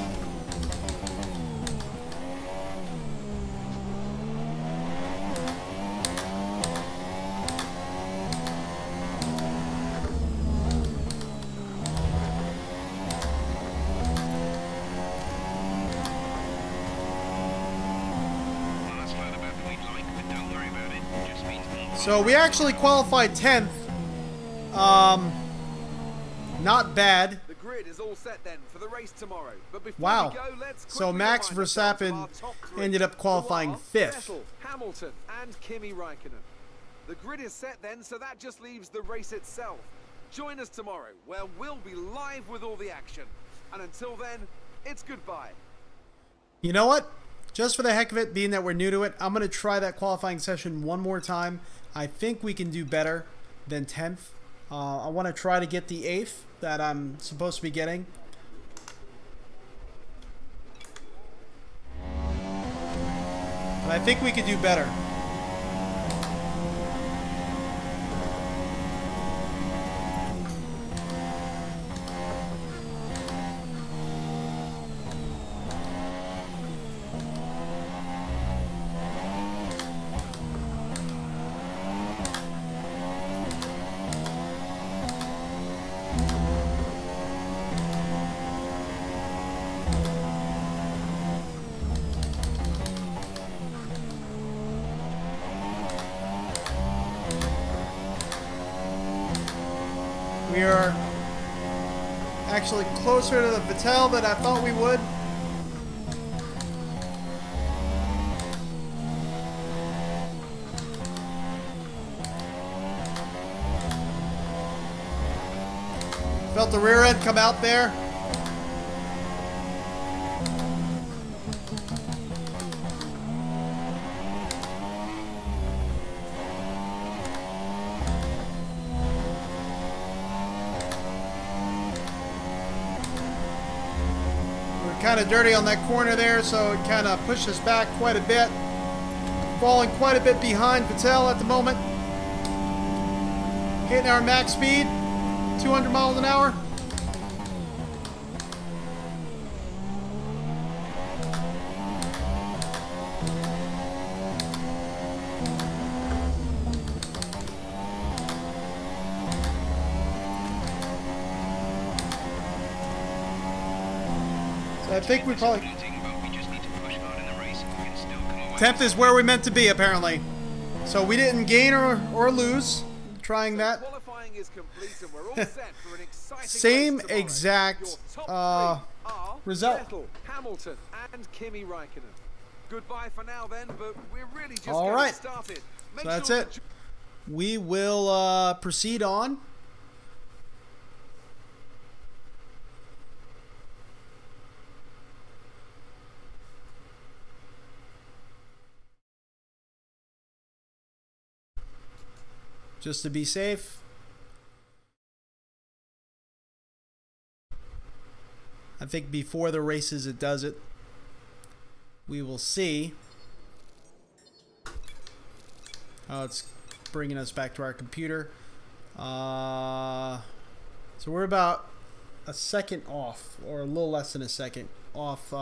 So we actually qualified 10th. Not bad. The grid is all set then for the race tomorrow. But before wow. we go, let's So Max Verstappen ended up qualifying 5th. Vettel, Hamilton and Kimi Räikkönen. The grid is set then, so that just leaves the race itself. Join us tomorrow, where we'll be live with all the action. And until then, it's goodbye. You know what? Just for the heck of it, being that we're new to it, I'm going to try that qualifying session one more time. I think we can do better than 10th. I want to try to get the 8th that I'm supposed to be getting. But I think we could do better. We are actually closer to the Vettel than I thought we would. Felt the rear end come out there. Kind of dirty on that corner there, so it kind of pushed us back quite a bit. Falling quite a bit behind Vettel at the moment. Hitting our max speed, 200 miles an hour. I think we probably 10th is where we meant to be apparently. So we didn't gain or lose trying that. Qualifying is complete and we're all set for an exciting same race tomorrow. exact Your top three are result. Vettel, Hamilton and Kimi Räikkönen. Goodbye for now then, but we're really just All getting right. started. So that's it. We will proceed on. Just to be safe. I think before the races it does it. We will see. Oh, it's bringing us back to our computer. So we're about a second off, or a little less than a second off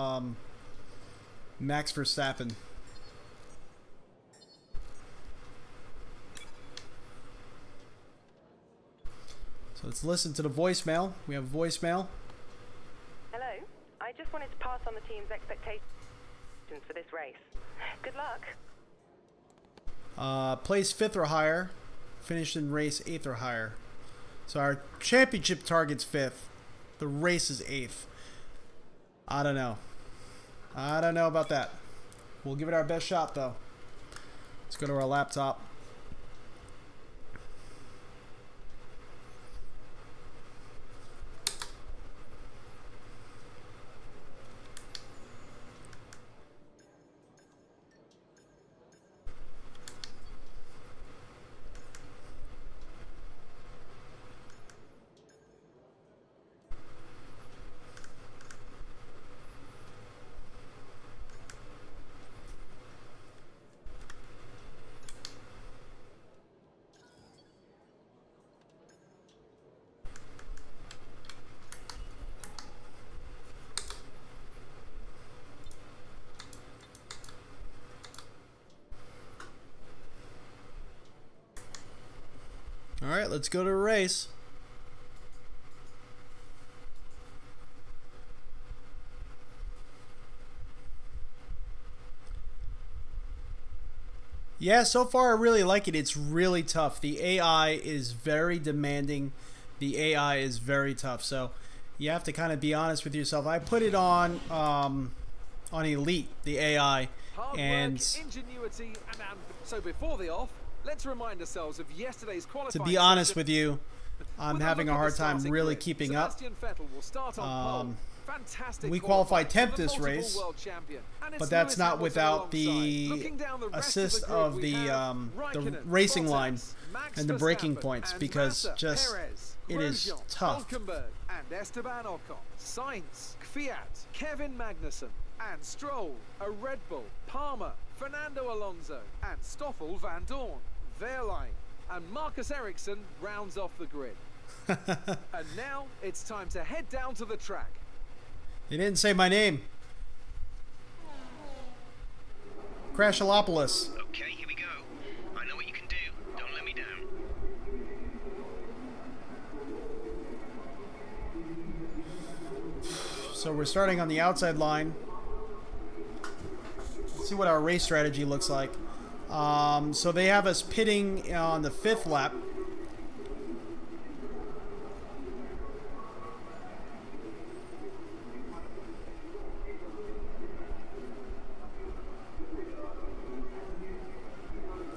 Max Verstappen. So let's listen to the voicemail. We have voicemail. Hello. I just wanted to pass on the team's expectations for this race. Good luck. Placed 5th or higher. Finished in race 8th or higher. So our championship target's 5th. The race is 8th. I don't know. I don't know about that. We'll give it our best shot though. Let's go to our laptop. Alright, let's go to a race. Yeah, so far I really like it. It's really tough. The AI is very demanding. The AI is very tough. So you have to kind of be honest with yourself. I put it on Elite, the AI. And ingenuity and so before the off, let's remind ourselves of yesterday's qualifying. To be honest with you, I'm having a hard time really keeping up. We qualified 10th this race, but that's not without the assist of the racing line and the braking points, because just it is tough. And Esteban Ocon, Sainz, Fiat, Kevin Magnussen, and Stroll, a Red Bull, Palmer, Fernando Alonso, and Stoffel Van Dorn, Wehrlein, and Marcus Ericsson rounds off the grid. And now it's time to head down to the track. They didn't say my name. CrashHawkGaming. Okay, here we go. I know what you can do. Don't let me down. So we're starting on the outside line. Let's see what our race strategy looks like. So they have us pitting on the 5th lap.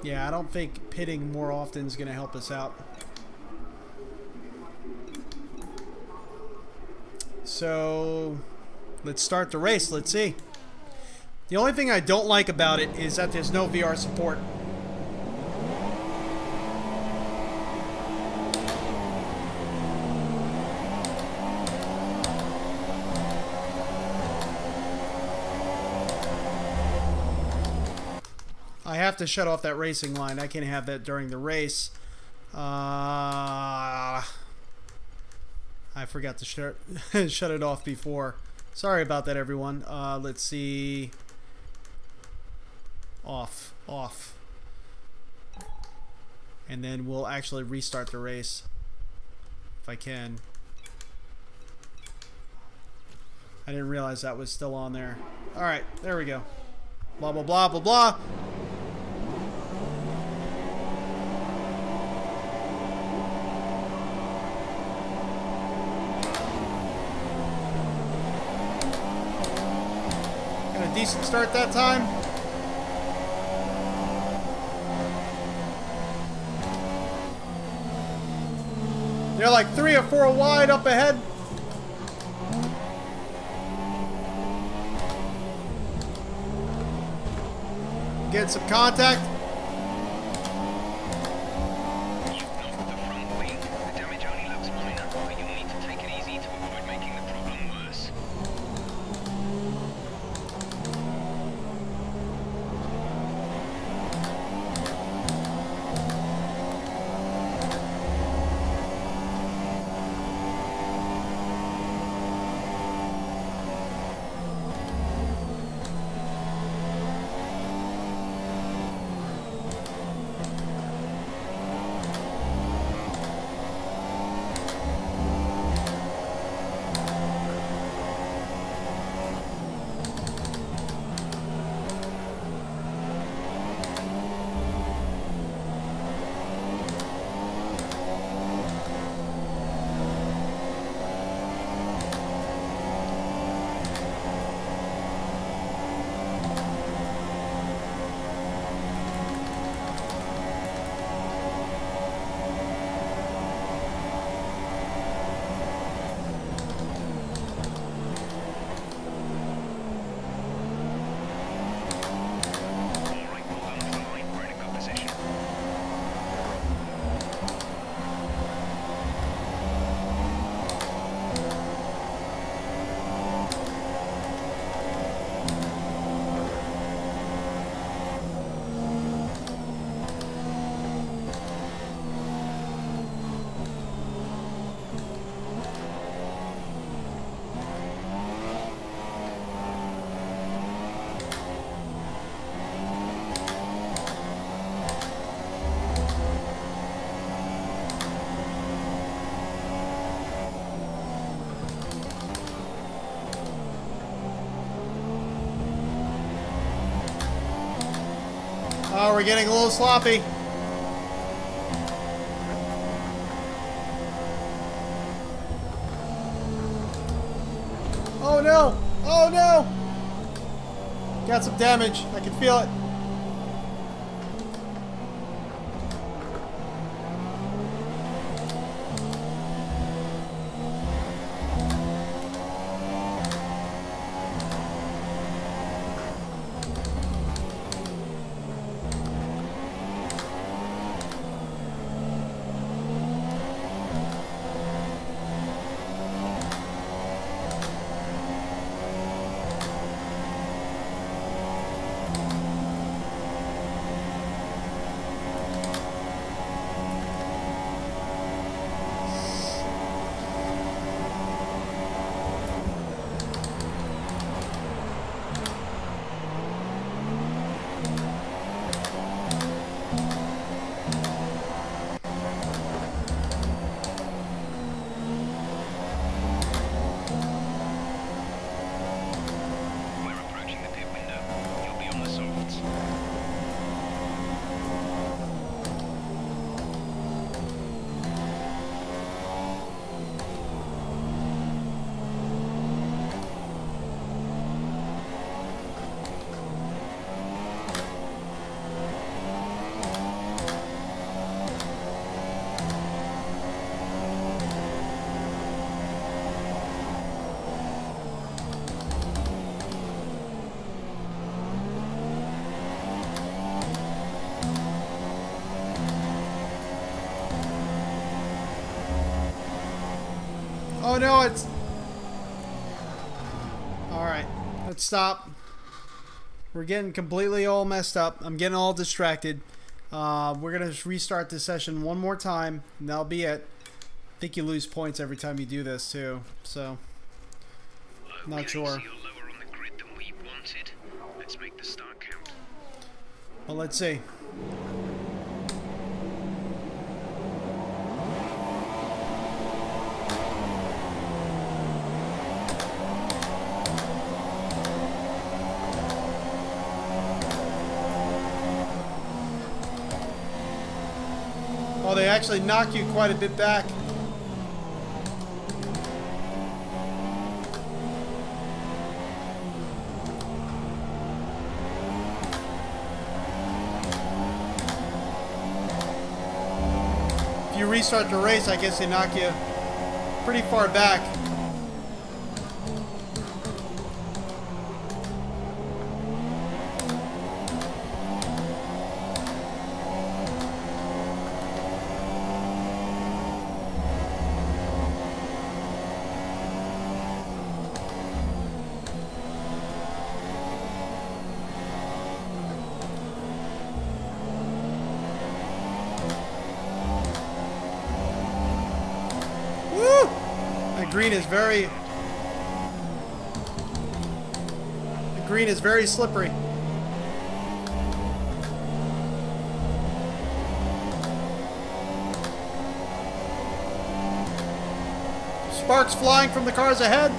Yeah, I don't think pitting more often is going to help us out. So, let's start the race. Let's see. The only thing I don't like about it is that there's no VR support. I have to shut off that racing line. I can't have that during the race. I forgot to shut it off before. Sorry about that, everyone. Let's see. Off. And then we'll actually restart the race. If I can. I didn't realize that was still on there. Alright, there we go. Blah, blah, blah, blah, blah. Got a decent start that time. They're like 3 or 4 wide up ahead. Get some contact. You've knocked the front wing. The damage only looks minor, but you'll need to take it easy to avoid making the problem worse. Oh, we're getting a little sloppy. Oh no! Oh no! Got some damage. I can feel it. Oh no, it's... Alright, let's stop. We're getting completely all messed up. I'm getting all distracted. We're going to restart this session one more time, and that'll be it. I think you lose points every time you do this too, so... Not sure. Let's make the start count. Well, let's see. Oh, they actually knock you quite a bit back. If you restart the race, I guess they knock you pretty far back. Green is very... The green is very slippery. Sparks flying from the cars ahead.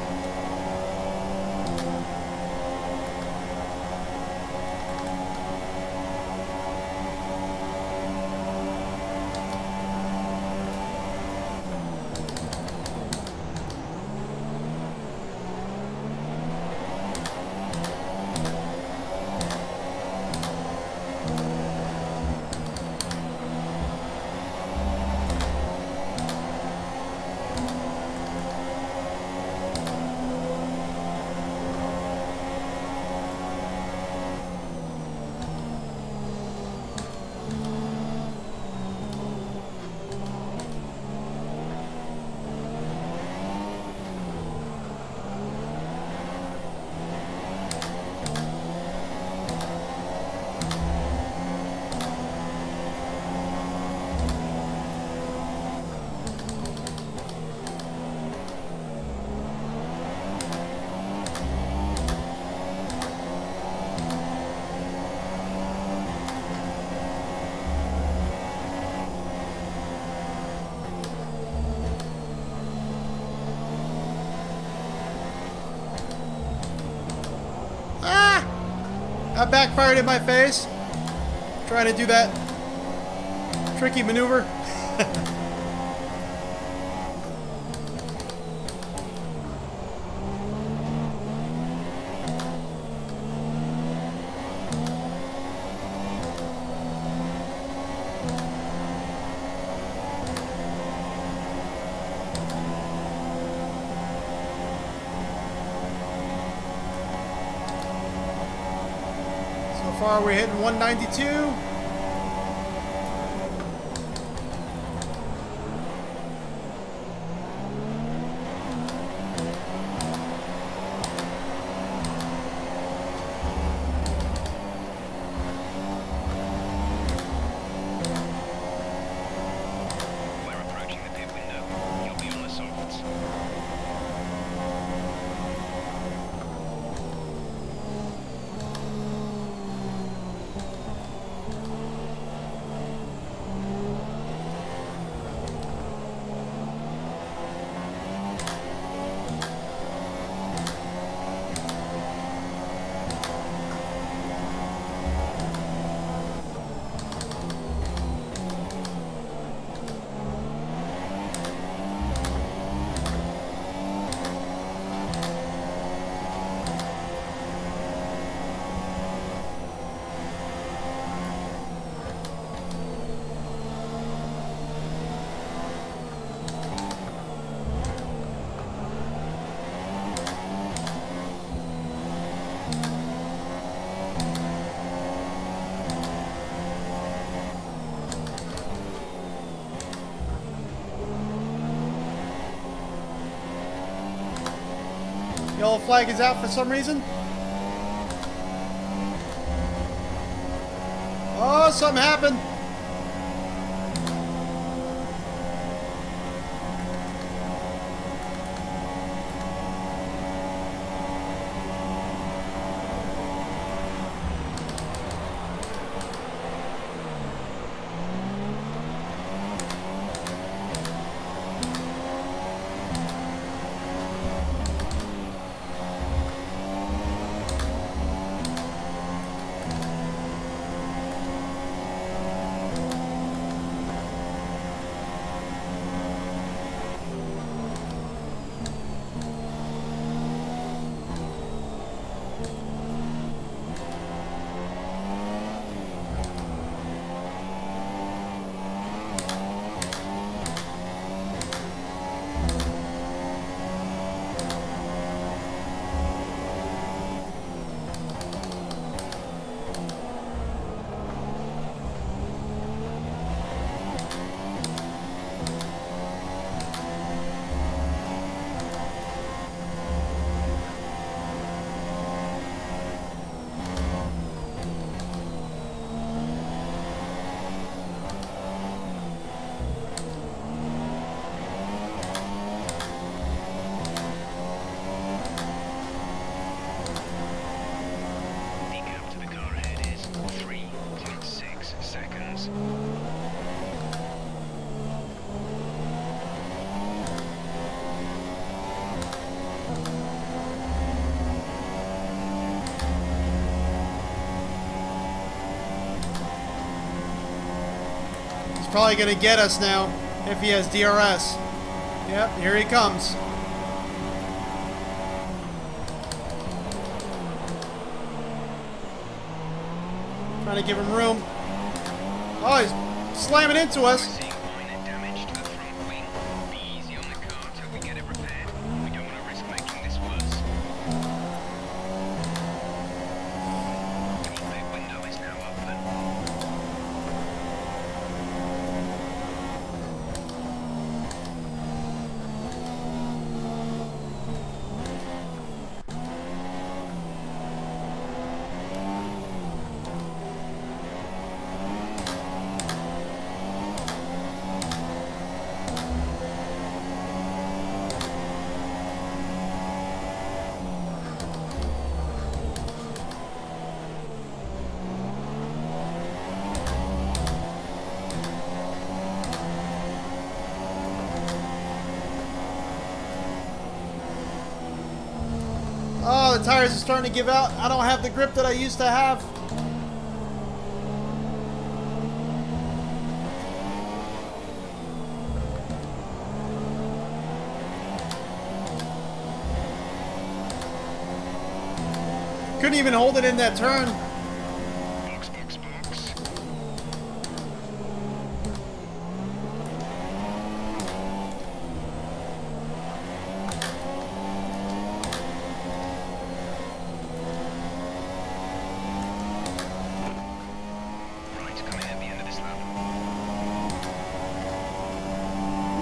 That backfired in my face. Trying to do that tricky maneuver. So far we're hitting 192. Yellow flag is out for some reason. Oh, something happened. Probably gonna get us now if he has DRS. Yep, here he comes. Trying to give him room. Oh, he's slamming into us. Oh, the tires are starting to give out. I don't have the grip that I used to have. Couldn't even hold it in that turn. Box, box, box. Right, coming at the end of this lap.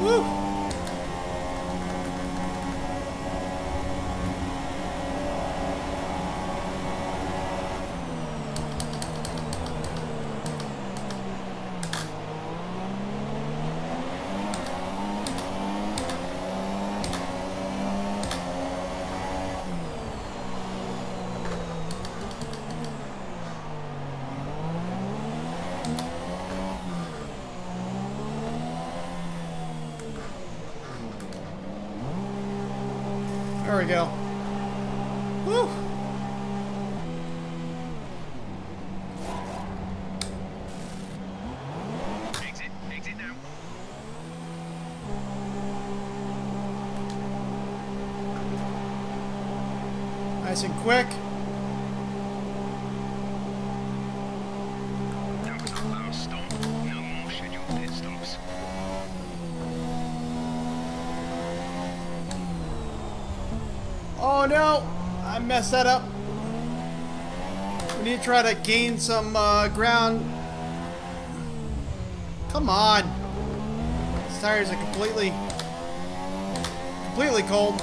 Woo! There we go. Woo! Exit, exit now. Nice and quick. That was our last stop. No more scheduled pit stops. Oh no! I messed that up. We need to try to gain some ground. Come on! These tires are completely cold.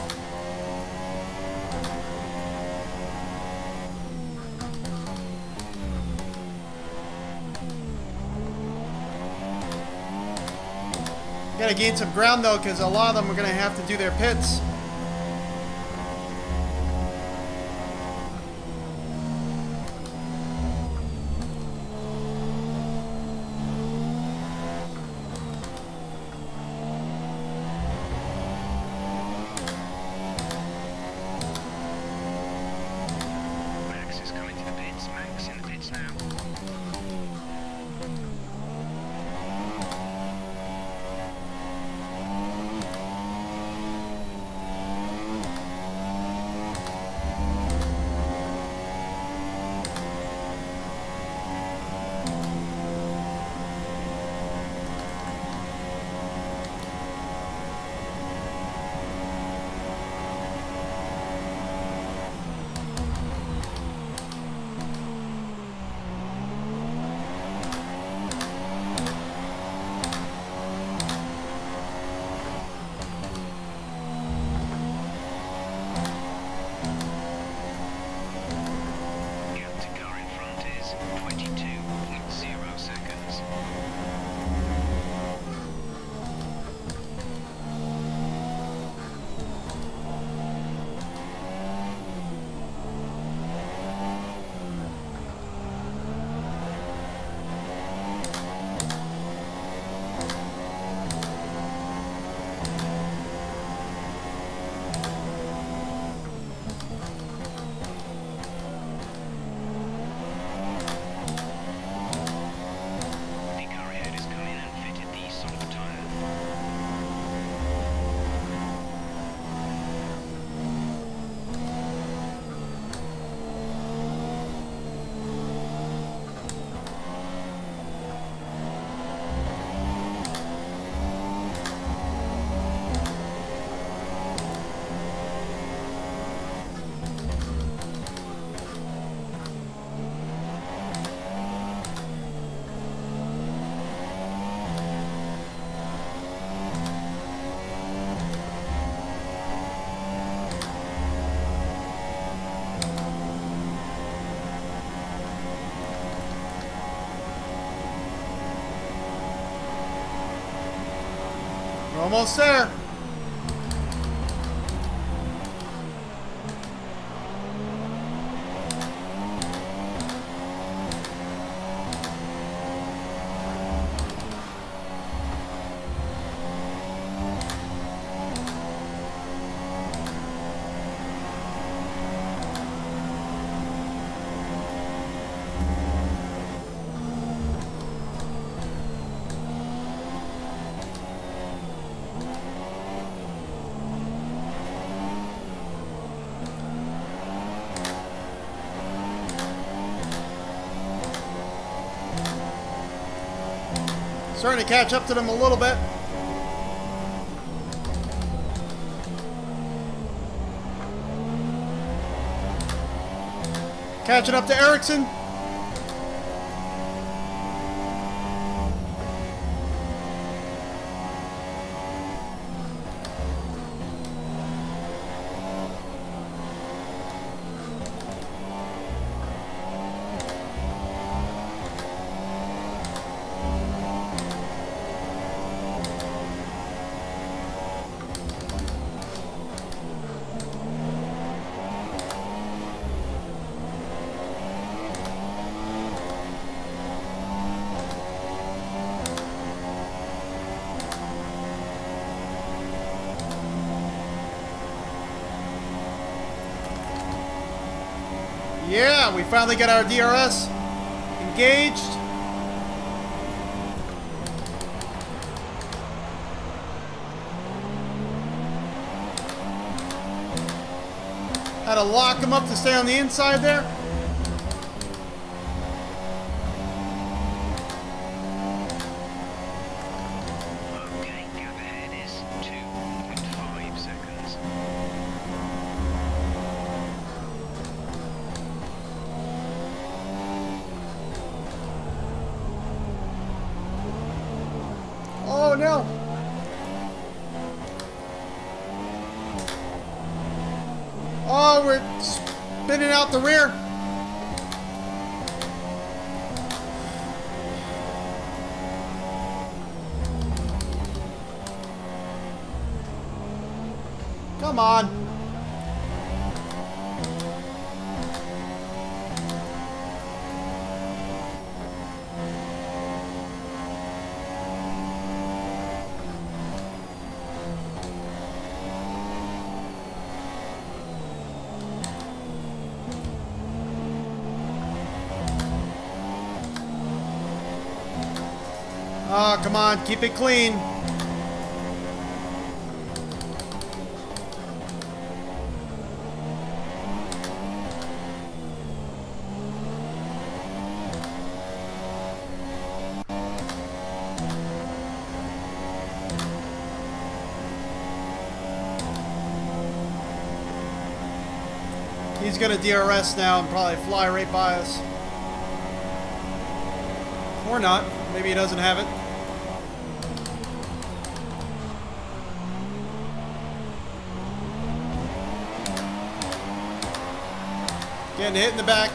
Gotta gain some ground though, because a lot of them are gonna have to do their pits. Max is coming to the pits. Max in the pits now. Gap to car in front is 22.0 seconds. The car ahead has come in and fitted the soft tyre. We're almost there. Starting to catch up to them a little bit. Catching up to Ericsson. Yeah, we finally got our DRS engaged. Had to lock him up to stay on the inside there. Okay, gap ahead is 2.5 seconds. Oh no! Oh, we're spinning out the rear. Come on. Oh, come on, keep it clean. He's gonna DRS now and probably fly right by us. Or not. Maybe he doesn't have it. Getting hit in the back.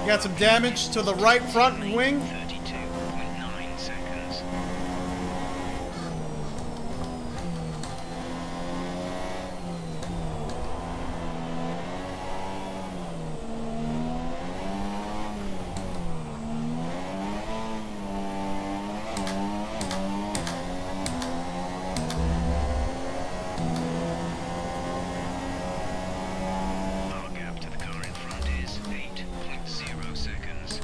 Got some damage to the right front wing. 32.9 seconds. Our gap to the car in front is 8.0 seconds.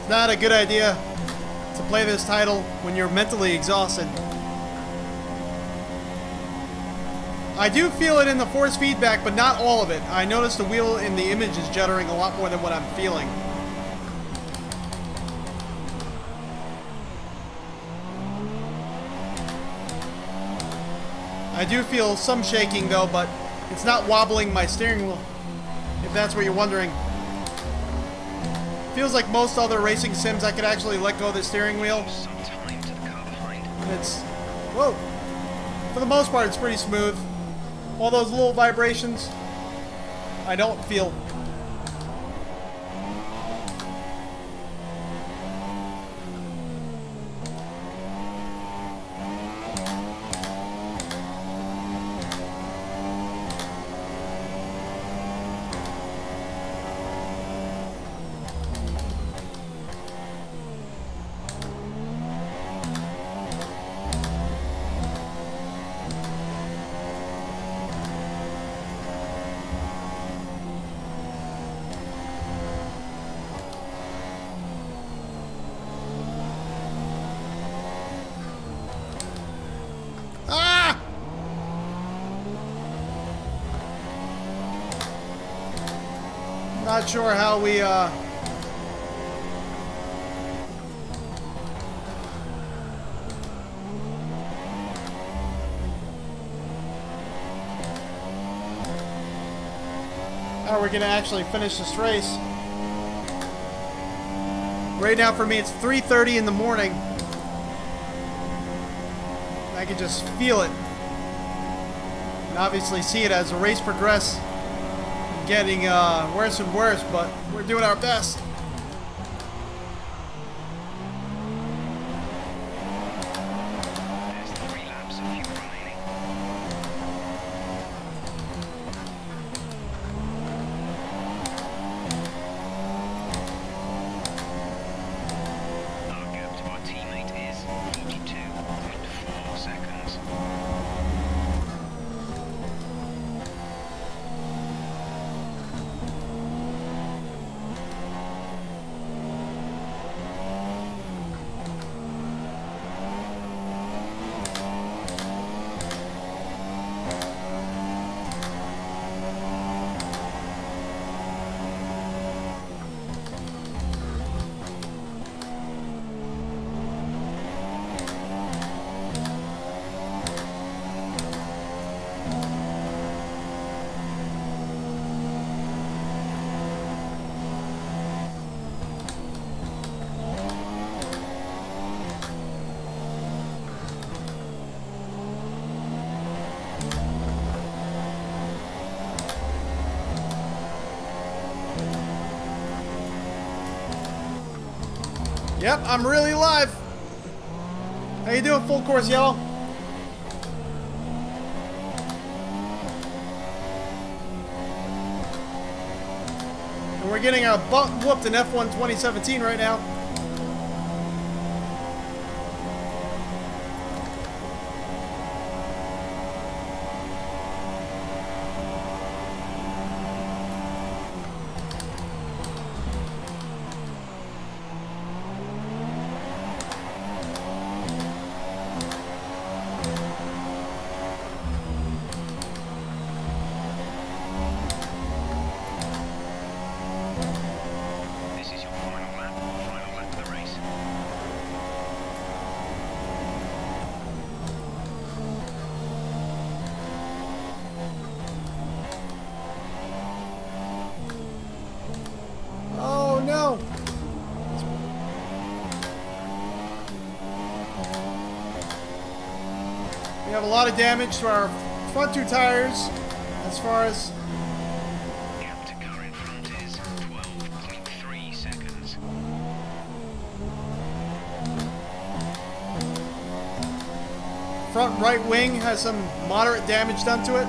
not a good idea to play this title when you're mentally exhausted. I do feel it in the force feedback, but not all of it. I notice the wheel in the image is juddering a lot more than what I'm feeling. I do feel some shaking though, but it's not wobbling my steering wheel, if that's what you're wondering. Feels like most other racing sims, I could actually let go of the steering wheel. It's, whoa, for the most part it's pretty smooth. All those little vibrations, I don't feel. Not sure how we, oh, we're gonna actually finish this race. Right now for me it's 3:30 in the morning. I can just feel it. And obviously see it as the race progresses. Getting worse and worse, but we're doing our best. There's 3 laps of fuel remaining. Our gap to our teammate is 42.4 seconds. Yep, I'm really live. How you doing, Full Course Yellow? And we're getting our butt whooped in F1 2017 right now. We have a lot of damage to our front 2 tires as far as... Gap to car in front is 12.3 seconds. Front right wing has some moderate damage done to it.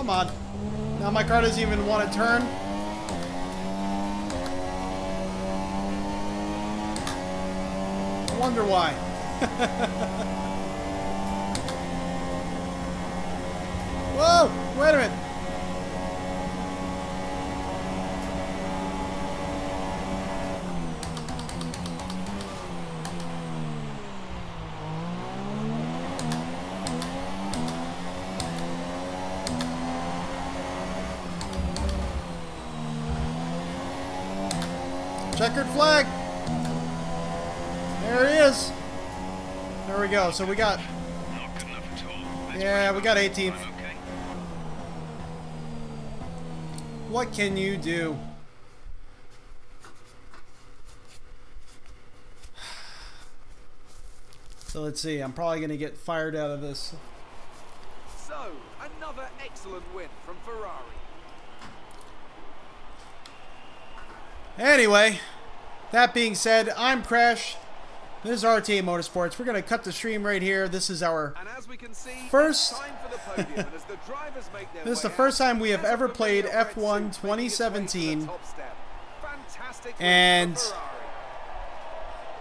Come on. Now my car doesn't even want to turn. I wonder why. Whoa! Wait a minute. Checkered flag. There he is. There we go. So we got. Yeah, we got 18th. What can you do? So let's see. I'm probably going to get fired out of this. So, another excellent win from Ferrari. Anyway, that being said, I'm Crash. This is RTA Motorsports. We're going to cut the stream right here. This is our first. This is the first time we have ever played F1 2017, and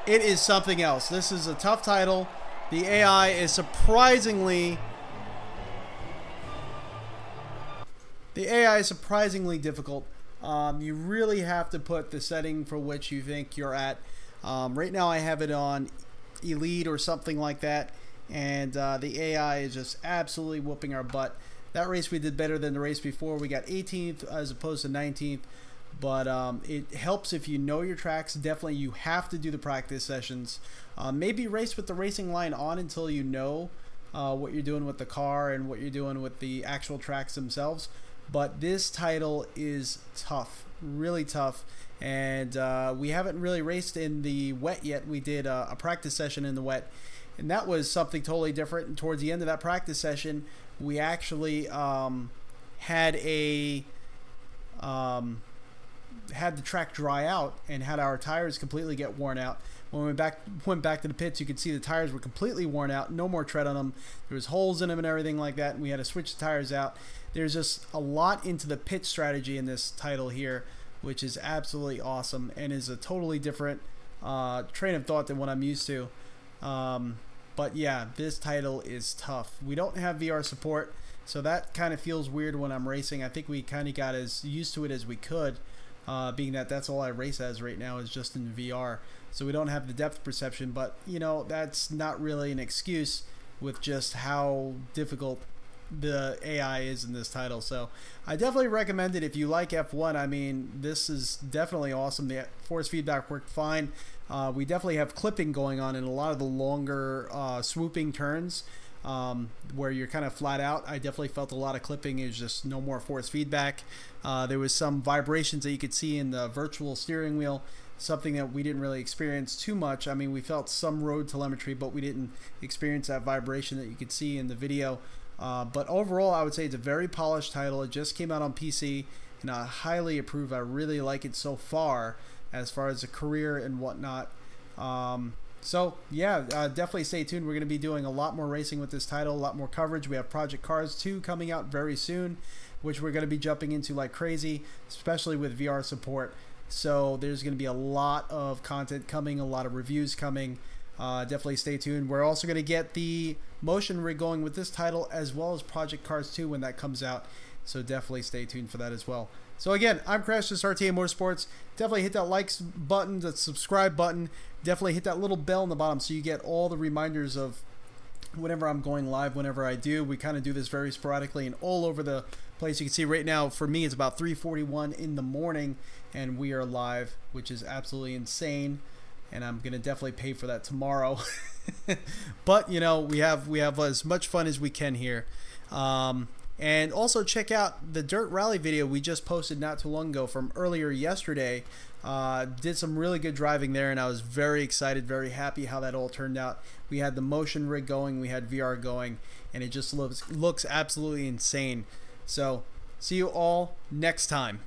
it is something else. This is a tough title. The AI is surprisingly difficult. You really have to put the setting for which you think you're at. Right now I have it on Elite or something like that, and the AI is just absolutely whooping our butt. That race we did better than the race before. We got 18th as opposed to 19th, but it helps if you know your tracks. Definitely you have to do the practice sessions. Maybe race with the racing line on until you know what you're doing with the car and what you're doing with the actual tracks themselves. But this title is tough, really tough, and we haven't really raced in the wet yet. We did a practice session in the wet, and that was something totally different. And towards the end of that practice session, we actually had the track dry out and had our tires completely get worn out. When we went back to the pits, you could see the tires were completely worn out, no more tread on them. There was holes in them and everything like that, and we had to switch the tires out. There's just a lot into the pit strategy in this title here, which is absolutely awesome and is a totally different train of thought than what I'm used to. But yeah, this title is tough. We don't have VR support, so that kind of feels weird when I'm racing. I think we kind of got as used to it as we could, being that that's all I race as right now is just in VR. So we don't have the depth perception, but you know, that's not really an excuse with just how difficult the AI is in this title. So I definitely recommend it if you like F1. I mean, this is definitely awesome. The force feedback worked fine. We definitely have clipping going on in a lot of the longer swooping turns where you're kind of flat out. I definitely felt a lot of clipping. Is just no more force feedback. There was some vibrations that you could see in the virtual steering wheel, something that we didn't really experience too much. I mean, we felt some road telemetry, but we didn't experience that vibration that you could see in the video. But overall, I would say it's a very polished title. It just came out on PC, and I highly approve. I really like it so far as the career and whatnot. So yeah, definitely stay tuned. We're going to be doing a lot more racing with this title, a lot more coverage. We have Project Cars 2 coming out very soon, which we're going to be jumping into like crazy, especially with VR support. So there's going to be a lot of content coming, a lot of reviews coming. Definitely stay tuned. We're also going to get the motion rig going with this title, as well as Project Cars 2 when that comes out. So definitely stay tuned for that as well. So again, I'm Crash, this is RTA Motorsports. Definitely hit that like button, the subscribe button. Definitely hit that little bell in the bottom so you get all the reminders of whenever I'm going live, whenever I do. We kind of do this very sporadically and all over the place. You can see right now, for me, it's about 3:41 in the morning, and we are live, which is absolutely insane. And I'm gonna definitely pay for that tomorrow. But you know, we have as much fun as we can here. And also check out the Dirt Rally video we just posted not too long ago from earlier yesterday. Did some really good driving there, and I was very excited, very happy how that all turned out. We had the motion rig going, we had VR going, and it just looks absolutely insane. So see you all next time.